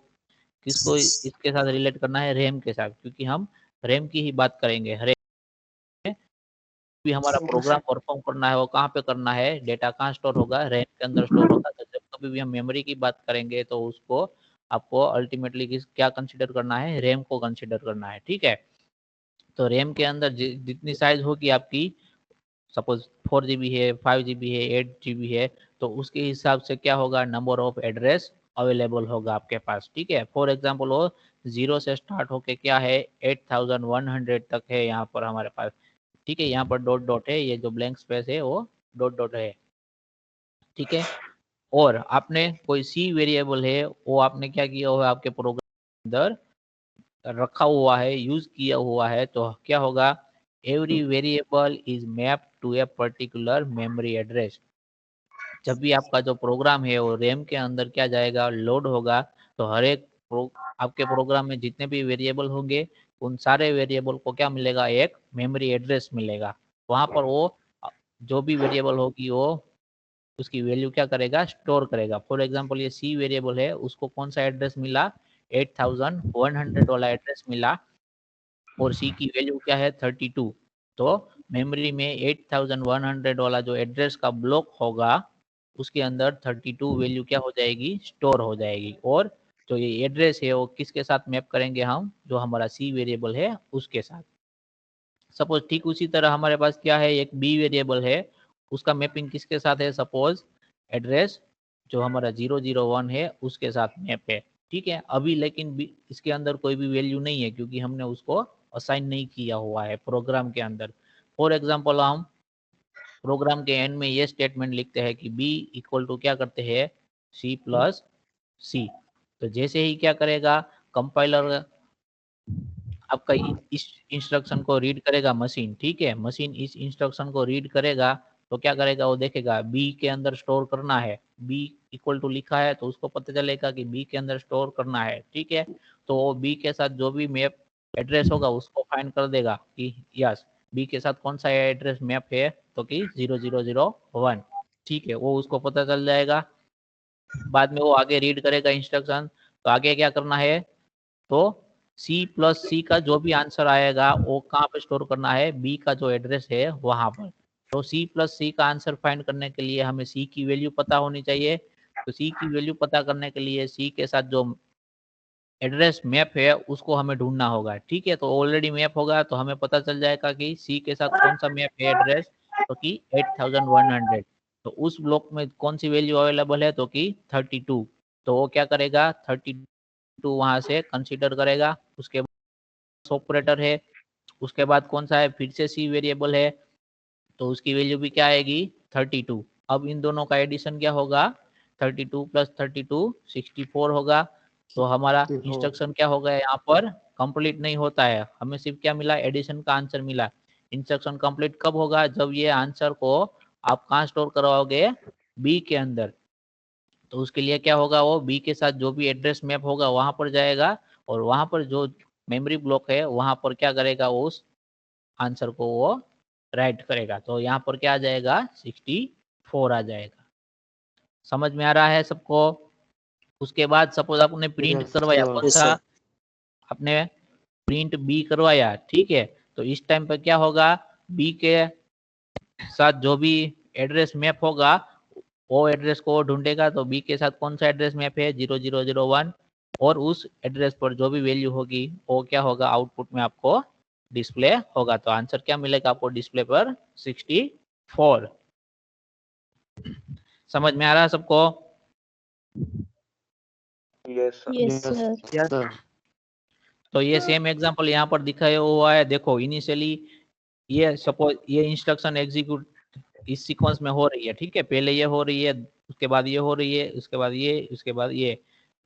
किसको इसके साथ रिलेट करना है, रैम के साथ, क्योंकि हम रैम की ही बात करेंगे। हर एक भी हमारा प्रोग्राम परफॉर्म करना है वो कहाँ पे करना है, डेटा कहाँ स्टोर होगा, रैम के अंदर स्टोर होगा। तो जब कभी भी हम मेमोरी की बात करेंगे तो उसको आपको अल्टीमेटली क्या कंसिडर करना है, रैम को कंसिडर करना है, ठीक है। तो रैम के अंदर जितनी साइज होगी आपकी, सपोज 4 GB है, 5 GB है, 8 GB है, तो उसके हिसाब से क्या होगा, नंबर ऑफ एड्रेस अवेलेबल होगा आपके पास, ठीक है। फॉर एग्जांपल वो 0 से स्टार्ट होके क्या है, 8100 तक है यहाँ पर हमारे पास, ठीक है। यहाँ पर डॉट डॉट है, ये जो ब्लैंक स्पेस है वो डॉट डॉट है, ठीक है। और आपने कोई सी वेरिएबल है वो आपने क्या किया हुआ है आपके प्रोग्राम के अंदर रखा हुआ है, यूज किया हुआ है, तो क्या होगा, every variable is map to a particular memory address. जब भी आपका जो प्रोग्राम है वो रैम के अंदर क्या जाएगा, लोड होगा, तो हर एक आपके प्रोग्राम में जितने भी वेरिएबल होंगे उन सारे वेरिएबल को क्या मिलेगा, एक मेमोरी एड्रेस मिलेगा। वहां पर वो जो भी वेरिएबल होगी वो उसकी वैल्यू क्या करेगा, स्टोर करेगा। फॉर एग्जांपल ये सी वेरिएबल है, उसको कौन सा एड्रेस मिला, 8100 वाला एड्रेस मिला, और सी की वैल्यू क्या है 32। तो मेमोरी में 8100 वाला जो एड्रेस का ब्लॉक होगा उसके अंदर 32 वैल्यू क्या हो जाएगी, स्टोर हो जाएगी। और जो ये एड्रेस है वो किसके साथ मैप करेंगे हम, जो हमारा सी वेरिएबल है उसके साथ। सपोज ठीक उसी तरह हमारे पास क्या है, एक बी वेरिएबल है, उसका मैपिंग किसके साथ है, सपोज एड्रेस जो हमारा 001 है उसके साथ मैप है। ठीक है, अभी लेकिन इसके अंदर कोई भी वैल्यू नहीं है क्योंकि हमने उसको असाइन नहीं किया हुआ है प्रोग्राम के अंदर। फॉर एग्जांपल हम प्रोग्राम के एंड में ये स्टेटमेंट लिखते हैं कि बी इक्वल टू क्या करते हैं, सी प्लस सी। तो जैसे ही क्या करेगा कंपाइलर आपका इस इंस्ट्रक्शन को रीड करेगा मशीन, ठीक है, मशीन इस इंस्ट्रक्शन को रीड करेगा तो क्या करेगा, वो देखेगा बी के अंदर स्टोर करना है, बी इक्वल टू लिखा है तो उसको पता चलेगा कि बी के अंदर स्टोर करना है। ठीक है, तो वो बी के साथ जो भी मैप एड्रेस होगा उसको फाइंड कर देगा कि यस बी के साथ कौन सा एड्रेस मैप है, तो कि 0001। ठीक है, वो उसको पता चल जाएगा। बाद में वो आगे रीड करेगा इंस्ट्रक्शन, तो आगे क्या करना है, तो सी प्लस सी का जो भी आंसर आएगा वो कहाँ पे स्टोर करना है, बी का जो एड्रेस है वहां पर। तो सी प्लस सी का आंसर फाइंड करने के लिए हमें सी की वैल्यू पता होनी चाहिए। तो सी की वैल्यू पता करने के लिए सी के साथ जो एड्रेस मैप है उसको हमें ढूंढना होगा। ठीक है, तो ऑलरेडी मैप होगा तो हमें पता चल जाएगा कि सी के साथ कौन सा मैप है एड्रेस, तो कि 8100। तो उस ब्लॉक में कौन सी वैल्यू अवेलेबल है, तो कि 32। तो वो क्या करेगा, 32 वहां से कंसीडर करेगा। उसके बाद ऑपरेटर है, उसके बाद कौन सा है, फिर से सी वेरिएबल है, तो उसकी वैल्यू भी क्या आएगी 32। अब इन दोनों का एडिशन क्या होगा, 32 प्लस 32 64 होगा। तो हमारा इंस्ट्रक्शन क्या होगा यहाँ पर, कंप्लीट नहीं होता है, हमें सिर्फ क्या मिला, एडिशन का आंसर मिला। इंस्ट्रक्शन कंप्लीट कब होगा, जब ये आंसर को आप कहाँ स्टोर करवाओगे, बी के अंदर। तो उसके लिए क्या होगा, वो बी के साथ जो भी एड्रेस मैप होगा वहां पर जाएगा, और वहां पर जो मेमोरी ब्लॉक है वहां पर क्या करेगा, वो उस आंसर को वो राइट करेगा। तो यहाँ पर क्या आ जाएगा, 64 आ जाएगा। समझ में आ रहा है सबको। उसके बाद सपोज आपने प्रिंट करवाया, कौन सा, आपने प्रिंट बी करवाया, ठीक है, तो इस टाइम पर क्या होगा, बी के साथ जो भी एड्रेस मैप होगा वो एड्रेस को ढूंढेगा। तो बी के साथ कौन सा एड्रेस मैप है, 0001, और उस एड्रेस पर जो भी वैल्यू होगी वो क्या होगा, आउटपुट में आपको डिस्प्ले होगा। तो आंसर क्या मिलेगा आपको डिस्प्ले पर, 64। समझ में आ रहा है सबको। Yes, sir. तो ये सेम एग्जांपल यहाँ पर दिखाया हुआ है। देखो इनिशियली ये सपोज ये इंस्ट्रक्शन एग्जीक्यूट इस सीक्वेंस में हो रही है, ठीक है, पहले ये हो रही है, उसके बाद ये हो रही है, उसके बाद ये, उसके बाद ये।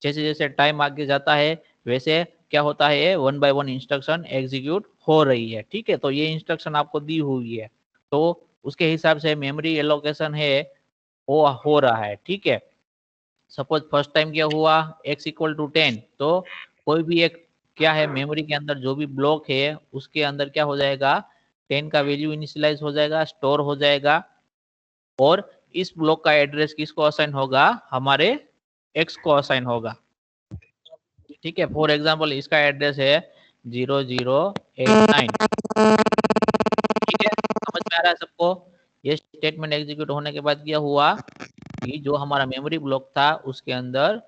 जैसे जैसे टाइम आगे जाता है वैसे क्या होता है, 1 बाय 1 इंस्ट्रक्शन एग्जीक्यूट हो रही है। ठीक है, तो ये इंस्ट्रक्शन आपको दी हुई है तो उसके हिसाब से मेमोरी एलोकेशन है वो हो रहा है। ठीक है, सपोज फर्स्ट टाइम क्या हुआ, x इक्वल टू 10, तो कोई भी एक क्या है मेमोरी के अंदर जो भी ब्लॉक है उसके अंदर क्या हो जाएगा, 10 का वैल्यू इनिशियलाइज हो जाएगा, स्टोर हो जाएगा, और इस ब्लॉक का एड्रेस किसको असाइन होगा, हमारे x को असाइन होगा। ठीक है, फॉर एग्जांपल इसका एड्रेस है 0089। ठीक है, समझ में आ रहा है सबको। ये स्टेटमेंट एग्जीक्यूट होने के बाद क्या हुआ कि जो हमारा मेमोरी ब्लॉक था उसके अंदर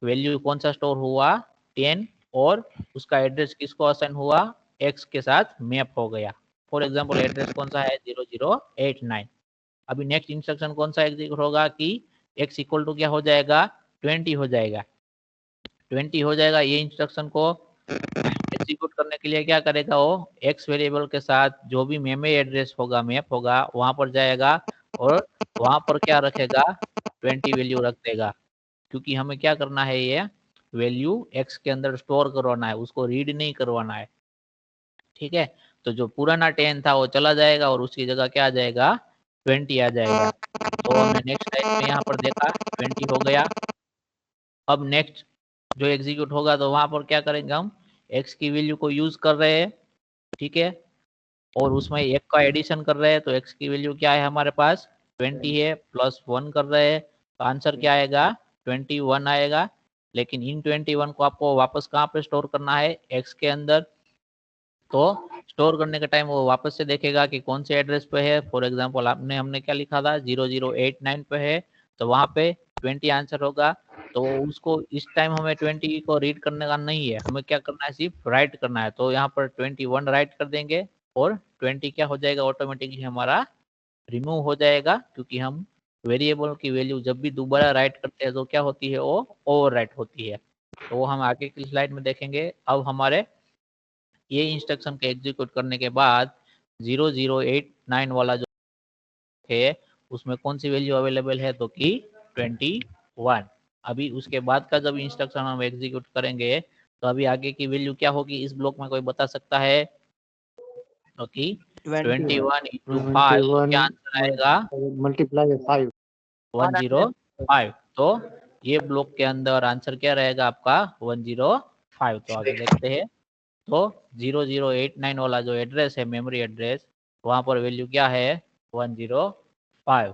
वैल्यू कौन सा स्टोर हुआ, 10, और उसका एड्रेस किसको असाइन हुआ, x के साथ मैप हो गया। फॉर एग्जांपल एड्रेस कौन सा है, 0089। अभी नेक्स्ट इंस्ट्रक्शन कौन सा एग्जीक्यूट होगा कि x इक्वल टू क्या हो जाएगा, 20 हो जाएगा, 20 हो जाएगा। ये इंस्ट्रक्शन को एग्जीक्यूट करने के लिए क्या करेगा, वो x वेरिएबल के साथ जो भी मेमोरी एड्रेस होगा, मैप होगा, वहां पर जाएगा और वहां पर क्या रखेगा, 20 वैल्यू रख देगा। क्योंकि हमें क्या करना है, ये वैल्यू x के अंदर स्टोर करवाना है, उसको रीड नहीं करवाना है। ठीक है, तो जो पुराना 10 था वो चला जाएगा और उसकी जगह क्या आ जाएगा, 20 आ जाएगा। तो हमने नेक्स्ट लाइन में यहाँ पर देखा 20 हो गया। अब नेक्स्ट जो एग्जीक्यूट होगा तो वहां पर क्या करेंगे, हम x की वैल्यू को यूज कर रहे हैं, ठीक है, और उसमें एक का एडिशन कर रहे हैं, तो x की वैल्यू क्या है हमारे पास 20 है, प्लस 1 कर रहे हैं, तो आंसर क्या आएगा 21 आएगा। लेकिन इन 21 को आपको वापस कहाँ पे स्टोर करना है, x के अंदर। तो स्टोर करने के टाइम वो वापस से देखेगा कि कौन से एड्रेस पे है। फॉर एग्जांपल हमने क्या लिखा था 0089 पे है, तो वहां पे 20 आंसर होगा। तो उसको इस टाइम हमें 20 को रीड करने का नहीं है, हमें क्या करना है, सिर्फ राइट करना है। तो यहाँ पर 21 राइट कर देंगे और 20 क्या हो जाएगा, ऑटोमेटिकली हमारा रिमूव हो जाएगा, क्योंकि हम वेरिएबल की वैल्यू जब भी दोबारा राइट करते हैं तो क्या होती है, वो ओवर राइट होती है। तो वो हम आगे की स्लाइड में देखेंगे। अब हमारे ये इंस्ट्रक्शन के एग्जीक्यूट करने के बाद 0089 वाला जो है उसमें कौन सी वैल्यू अवेलेबल है, तो कि 21। अभी उसके बाद का जब इंस्ट्रक्शन हम एग्जीक्यूट करेंगे तो अभी आगे की वैल्यू क्या होगी, इस ब्लॉक में कोई बता सकता है, तो कि 21 इंटू 5 तो क्या आंसर आएगा, मल्टीप्लाई 5 105। तो ये ब्लॉक के अंदर आंसर क्या रहेगा आपका 105। तो आगे देखते हैं। तो 0089 वाला जो एड्रेस है, मेमोरी एड्रेस, वहां पर वैल्यू क्या है 105।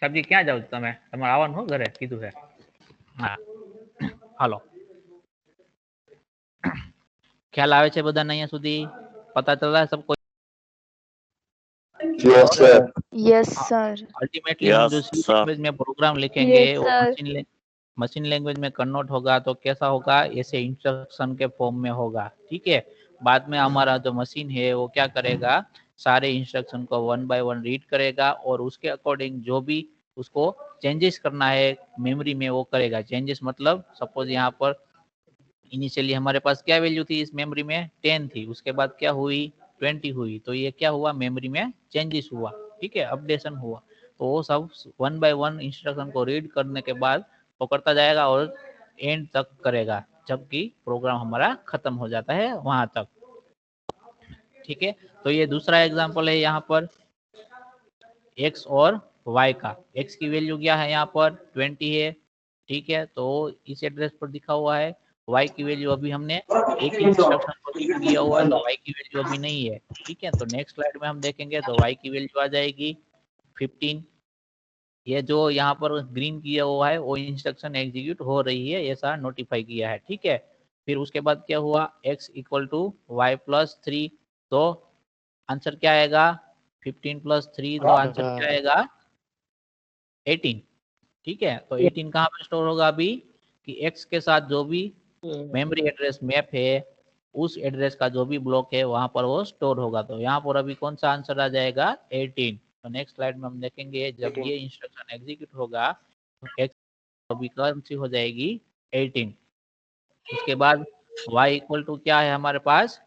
सब्जी क्या जाओ તમે તમારે આવવાનું હો ઘરે કીધું છે, હા હાલો। ખ્યાલ આવે છે બધાને અહીંયા સુધી, પતા ચલા सबको? Yes sir. Yes sir. Ultimately हम जो सी लैंग्वेज में प्रोग्राम लिखेंगे वो मशीन लैंग्वेज में कन्वर्ट होगा तो कैसा होगा, ऐसे इंस्ट्रक्शन के फॉर्म में होगा। ठीक है, बाद में हमारा जो मशीन है वो क्या करेगा, सारे इंस्ट्रक्शन को 1 बाय 1 रीड करेगा और उसके अकॉर्डिंग जो भी उसको चेंजेस करना है मेमोरी में वो करेगा। चेंजेस मतलब सपोज यहाँ पर इनिशियली हमारे पास क्या वैल्यू थी इस मेमोरी में 10 थी, उसके बाद क्या हुई 20 हुई, तो ये क्या हुआ मेमोरी में चेंजेस हुआ। ठीक है, अपडेशन हुआ। तो वो सब 1 बाय 1 इंस्ट्रक्शन को रीड करने के बाद वो करता जाएगा और एंड तक करेगा, जबकि प्रोग्राम हमारा खत्म हो जाता है वहां तक। ठीक है, तो ये दूसरा एग्जांपल है यहाँ पर x और y का। x की वैल्यू क्या है यहाँ पर 20 है, ठीक है, तो इस एड्रेस पर दिखा हुआ है। y की वैल्यू अभी हमने एक ही इंस्ट्रक्शन को दिया हुआ है, तो y की वैल्यू अभी नहीं है। ठीक है, तो नेक्स्ट स्लाइड में हम देखेंगे तो y की वैल्यू आ जाएगी 15। ये जो यहाँ पर ग्रीन किया हुआ है वो इंस्ट्रक्शन एग्जीक्यूट हो रही है, ऐसा नोटिफाई किया है। ठीक है, फिर उसके बाद क्या हुआ x equal to Y plus 3, तो आंसर क्या आएगा 15 प्लस 3, तो आंसर क्या आएगा 18। ठीक है, तो 18 कहाँ पे स्टोर होगा अभी, कि x के साथ जो भी मेमोरी एड्रेस मैप है उस एड्रेस का जो भी ब्लॉक है वहां पर वो स्टोर होगा। तो यहाँ पर अभी कौन सा आंसर आ जाएगा 18। तो नेक्स्ट स्लाइड में हम देखेंगे जब ये इंस्ट्रक्शन एग्जीक्यूट होगा तो x अभी कौन सी हो जाएगी 18। उसके बाद y इक्वल टू क्या है हमारे पास,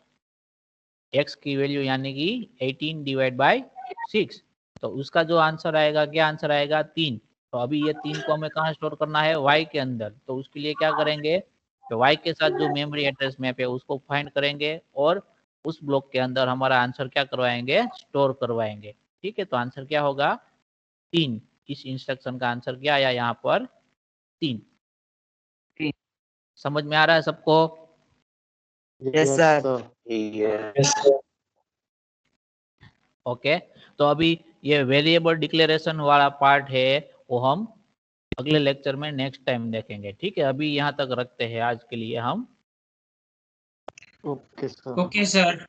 x की वैल्यू यानी कि 18 डिवाइड बाय 6, तो उसका जो आंसर आएगा क्या आंसर आएगा 3। तो अभी ये 3 को हमें कहाँ स्टोर करना है y के अंदर, तो उसके लिए क्या करेंगे, तो y के साथ जो मेमोरी एड्रेस मैप है उसको फाइंड करेंगे और उस ब्लॉक के अंदर हमारा आंसर क्या करवाएंगे, स्टोर करवाएंगे। ठीक है, तो आंसर क्या होगा 3। इस इंस्ट्रक्शन का आंसर क्या आया यहाँ पर 3। समझ में आ रहा है सबको? Yes sir. ओके, तो अभी ये वेरिएबल डिक्लेरेशन वाला पार्ट है वो हम अगले लेक्चर में नेक्स्ट टाइम देखेंगे। ठीक है, अभी यहाँ तक रखते हैं आज के लिए हम। Okay sir. Okay sir.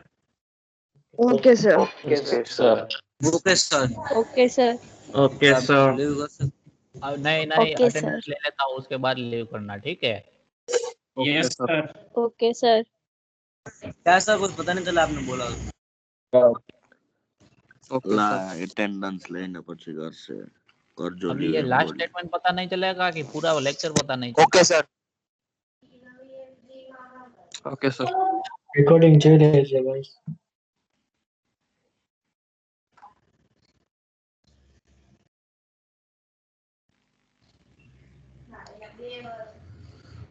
Okay sir. Okay sir. Okay sir. Okay sir. Okay sir. नहीं ओके अटेंडेंस ले लेता हूँ, उसके बाद लीव करना। ठीक है, यस सर। Okay sir. क्या सर कुछ पता नहीं चला आपने बोला। अटेंडेंस लेने પછી કરશે કરજો। अभी ये लास्ट स्टेटमेंट पता नहीं चलेगा कि पूरा लेक्चर पता नहीं चलेगा। Okay sir. Okay sir. Recording જોઈ રહ્યા છે ભાઈ।